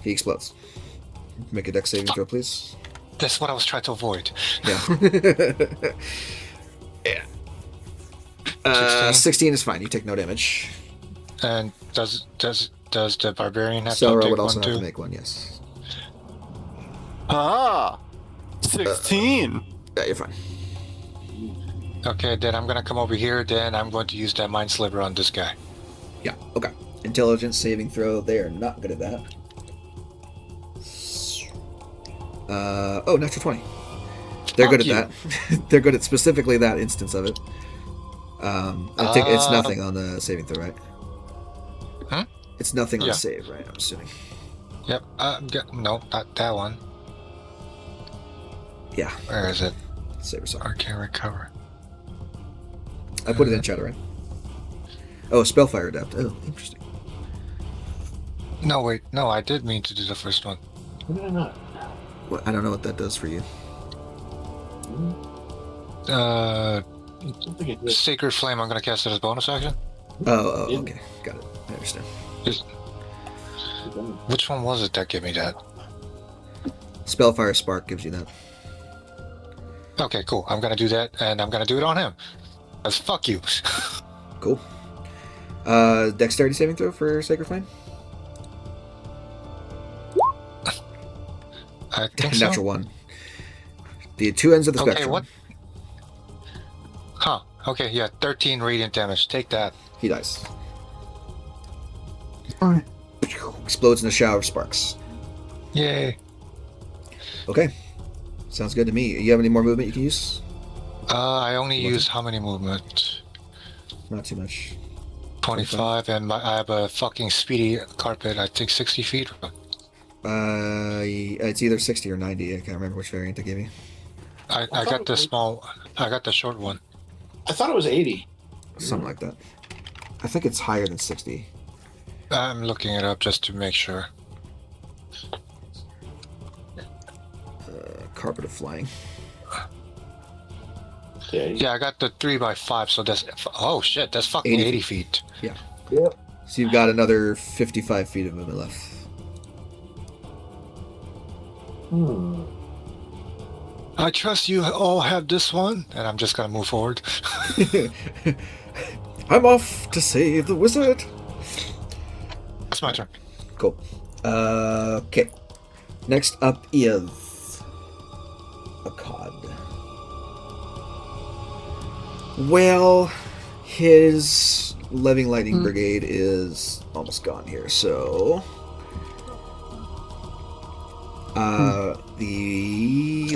He explodes. Make a dex saving throw, please. That's what I was trying to avoid. Yeah. Yeah. 16. 16 is fine. You take no damage. And does the barbarian have Selra to take would one also have too? to make one, yes. Ah, 16. Yeah, you're fine. Okay, then I'm gonna come over here. Then I'm going to use that mind sliver on this guy. Yeah, okay. Intelligence saving throw. They are not good at that. Natural 20. They're Fuck good you. at that. They're good at specifically that instance of it. I think it's nothing on the saving throw, right? Hmm? It's nothing on Yeah. save, right? I'm assuming. Yep. No, not that one. Yeah. Where is it? Save or sorry. Arcane recover. I put it in chat, right? Oh, Spellfire Adept. Oh, interesting. No, wait. No, I did mean to do the first one. Did I not? Well, I don't know what that does for you. I don't think it did. Sacred Flame. I'm gonna cast it as bonus action. Oh, Yeah. okay. Got it. I understand. Which one was it that gave me that? Spellfire Spark gives you that. Okay, cool. I'm gonna do that, and I'm gonna do it on him. Cause fuck you. Cool. Dexterity saving throw for Sacred Flame. I think so. Natural one. The two ends of the Okay, spectrum. what? Huh. Okay, yeah, 13 radiant damage. Take that. He dies. Explodes in a shower of sparks. Yay. Okay. Sounds good to me. You have any more movement you can use? I only use how many movement? Not too much. 25, and I have a fucking speedy carpet. I think 60 feet. It's either 60 or 90. I can't remember which variant I gave you. I got the small. I got the short one. I thought it was 80. Something like that. I think it's higher than 60. I'm looking it up just to make sure. Carpet of Flying. Yeah, I got the 3x5, so that's. Oh shit, that's fucking 80 feet. Yeah. Yep. So you've got another 55 feet of movement left. I trust you all have this one, and I'm just gonna move forward. I'm off to save the wizard. That's my turn. Cool. Okay. Next up is a cod. Well, his Living Lightning Brigade is almost gone here, so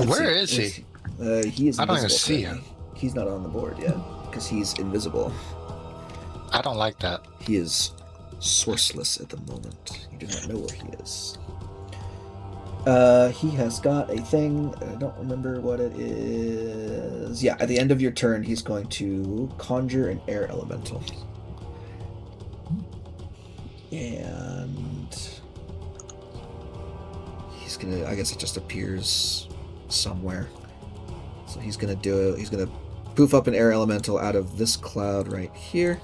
Where is he? He is. I don't even invisible see currently. him. He's not on the board yet because he's invisible. I don't like that. He is sourceless at the moment. You do not know where he is. He has got a thing. I don't remember what it is. Yeah, at the end of your turn, he's going to conjure an air elemental. And he's gonna, I guess it just appears somewhere. So he's gonna do it. He's gonna poof up an air elemental out of this cloud right here.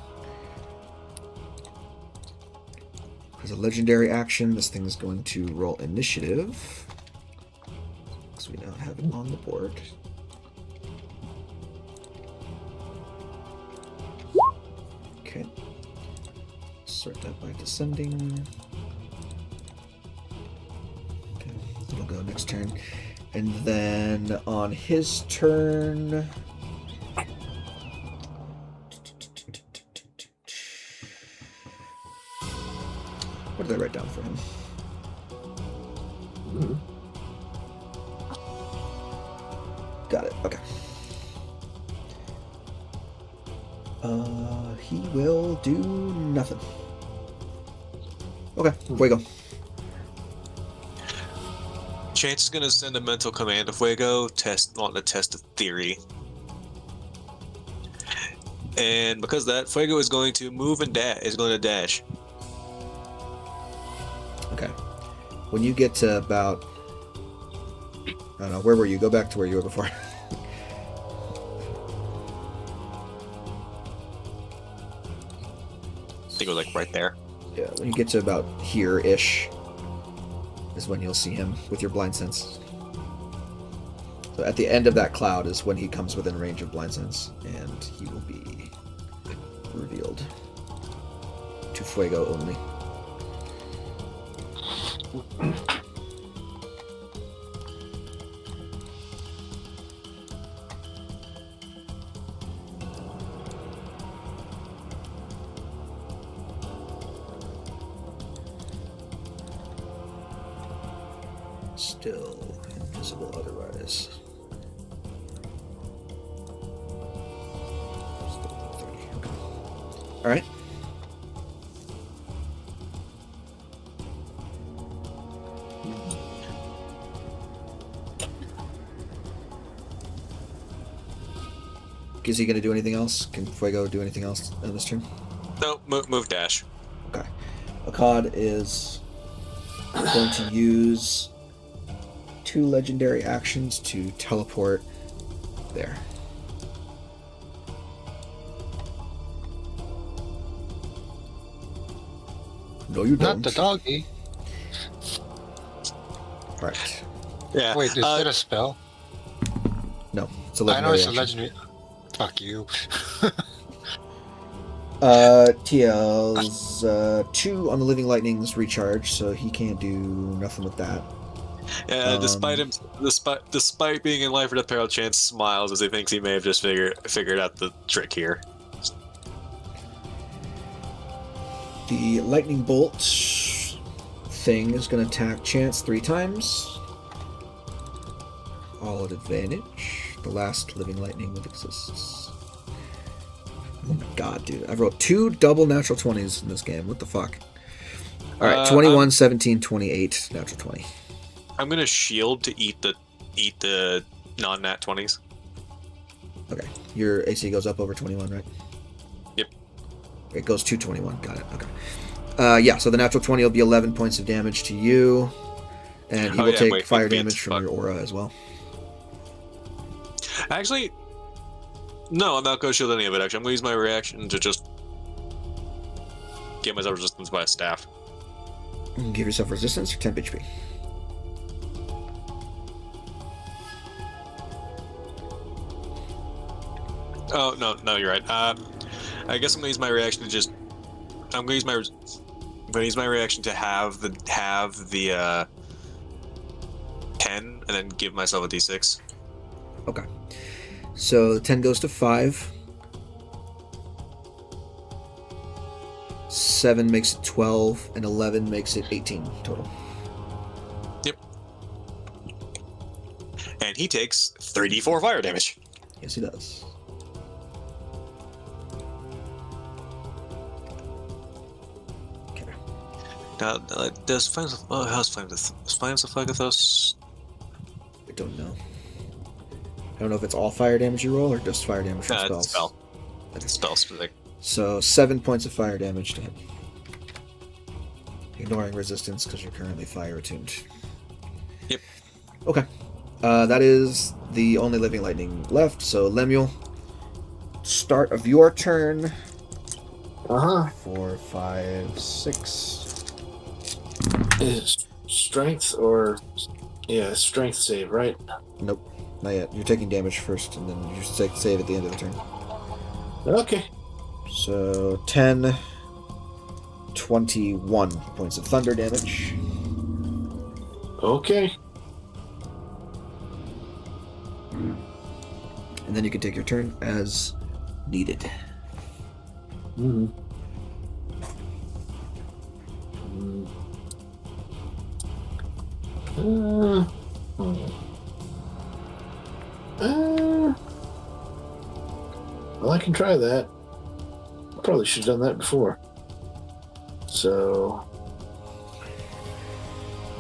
As a legendary action, this thing is going to roll initiative. Because we now have it on the board. Okay. Sort that by descending. Okay, it'll go next turn. And then on his turn... What did I write down for him? Got it. Okay. He will do nothing. Okay, Fuego. Chance is gonna send a mental command to Fuego, wanting to test a theory. And because of that, Fuego is going to move and dash. Okay. When you get to about... I don't know, where were you? Go back to where you were before. I think it was like right there. Yeah, when you get to about here-ish is when you'll see him with your blind sense. So at the end of that cloud is when he comes within range of blind sense, and he will be revealed to Fuego only. Still invisible otherwise. Still 30. Okay. All right. Is he going to do anything else? Can Fuego do anything else on this turn? No, move dash. Okay. Akkad is going to use 2 legendary actions to teleport there. No, you don't. Not the doggy. Right. Yeah. Wait, is that a spell? No, It's a I know legendary it's a action. legendary. Fuck you. TL's 2 on the Living Lightning's recharge, so he can't do nothing with that. Yeah, despite being in life or death peril, Chance smiles as he thinks he may have just figured out the trick here. The lightning bolt thing is going to attack Chance 3 times. All at advantage. The last living lightning that exists. Oh my god, dude. I've rolled 2 double natural 20s in this game. What the fuck? Alright, 21, 17, 28, natural 20. I'm gonna shield to eat the non-nat 20s. Okay. Your AC goes up over 21, right? Yep. It goes to 21. Got it. Okay. Yeah, so the natural 20 will be 11 points of damage to you. And he will take fire damage from your aura as well. Actually, no, I'm not going to shield any of it, actually. I'm going to use my reaction to just get myself resistance by a staff. Give yourself resistance for 10 HP. Oh, no, you're right. I guess I'm going to use my reaction to just... I'm going to use my reaction to have the 10 and then give myself a d6. Okay. So 10 goes to 5. 7 makes it 12, and 11 makes it 18 total. Yep. And he takes 3d4 fire damage. Yes, he does. Okay. Now, does Flames of... Oh, how's Flames of Phagathos? I don't know. I don't know if it's all fire damage you roll or just fire damage from spells. It's a spell. It's a spell specific. So 7 points of fire damage to him. Ignoring resistance because you're currently fire attuned. Yep. Okay. That is the only living lightning left. So Lemuel, start of your turn. 4, 5, 6. Is strength or strength save, right? Nope, not yet. You're taking damage first, and then you save at the end of the turn. Okay. So 10, 21 points of thunder damage. Okay. And then you can take your turn as needed. Mm-hmm. Well, I can try that. Probably should have done that before. So,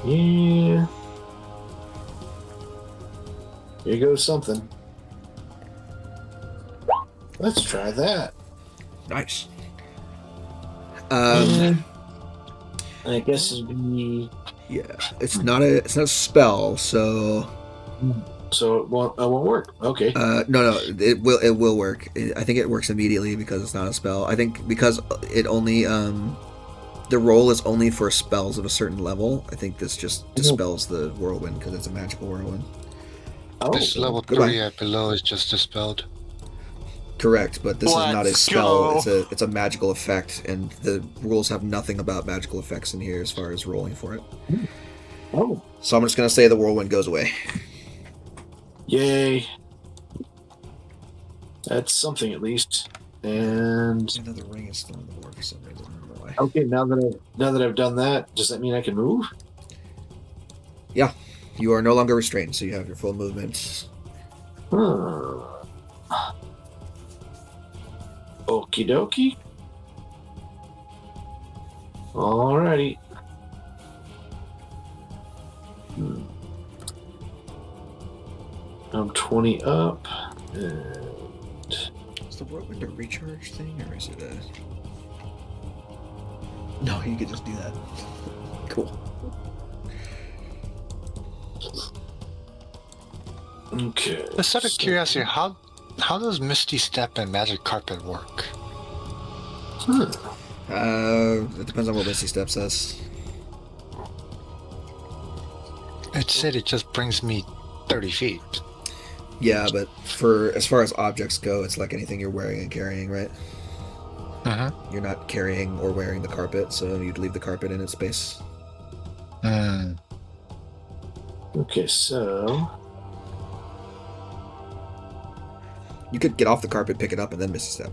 yeah. Here goes something. Let's try that. Nice. I guess it'd be. Yeah, it's not a spell, so. So it won't work. Okay. No, it will work. I think it works immediately because it's not a spell. I think because it only the roll is only for spells of a certain level. I think this just dispels the whirlwind because it's a magical whirlwind. Oh, This level goodbye. 3 and below is just dispelled. Correct, but this is not a Let's spell. go. It's a magical effect, and the rules have nothing about magical effects in here as far as rolling for it. Oh. So I'm just gonna say the whirlwind goes away. Yay. That's something at least. And Another ring is still on the board for some reason. I don't know why. okay, now that I've done that, does that mean I can move? Yeah, you are no longer restrained, so you have your full movement. Okie dokie. Alrighty. I'm 20 up. And Is the whirlwind a recharge thing, or is it a... No, you could just do that. Cool. okay. Just out of so- curiosity, how does Misty Step and Magic Carpet work? It depends on what Misty Step says. It said it just brings me 30 feet. Yeah, but for as far as objects go, it's like anything you're wearing and carrying, right? Mm-hmm. You're not carrying or wearing the carpet, so you'd leave the carpet in its space. Hmm. Okay, so You could get off the carpet, pick it up, and then miss a step.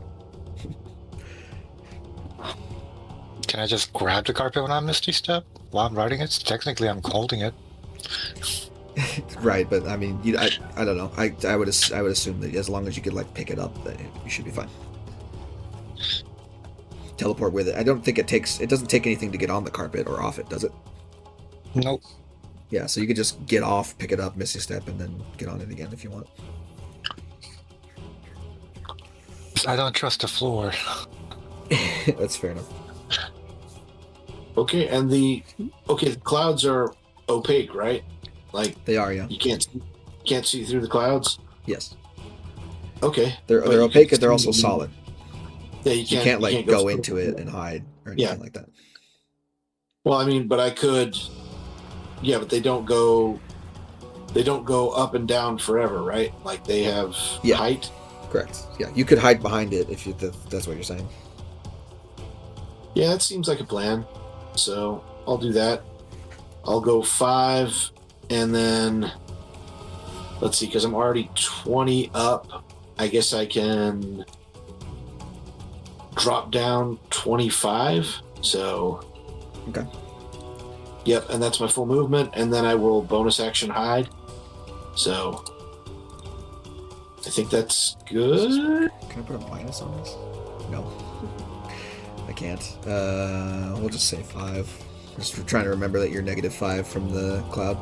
Can I just grab the carpet when I'm Misty Step while I'm riding it? Technically, I'm holding it. Right, but I mean, I don't know. I would assume that as long as you could like pick it up, that you should be fine. Teleport with it. I don't think it doesn't take anything to get on the carpet or off it, does it? Nope. Yeah, so you could just get off, pick it up, miss a step, and then get on it again if you want. I don't trust the floor. That's fair enough. okay, and the clouds are opaque, right? Like They are, yeah. you can't see through the clouds. Yes. Okay, They're but you opaque, can and they're also see- solid. Yeah, You can't like go through into it them. and hide or anything Yeah. like that. Well, I mean, but I could. Yeah, but they don't go up and down forever, right? Like they have Yeah. height. Correct. Yeah, you could hide behind it if that's what you're saying. Yeah, that seems like a plan. So I'll do that. I'll go 5, and then let's see, because I'm already 20 up. I guess I can drop down 25. So Okay. yep, and that's my full movement, and then I will bonus action hide. So I think that's good. Can I put a minus on this? No. I can't. We'll just say 5. Just for trying to remember that you're -5 from the cloud.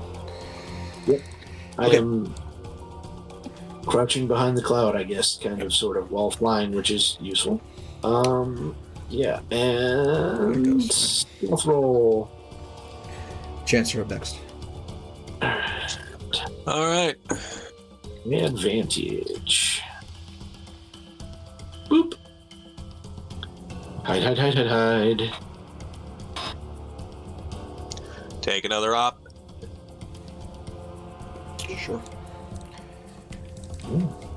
I Okay. am crouching behind the cloud, I guess, kind of, sort of, while flying, which is useful. Yeah, There it and goes. stealth roll. Chance, you're up next. All right. Advantage. Boop. Hide. Take another op. Sure.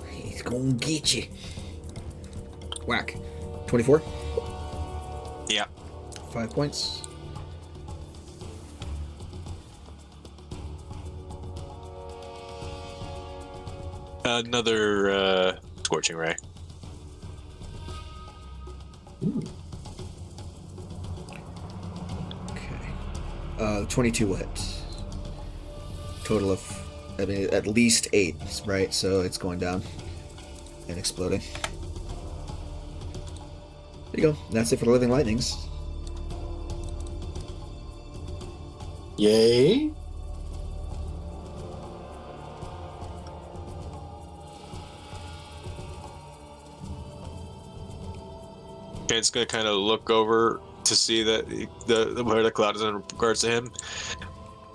He's gonna get you. Whack. 24? Yeah. 5 points. Another scorching ray. Okay. 22 will hit. Total of, I mean, at least 8, right? So it's going down and exploding. There you go. That's it for the Living Lightnings. Yay. Okay, it's gonna kind of look over to see that the where the cloud is in regards to him.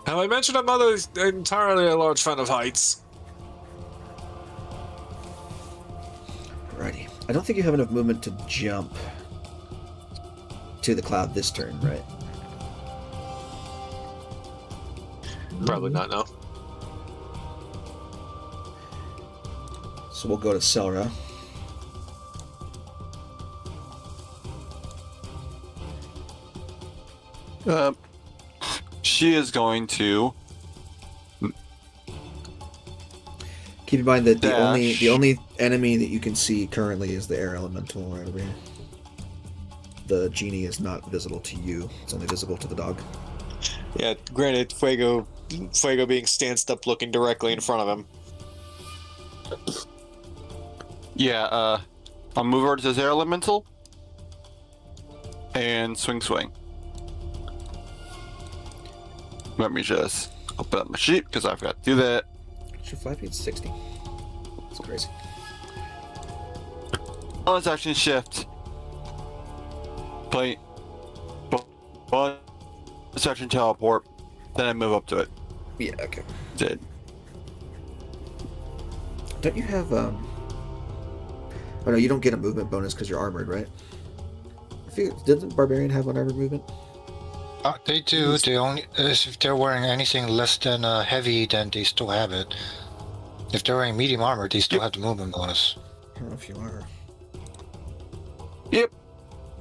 Have I mentioned I'm not entirely a large fan of heights? Alrighty. I don't think you have enough movement to jump to the cloud this turn, right? Probably not. No. So we'll go to Selra. She is going to Keep in mind that the Dash. only enemy that you can see currently is the air elemental right over here. The genie is not visible to you. It's only visible to the dog. Yeah. Granted, Fuego being stanced up, looking directly in front of him. yeah. I'll move over to this air elemental and swing. Let me just open up my sheet because I forgot to do that. What's your fly speed? 60. That's crazy. Oh, it's action shift. Play. It's action teleport. Then I move up to it. Yeah, okay. Did. Don't you have, Oh no, you don't get a movement bonus because you're armored, right? Didn't Barbarian have an armored movement? They do. They only if they're wearing anything less than heavy, then they still have it. If they're wearing medium armor, they still have the movement bonus. I don't know if you are. Yep.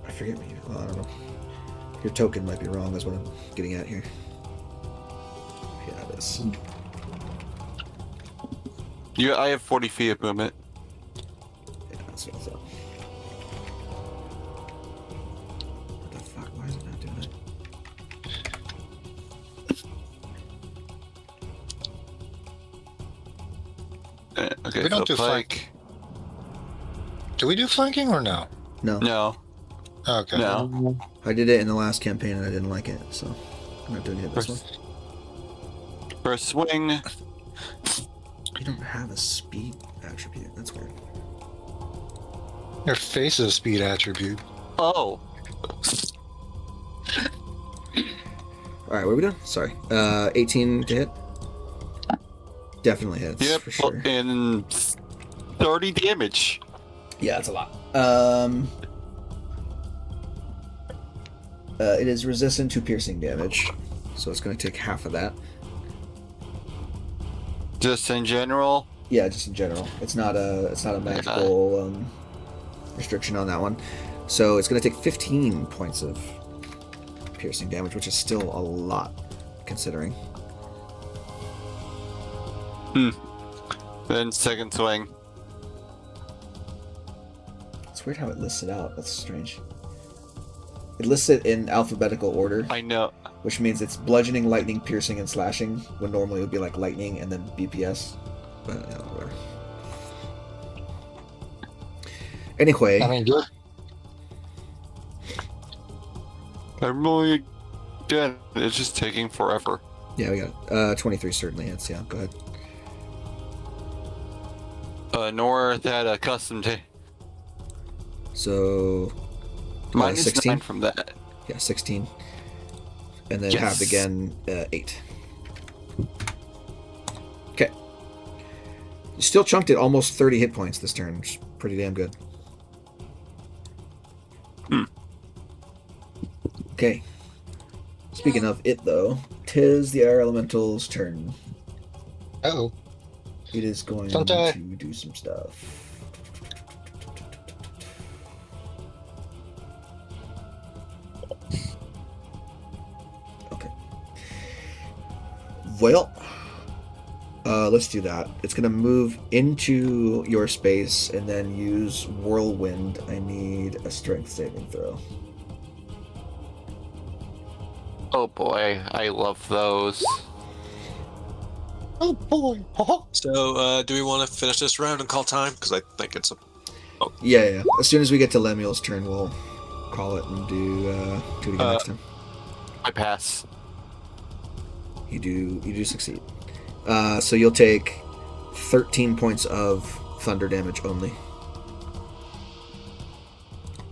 I forget what you. Well, I don't know. Your token might be wrong. That's what I'm getting at here. Yeah, it is. I have 40 feet of movement. Yeah, that's what I thought. What the fuck? Why is it not doing it? Okay, We don't so do Pike. Do we do flanking or no? No. No. Okay. No. I did it in the last campaign and I didn't like it, so I'm not doing it this one. First swing. You don't have a speed attribute. That's weird. Your face is a speed attribute. Oh. Alright, what are we doing? Sorry. 18 to hit? Definitely hits, Yep. for sure. And 30 damage. Yeah, that's a lot. It is resistant to piercing damage, so it's going to take half of that. Just in general. Yeah, just in general. It's not a magical restriction on that one. So it's going to take 15 points of piercing damage, which is still a lot, considering. Then second swing. It's weird how it lists it out. That's strange. It lists it in alphabetical order, I know. which means it's bludgeoning, lightning, piercing, and slashing, when normally it would be like lightning and then BPS. But yeah, whatever. Anyway, I mean, good. I'm really dead. It's just taking forever. yeah, we got it. 23 certainly hits. Yeah, go ahead. North had a custom to So minus 16? 9 from that. yeah, 16, and then Yes. halved again, 8. Okay, you still chunked it almost 30 hit points this turn, which is pretty damn good. Okay. Speaking of it, though, 'tis the air elemental's turn. Oh, It is going Don't die. to do some stuff. Okay. Well, let's do that. It's going to move into your space and then use Whirlwind. I need a strength saving throw. Oh boy, I love those. oh boy! So, do we want to finish this round and call time? Because I think it's a. Yeah. As soon as we get to Lemuel's turn, we'll call it and do it again next time. I pass. You do succeed. So you'll take 13 points of thunder damage only.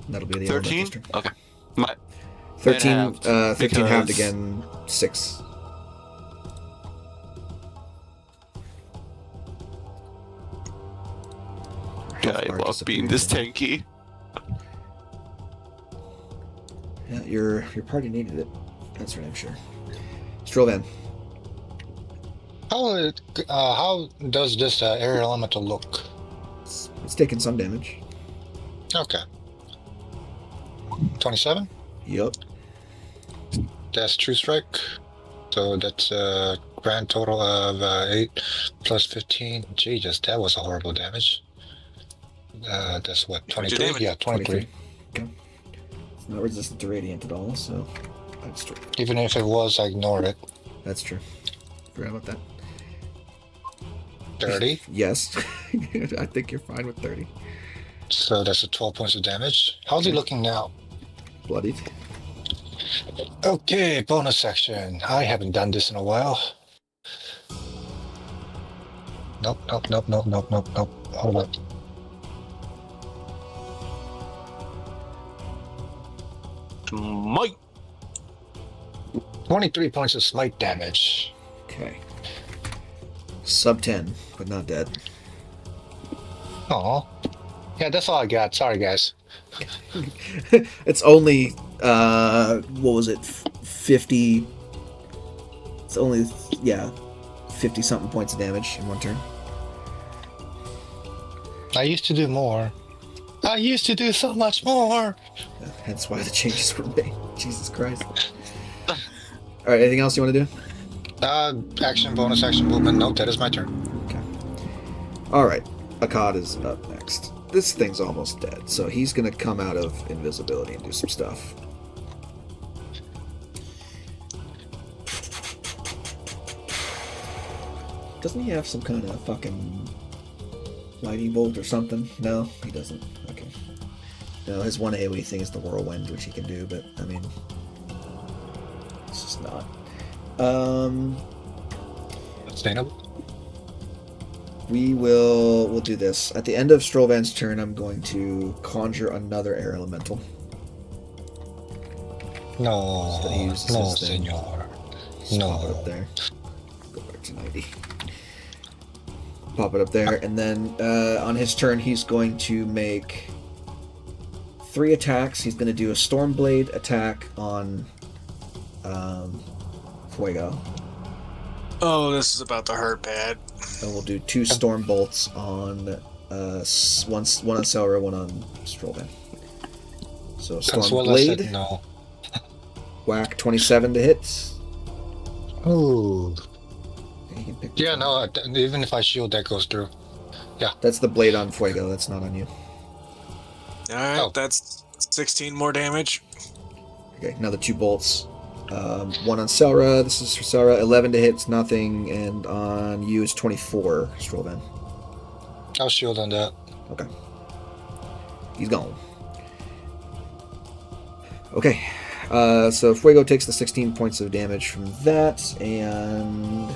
That'll be the 13? elemental's turn. Okay. My 13, halved, 13 halved because- again, 6. God, Health I bar love being this disappeared. tanky. Yeah, your party needed it. That's for damn sure. Strollvan. How does this air elemental look? It's taking some damage. Okay. 27. Yup. That's true strike. So that's a grand total of 8 plus 15. Jesus, that was a horrible damage. That's what, Yeah, what'd you 23? damage? Yeah, 23. Okay. It's not resistant to radiant at all, so that's true. Even if it was, I ignored it. That's true. Forgot about that. 30. Yes. I think you're fine with 30. So that's a 12 points of damage. How's he looking now? Bloodied. Okay, bonus section. I haven't done this in a while. Nope. Hold on. Might. 23 points of smite damage. Okay. Sub 10, but not dead. Aw. Yeah, that's all I got. Sorry, guys. It's only, what was it? 50. It's only, 50 something points of damage in one turn. I used to do more. I used to do so much more. Hence why the changes were made. Jesus Christ. Alright, anything else you want to do? Action, bonus action, movement. Nope, that is my turn. Okay. Alright, Akkad is up next. This thing's almost dead, so he's gonna come out of invisibility and do some stuff. Doesn't he have some kind of fucking lightning bolt or something? No, he doesn't. Okay. No, his one AoE thing is the whirlwind, which he can do, but I mean, it's just not. Sustainable. We'll do this. At the end of Strollvan's turn, I'm going to conjure another air elemental. No, So he uses no, his thing. senor. Just pop it up there. Go back to 90. Pop it up there, and then on his turn, he's going to make 3 attacks. He's going to do a Stormblade attack on Fuego. Oh, this is about to hurt bad. And we'll do 2 Storm Bolts on one on Selra, one on Strollvan. So Storm Blade, said no. whack 27 to hit. Ooh. You can pick Yeah, no, even if I shield, that goes through. That's the blade on Fuego, that's not on you. Alright, Oh. that's 16 more damage. Okay, now the 2 bolts. One on Selra, this is for Selra, 11 to hit, it's nothing, and on you it's 24, Strollvan. I'll shield on that. Okay. He's gone. Okay, so Fuego takes the 16 points of damage from that, and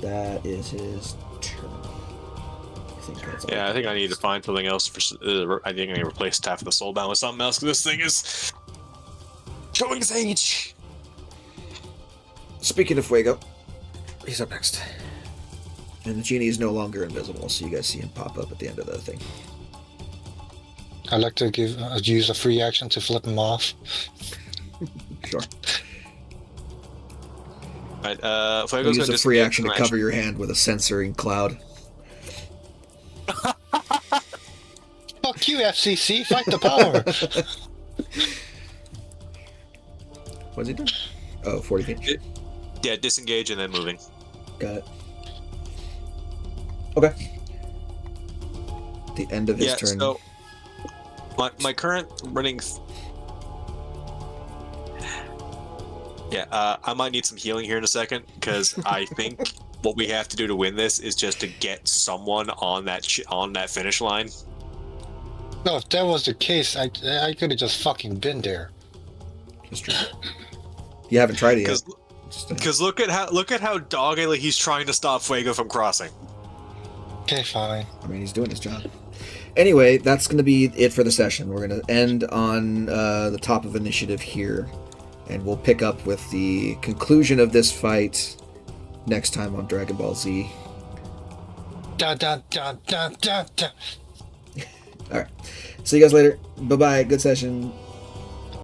that is his turn. I think that's all. Yeah, I think I need to find something else for. I think I need to replace Staff of the Soulbound with something else, because this thing is showing its age. Speaking of Fuego, he's up next. And the genie is no longer invisible, so you guys see him pop up at the end of the thing. I'd like to use a free action to flip him off. Sure. Alright, Fuego's Use gonna a free disengage action from to cover your hand with a censoring cloud. Fuck you, FCC! Fight the power! What's he doing? Oh, 40 feet. Yeah, disengage and then moving. Got it. Okay. The end of his turn. So my current running. I might need some healing here in a second, because I think what we have to do to win this is just to get someone on that finish line. No, if that was the case, I could have just fucking been there. That's true. You haven't tried it yet. Because look at how doggedly he's trying to stop Fuego from crossing. Okay, fine. I mean, he's doing his job. Anyway, that's going to be it for the session. We're going to end on the top of initiative here, and we'll pick up with the conclusion of this fight next time on Dragon Ball Z. Dun, dun, dun, dun, dun, dun. All right. See you guys later. Bye-bye. Good session.